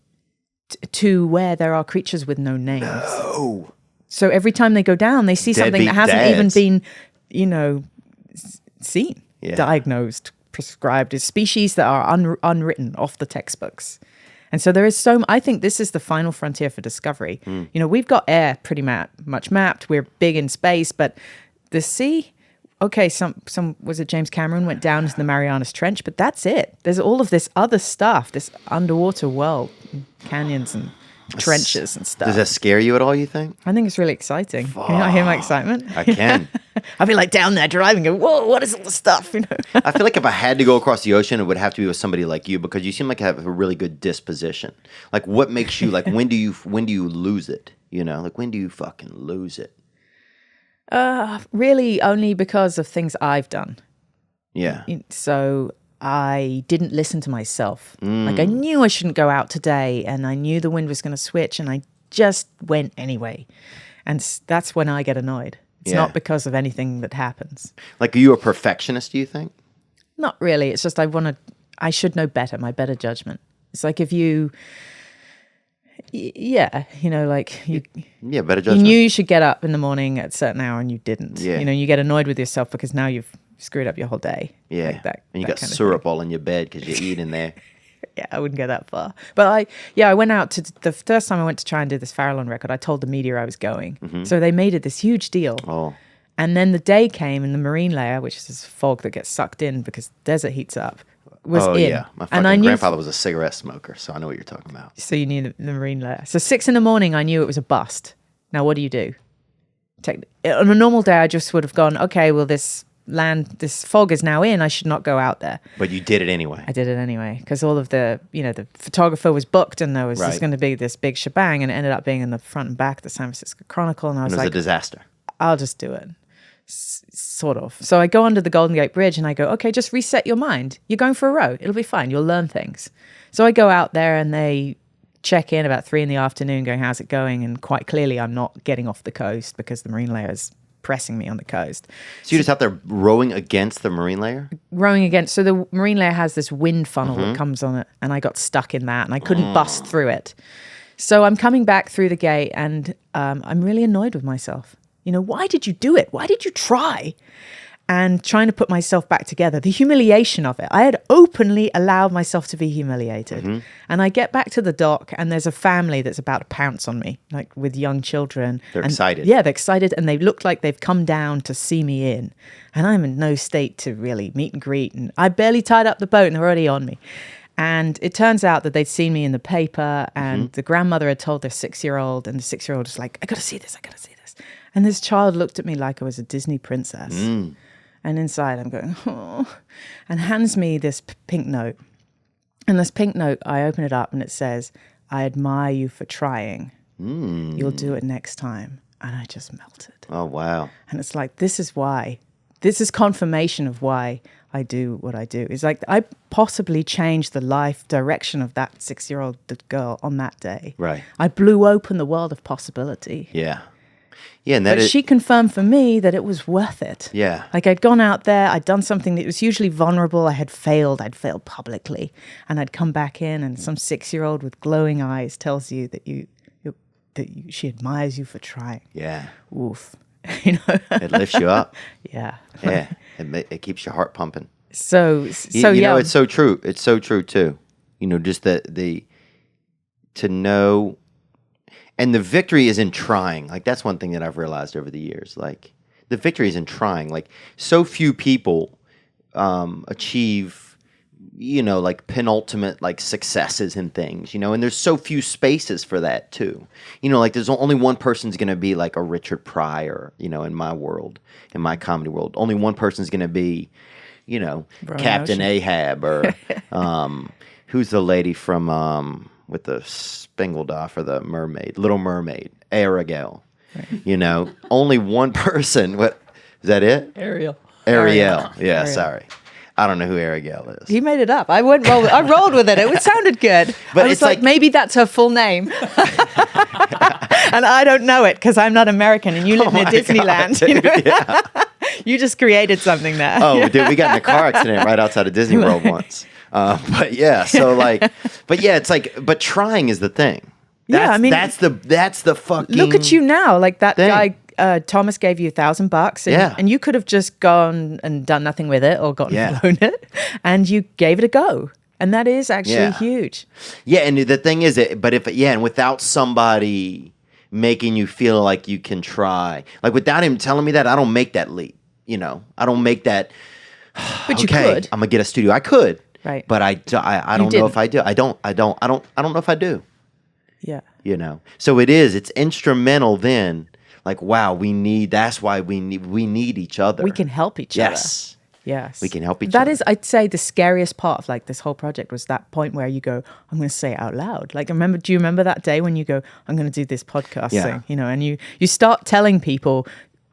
to where there are creatures with no names. No. So every time they go down, they see something that hasn't even been, seen, diagnosed, prescribed as species that are unwritten off the textbooks. And so there is I think this is the final frontier for discovery. We've got air pretty much mapped. We're big in space, but the sea, okay, some was it James Cameron went down into the Marianas Trench, but that's it. There's all of this other stuff, this underwater world, canyons and trenches and stuff. Does that scare you at all, you think? I think it's really exciting. Can you not hear my excitement? I can. I'd be like down there driving and go, whoa, what is all this stuff? I feel like if I had to go across the ocean, it would have to be with somebody like you, because you seem like you have a really good disposition. Like what makes you, like when do you lose it? Like when do you fucking lose it? Really only because of things I've done. Yeah. So I didn't listen to myself. Like I knew I shouldn't go out today and I knew the wind was going to switch and I just went anyway. And that's when I get annoyed. It's not because of anything that happens. Like, are you a perfectionist, do you think? Not really. It's just I should know better, my better judgment. It's like if you... better judgment. You knew you should get up in the morning at a certain hour and you didn't. Yeah. You get annoyed with yourself because now you've screwed up your whole day. Yeah. Like that, and you got syrup all in your bed because you eat in there. Yeah, I wouldn't go that far. But I went out to the first time I went to try and do this Farallon record, I told the media I was going. So they made it this huge deal. Oh. And then the day came and the marine layer, which is this fog that gets sucked in because the desert heats up, was in. Yeah. My fucking grandfather was a cigarette smoker, so I know what you're talking about. So you knew the marine layer. So 6 a.m, I knew it was a bust. Now, what do you do? On a normal day, I just would have gone, okay, well, this fog is now in, I should not go out there. But you did it anyway. I did it anyway because all of the photographer was booked and there was just going to be this big shebang, and it ended up being in the front and back of the San Francisco Chronicle, and I was like, it was a disaster. I'll just do it. Sort of. So I go under the Golden Gate Bridge and I go, okay, just reset your mind. You're going for a row. It'll be fine. You'll learn things. So I go out there and they check in about 3 p.m. going, how's it going? And quite clearly I'm not getting off the coast because the marine layer is pressing me on the coast. So you're just out there rowing against the marine layer? Rowing against. So the marine layer has this wind funnel that comes on it, and I got stuck in that and I couldn't bust through it. So I'm coming back through the gate and I'm really annoyed with myself. Why did you do it? Why did you try? And trying to put myself back together, the humiliation of it. I had openly allowed myself to be humiliated. And I get back to the dock and there's a family that's about to pounce on me, like with young children. They're excited. Yeah, they're excited and they look like they've come down to see me in. And I'm in no state to really meet and greet. And I barely tied up the boat and they're already on me. And it turns out that they'd seen me in the paper and the grandmother had told their 6-year-old, and the 6-year-old was like, I got to see this. And this child looked at me like I was a Disney princess. And inside I'm going, oh, and hands me this pink note. And this pink note, I open it up and it says, I admire you for trying. You'll do it next time. And I just melted. Oh, wow. And it's like, this is why. This is confirmation of why I do what I do. It's like I possibly changed the life direction of that 6-year-old girl on that day. Right. I blew open the world of possibility. Yeah. Yeah, and But she confirmed for me that it was worth it. Yeah. Like I'd gone out there, I'd done something that was usually vulnerable. I'd failed publicly. And I'd come back in and some 6-year-old with glowing eyes tells you that she admires you for trying. Yeah. Oof. You know? It lifts you up. Yeah. Yeah. It keeps your heart pumping. So You yeah. know, it's so true. It's so true too. You know, just the to know, and the victory is in trying. Like that's one thing that I've realized over the years. Like the victory is in trying. Like so few people achieve, you know, like penultimate like successes in things. You know, and there's so few spaces for that too. You know, like there's only one person's going to be like a Richard Pryor. You know, in my world, in my comedy world, only one person's going to be, you know, Captain Ahab or who's the lady from with the spangled off or the mermaid, Little Mermaid, Ariel. Right. You know, only one person. What is that? It? Ariel. Yeah. Ariel. Sorry. I don't know who Ariel is. He made it up. I rolled with it. It sounded good. But I was it's like maybe that's her full name. And I don't know it because I'm not American and you live near Disneyland. God, dude, you know? yeah. You just created something there. Oh, dude, we got in a car accident right outside of Disney World once. But yeah, so like, but yeah, it's like, but trying is the thing. Yeah, I mean, that's the fucking. Look at you now, like that thing. guy. Thomas gave you $1,000, and you could have just gone and done nothing with it or gotten blown it, and you gave it a go, and that is actually huge. Yeah, and the thing is, and without somebody making you feel like you can try, like without him telling me that, I don't make that leap. You know, I don't make that. But you could. I'm gonna get a studio. I could, right? But I don't know if I do. I don't know if I do. Yeah. You know, so it's instrumental then. Like, wow, that's why we need each other. We can help each other. Yes. We can help each other. That is, I'd say, the scariest part of like this whole project was that point where you go, I'm going to say it out loud. Like, do you remember that day when you go, I'm going to do this podcast thing, you know, and you start telling people,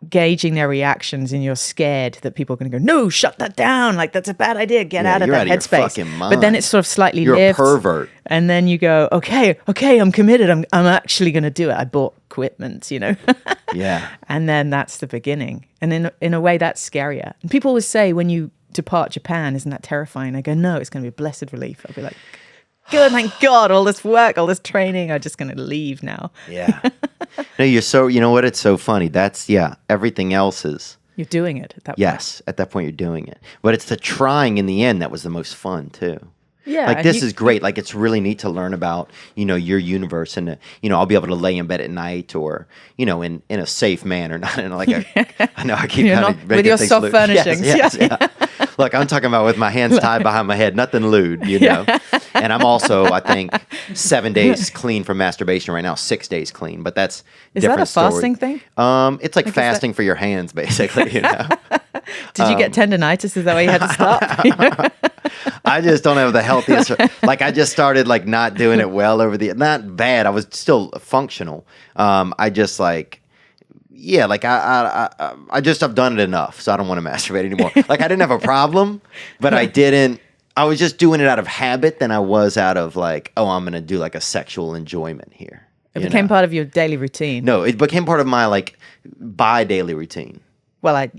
gauging their reactions, and you're scared that people are going to go, no, shut that down. Like, that's a bad idea. Get out of that headspace. But then it's sort of slightly You're lifts. a pervert. And then you go, okay, I'm committed. I'm actually going to do it. I bought equipment, you know? Yeah. And then that's the beginning. And in a way, that's scarier. And people always say, when you depart Japan, isn't that terrifying? I go, no, it's going to be a blessed relief. I'll be like, good, thank God, all this work, all this training, I'm just going to leave now. Yeah. No, you know what? It's so funny. That's, everything else is. You're doing it at that point. Yes, at that point you're doing it. But it's the trying in the end that was the most fun too. Yeah. Like this is great. Like it's really neat to learn about, you know, your universe, and I'll be able to lay in bed at night, or, you know, in a safe manner, not in like I know I keep kind of with your soft furnishings. Yes. Look, I'm talking about with my hands tied behind my head, nothing lewd, you know. And I'm also, I think, 7 days clean from masturbation right now, 6 days clean. But that's different. Is that a fasting thing? It's like fasting for your hands, basically. You know. Did you get tendonitis? Is that why you had to stop? I just don't have the healthiest. Like I just started like not doing it well not bad. I was still functional. I just like. Yeah, like I've done it enough, so I don't want to masturbate anymore. Like I didn't have a problem, but I was just doing it out of habit than I was out of like, oh, I'm going to do like a sexual enjoyment here. It became part of your daily routine. No, it became part of my like daily routine. Well, but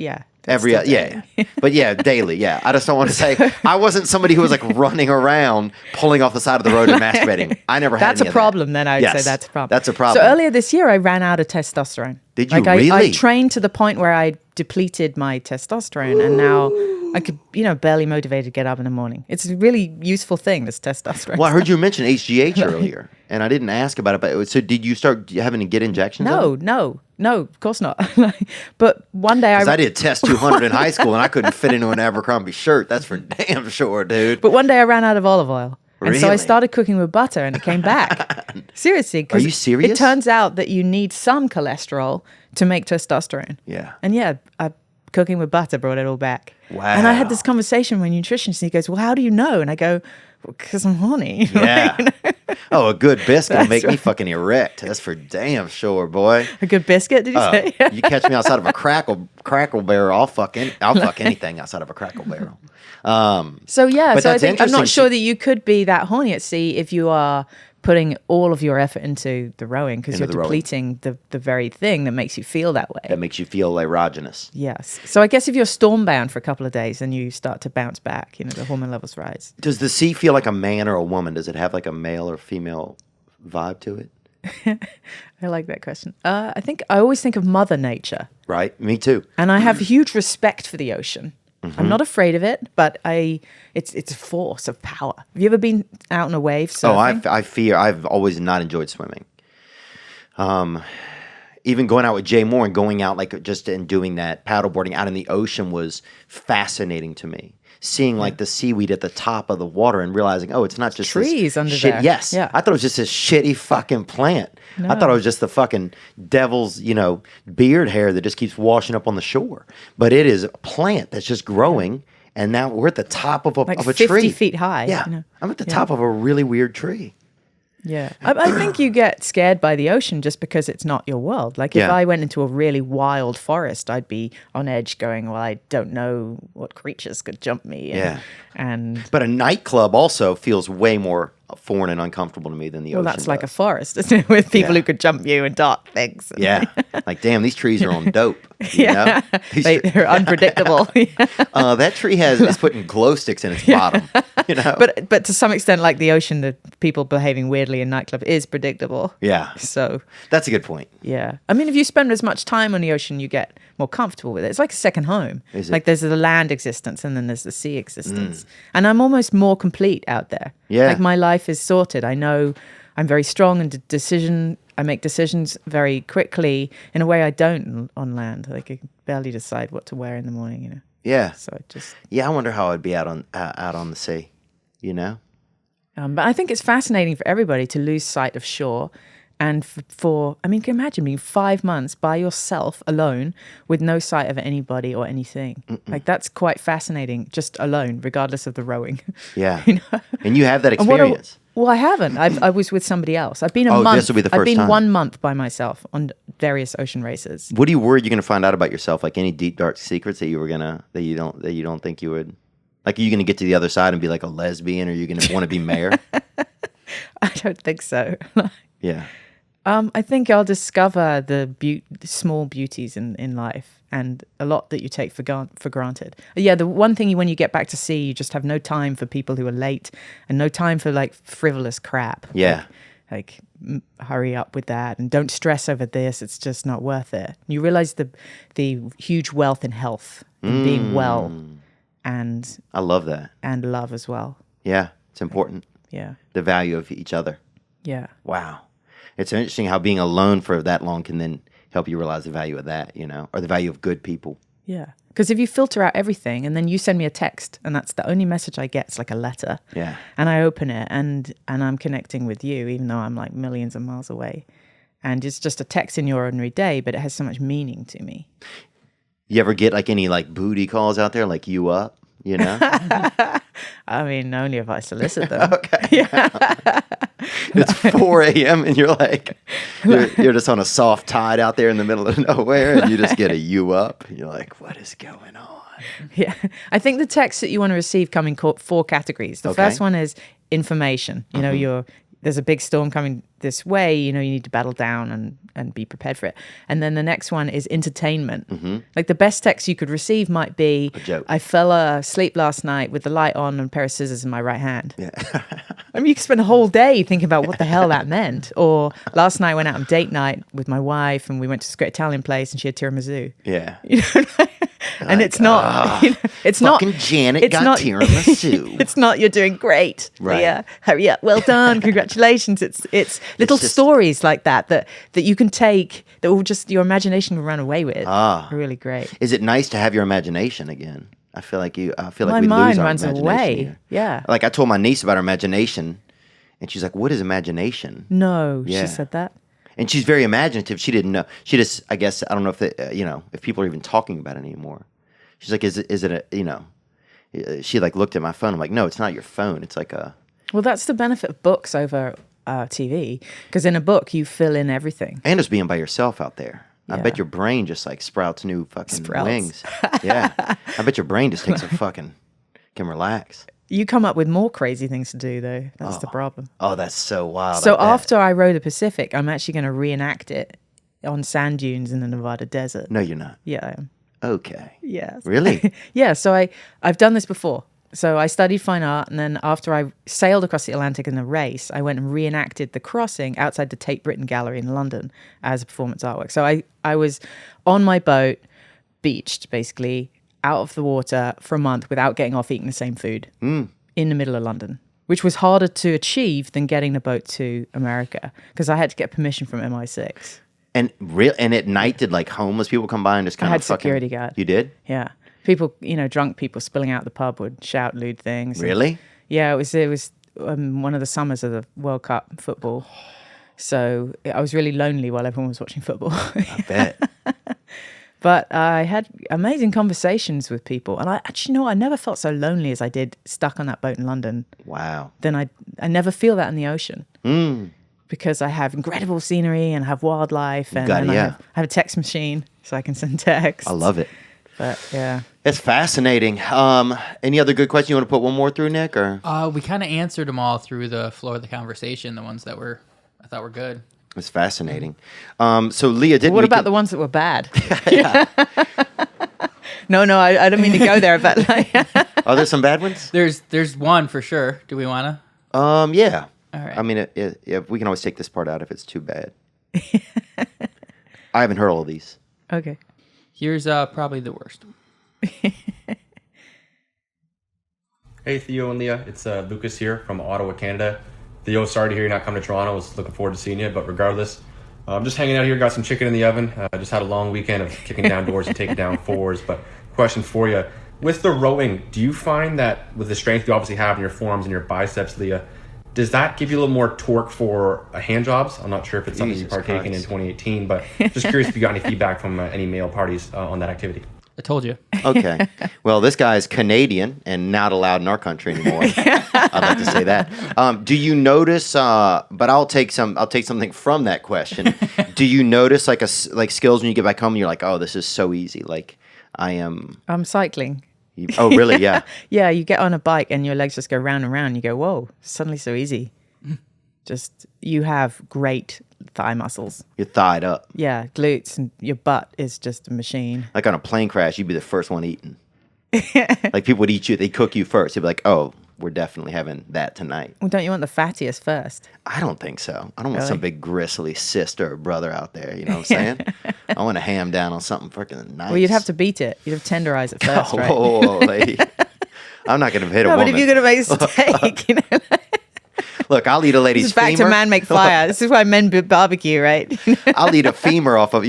daily. Yeah, I just don't want to say I wasn't somebody who was like running around, pulling off the side of the road and masturbating. I never had. That's a problem. Then I would say that's a problem. That's a problem. So earlier this year, I ran out of testosterone. Did you really? I trained to the point where I depleted my testosterone, and now I could, barely motivated to get up in the morning. It's a really useful thing, this testosterone. Well, I heard you mention HGH earlier, and I didn't ask about it. But so, did you start having to get injections? No, of course not. But one day I did test 200 in high school, and I couldn't fit into an Abercrombie shirt. That's for damn sure, dude. But one day I ran out of olive oil. Really? And so I started cooking with butter, and it came back. Seriously. Are you serious? It turns out that you need some cholesterol to make testosterone. Yeah. And cooking with butter brought it all back. Wow. And I had this conversation with a nutritionist, and he goes, well, how do you know? And I go, because I'm horny. Yeah. Oh, a good biscuit will make me fucking erect. That's for damn sure, boy. A good biscuit, did you say? You catch me outside of a crackle barrel, I'll fuck anything outside of a crackle barrel. So I think I'm not interesting. sure that you could be that horny at sea if you are putting all of your effort into the rowing because you're Into the rowing. depleting the very thing that makes you feel that way. That makes you feel erogenous. Yes. So I guess if you're storm bound for a couple of days, then you start to bounce back. The hormone levels rise. Does the sea feel like a man or a woman? Does it have like a male or female vibe to it? I like that question. I always think of Mother Nature, Right? Me too. and I have huge respect for the ocean. I'm not afraid of it, but it's a force of power. Have you ever been out on a wave surfing? I've always not enjoyed swimming. Even going out with Jay Moore and going out like just and doing that paddleboarding out in the ocean was fascinating to me. Seeing like the seaweed at the top of the water and realizing, oh, it's not just trees this under shit. there. Yes, Yeah. I thought it was just this shitty fucking plant. I thought it was just the fucking devil's, beard hair that just keeps washing up on the shore. But it is a plant that's just growing, and now we're at the top of a Like of a 50 tree. feet high, Yeah, I'm at the top of a really weird tree. Yeah. I think you get scared by the ocean just because it's not your world. Like if Yeah. I went into a really wild forest, I'd be on edge going, well, I don't know what creatures could jump me. And But a nightclub also feels way more foreign and uncomfortable to me than the well, ocean. that's like a does. forest, isn't it? With people Yeah. who could jump you and dark things. Yeah. Like, damn, these trees are on dope. You know? These They're unpredictable. that tree is putting glow sticks in its bottom. But to some extent, like the ocean, the people behaving weirdly in nightclub is predictable. Yeah. So That's a good point. yeah, I mean, if you spend as much time on the ocean, you get more comfortable with it. It's like a second home. Is it? Like there's the land existence and then there's the sea existence, and I'm almost more complete out there. Yeah. Like my life is sorted. I know I'm very strong and I make decisions very quickly in a way I don't on land. Like I can barely decide what to wear in the morning. Yeah. So I just. Yeah, I wonder how I'd be out on the sea, But I think it's fascinating for everybody to lose sight of shore. And I mean, can you imagine being 5 months by yourself alone with no sight of anybody or anything? Like that's quite fascinating, just alone, regardless of the rowing. Yeah. And you have that And what a- experience. Well, I haven't. I was with somebody else. I've been a Oh, month. this will be the I've first been time. 1 month by myself on various ocean races. What are you worried you're going to find out about yourself? Like any deep, dark secrets that you don't think you would? Like, are you going to get to the other side and be like a lesbian, or are you going to want to be mayor? I don't think so. Yeah. I think I'll discover the small beauties in life and a lot that you take for granted. Yeah, the one thing when you get back to sea, you just have no time for people who are late and no time for like frivolous crap. Yeah. Like hurry up with that and don't stress over this. It's just not worth it. You realize the huge wealth in health and being well and I love that. and love as well. Yeah. It's important. Yeah. The value of each other. Yeah. Wow. It's interesting how being alone for that long can then help you realize the value of that, or the value of good people. Yeah. Because if you filter out everything and then you send me a text and that's the only message I get, it's like a letter. Yeah. And I open it and I'm connecting with you, even though I'm like millions of miles away. And it's just a text in your ordinary day, but it has so much meaning to me. You ever get like any like booty calls out there, like you up, I mean, only if I solicit them. Okay. It's 4 a.m. and you're like, you're just on a soft tide out there in the middle of nowhere and you just get a you up. And you're like, what is going on? Yeah. I think the texts that you want to receive come in 4 categories. The first one is information. There's a big storm coming this way, you need to battle down and be prepared for it. And then the next one is entertainment. Like the best text you could receive might be, A joke. I fell asleep last night with the light on and a pair of scissors in my right hand. Yeah. I mean, you could spend a whole day thinking about what the hell that meant. Or last night I went out on date night with my wife and we went to this great Italian place and she had tiramisu. Yeah. And it's not, it's not. Fucking Janet it's got not, tiramisu. It's not, you're doing great. Right. Yeah. Hurry up. Well done. Congratulations. It's little just- stories like that you can take that will just, your imagination will run away with. Really great. Is it nice to have your imagination again? I feel like we My lose mind our runs imagination away. here. Yeah. Like I told my niece about her imagination and she's like, what is imagination? No, Yeah. she said that. And she's very imaginative. She didn't know. She just, I guess, I don't know if if people are even talking about it anymore. She's like, is it a, she like looked at my phone. I'm like, no, it's not your phone. It's like a. Well, that's the benefit of books over TV. Because in a book, you fill in everything. And just being by yourself out there. I Yeah. bet your brain just like sprouts new fucking Sprouts. wings. Yeah. I bet your brain just takes a fucking, can relax. You come up with more crazy things to do, though. That's the problem. Oh, that's so wild. So I bet. after I row the Pacific, I'm actually going to reenact it on sand dunes in the Nevada desert. No, you're not. Yeah, I am. Okay. Yeah. Really? Yeah, so I've done this before. So I studied fine art, and then after I sailed across the Atlantic in a race, I went and reenacted the crossing outside the Tate Britain Gallery in London as a performance artwork. So I was on my boat, beached, basically, out of the water for a month without getting off eating the same food in the middle of London, which was harder to achieve than getting the boat to America because I had to get permission from MI6. And at night, did like homeless people come by and just kind I of had security guard. You did? Yeah. People, drunk people spilling out the pub would shout lewd things. Really? Yeah, it was one of the summers of the World Cup football. So I was really lonely while everyone was watching football. I bet. But I had amazing conversations with people. And I never felt so lonely as I did stuck on that boat in London. Wow. Then I never feel that in the ocean. Because I have incredible scenery and I have wildlife. And I have a text machine so I can send texts. I love it. But yeah. It's fascinating. Any other good question? You want to put one more through, Nick? Or We kind of answered them all through the flow of the conversation, the ones that I thought were good. It's fascinating. So Leah, didn't What about the ones that were bad? No, I don't mean to go there, but Are there some bad ones? There's one for sure. Do we want to? Yeah. All right. I mean, we can always take this part out if it's too bad. I haven't heard all of these. Okay. Here's probably the worst. Hey Theo and Leah, it's Lucas here from Ottawa, Canada. Theo, sorry to hear you're not coming to Toronto. I was looking forward to seeing you, but regardless, I'm just hanging out here, got some chicken in the oven. Just had a long weekend of kicking down doors and taking down fours. But question for you, with the rowing, do you find that with the strength you obviously have in your forearms and your biceps, Leah, does that give you a little more torque for hand jobs? I'm not sure if it's something you partaken in 2018, but just curious if you got any feedback from any male parties on that activity. I told you. Okay. Well, this guy is Canadian and not allowed in our country anymore. I'd like to say that. Do you notice? But I'll take something from that question. Do you notice like skills when you get back home and you're like, oh, this is so easy. Like I'm cycling. Oh, really? Yeah. Yeah, you get on a bike and your legs just go round and round. You go, whoa, suddenly so easy. Just, you have great thigh muscles. You're thighed up. Yeah, glutes, and your butt is just a machine. Like on a plane crash, you'd be the first one eaten. Like people would eat you, they cook you first. You'd be like, oh, we're definitely having that tonight. Well, don't you want the fattiest first? I don't think so. I don't want some big gristly sister or brother out there. You know what I'm saying? I want to ham down on something freaking nice. Well, you'd have to beat it. You'd have to tenderize it first, right? Oh, lady. I'm not going to hit a woman. But if you're going to make a steak, you know. Look, I'll eat a lady's femur. This is back to man make fire. This is why men barbecue, right? I'll eat a femur off of,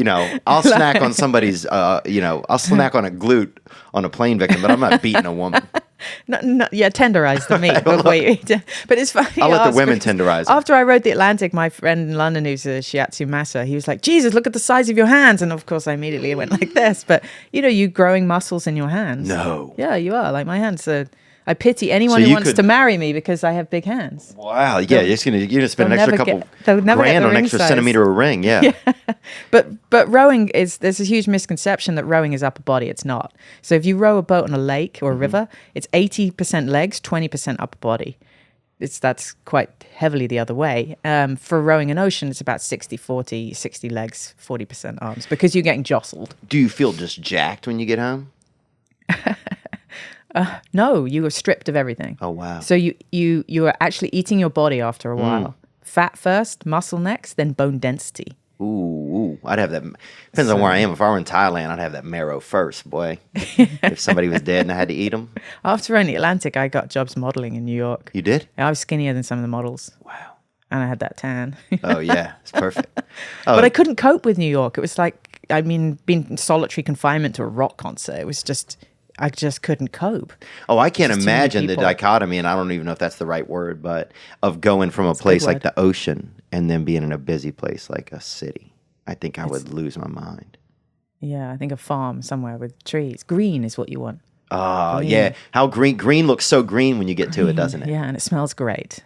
I'll snack on somebody's, I'll snack on a glute on a plane victim, but I'm not beating a woman. Yeah, tenderize the meat before you eat it. But it's funny. I'll let the women tenderize it. After I rode the Atlantic, my friend in London who's a shiatsu master, he was like, Jesus, look at the size of your hands. And of course, I immediately went like this. But, you growing muscles in your hands. No. Yeah, you are. Like my hands are... I pity anyone who wants to marry me because I have big hands. Wow, yeah, you're gonna spend an extra couple grand on an extra centimeter of ring, yeah. But rowing there's a huge misconception that rowing is upper body. It's not. So if you row a boat on a lake or a river, it's 80% legs, 20% upper body. That's quite heavily the other way. For rowing an ocean, it's about 60-40, 60 legs, 40% arms, because you're getting jostled. Do you feel just jacked when you get home? No, you are stripped of everything. Oh, wow. So you are actually eating your body after a while. Fat first, muscle next, then bone density. Ooh, I'd have that. Depends on where I am. If I were in Thailand, I'd have that marrow first, boy. If somebody was dead and I had to eat them. After running the Atlantic, I got jobs modeling in New York. You did? I was skinnier than some of the models. Wow. And I had that tan. Oh, yeah. It's perfect. But I couldn't cope with New York. It was like, being in solitary confinement to a rock concert. It was just... I just couldn't cope. Oh, I can't imagine the dichotomy, and I don't even know if that's the right word, but of going from a place like the ocean and then being in a busy place like a city. I think I would lose my mind. Yeah, I think a farm somewhere with trees. Green is what you want. Oh, yeah. How green looks so green when you get to it, doesn't it? Yeah, and it smells great,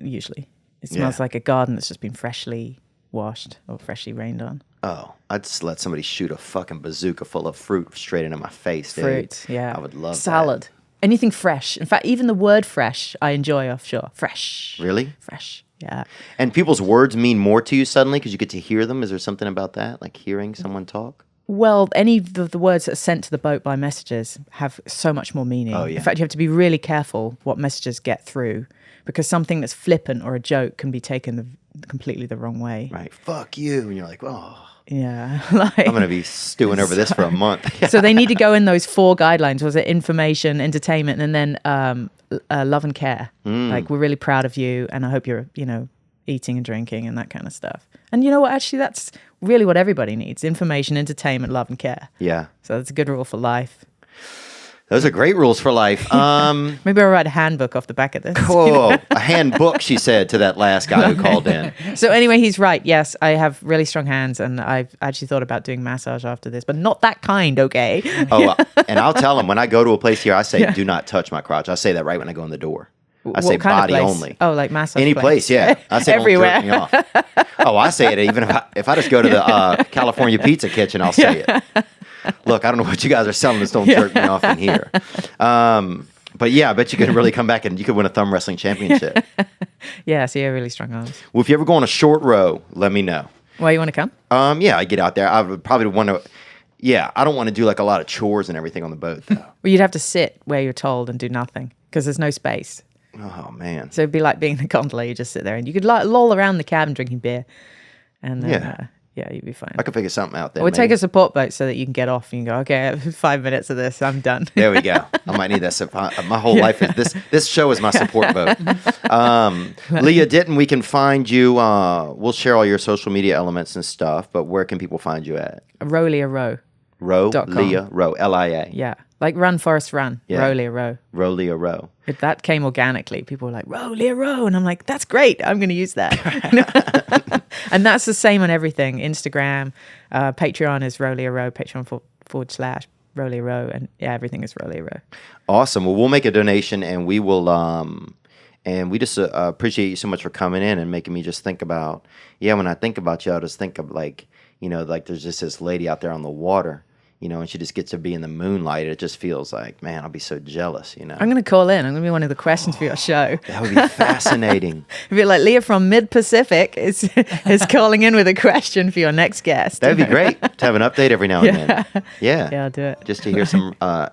usually. It smells like a garden that's just been freshly washed or freshly rained on. Oh, I'd just let somebody shoot a fucking bazooka full of fruit straight into my face, dude. Fruit, yeah. I would love salad. Anything fresh. In fact, even the word fresh, I enjoy offshore. Fresh. Really? Fresh. Yeah. And people's words mean more to you suddenly because you get to hear them. Is there something about that, like hearing someone talk? Well, any of the words that are sent to the boat by messages have so much more meaning. Oh, yeah. In fact, you have to be really careful what messages get through because something that's flippant or a joke can be taken completely the wrong way. Right. Fuck you. And you're like, oh, Yeah. I'm going to be stewing over this for a month. So they need to go in those 4 guidelines. Was it information, entertainment, and then love and care? Like, we're really proud of you, and I hope you're, eating and drinking and that kind of stuff. And you know what? Actually, that's really what everybody needs: information, entertainment, love, and care. Yeah. So that's a good rule for life. Those are great rules for life. Maybe I'll write a handbook off the back of this. Whoa, a handbook, she said to that last guy who called in. So anyway, he's right. Yes, I have really strong hands, and I've actually thought about doing massage after this, but not that kind, okay? Oh, and I'll tell him when I go to a place here, I say, do not touch my crotch. I say that right when I go in the door. I say What kind of body place? only. Oh, like massage Any place, yeah. I say everywhere. Don't jerk me off. Oh, I say it even if I just go to the California Pizza Kitchen, I'll say it. Look, I don't know what you guys are selling. Just don't jerk me off in here. But yeah, I bet you could really come back and you could win a thumb wrestling championship. Yeah, so you have really strong arms. Well, if you ever go on a short row, let me know. Why, you want to come? Yeah, I get out there. I would probably want to. Yeah, I don't want to do like a lot of chores and everything on the boat though. Well, you'd have to sit where you're told and do nothing because there's no space. Oh man. So it'd be like being in the gondola. You just sit there and you could loll around the cabin drinking beer, and then, yeah, you'd be fine. I could figure something out there. Or take maybe. a support boat so that you can get off and you go, okay, 5 minutes of this, I'm done. There we go. I might need that. My whole life is this. This show is my support boat. Lia Ditton, we can find you. We'll share all your social media elements and stuff. But where can people find you at? Rolia Row. Row, .com. Lia Row, LIA. Yeah, like Run Forest Run. Yeah. Rolia Row. Lia Row. If that came organically, people were like, Rolia Row. And I'm like, that's great. I'm going to use that. And that's the same on everything. Instagram, Patreon is Rolia Row, Patreon.com/Rolia Row. And yeah, everything is Rolia Row. Awesome. Well, we'll make a donation and we will, and we just appreciate you so much for coming in and making me just think about, when I think about you, I just think of like there's just this lady out there on the water, and she just gets to be in the moonlight. It just feels like, man, I'll be so jealous, I'm going to call in. I'm going to be one of the questions for your show. That would be fascinating. It'd be like Leah from Mid-Pacific is calling in with a question for your next guest. That'd be great to have an update every now and then. Yeah. Yeah, I'll do it. Just to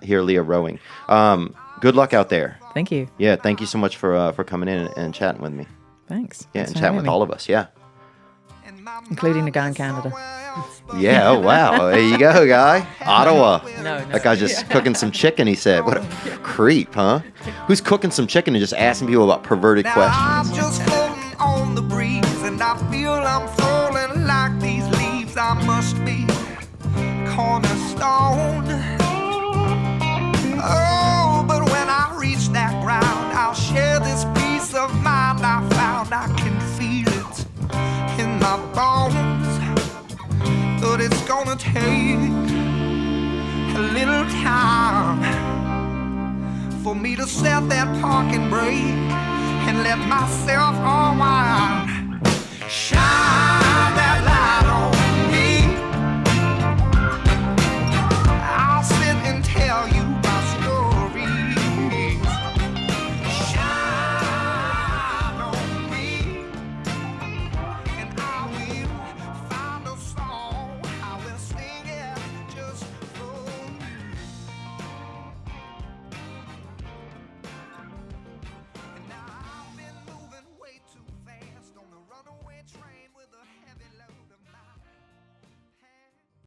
hear Lia rowing. Good luck out there. Thank you. Yeah, thank you so much for coming in and chatting with me. Thanks. Yeah, Thanks and for chatting having with me. all of us. Yeah. Including the guy in Canada. Yeah. Oh wow. There you go, guy. Ottawa. No. That guy's just cooking some chicken. He said, "What a creep, huh? Who's cooking some chicken and just asking people about perverted questions?" I'm just floating on the breeze, and I feel I'm falling like these leaves. I must be cornerstone. Oh, but when I reach that ground, I'll share this peace of mind I found. I can feel it in my bones, but it's gonna take a little time for me to set that parking brake and let myself unwind.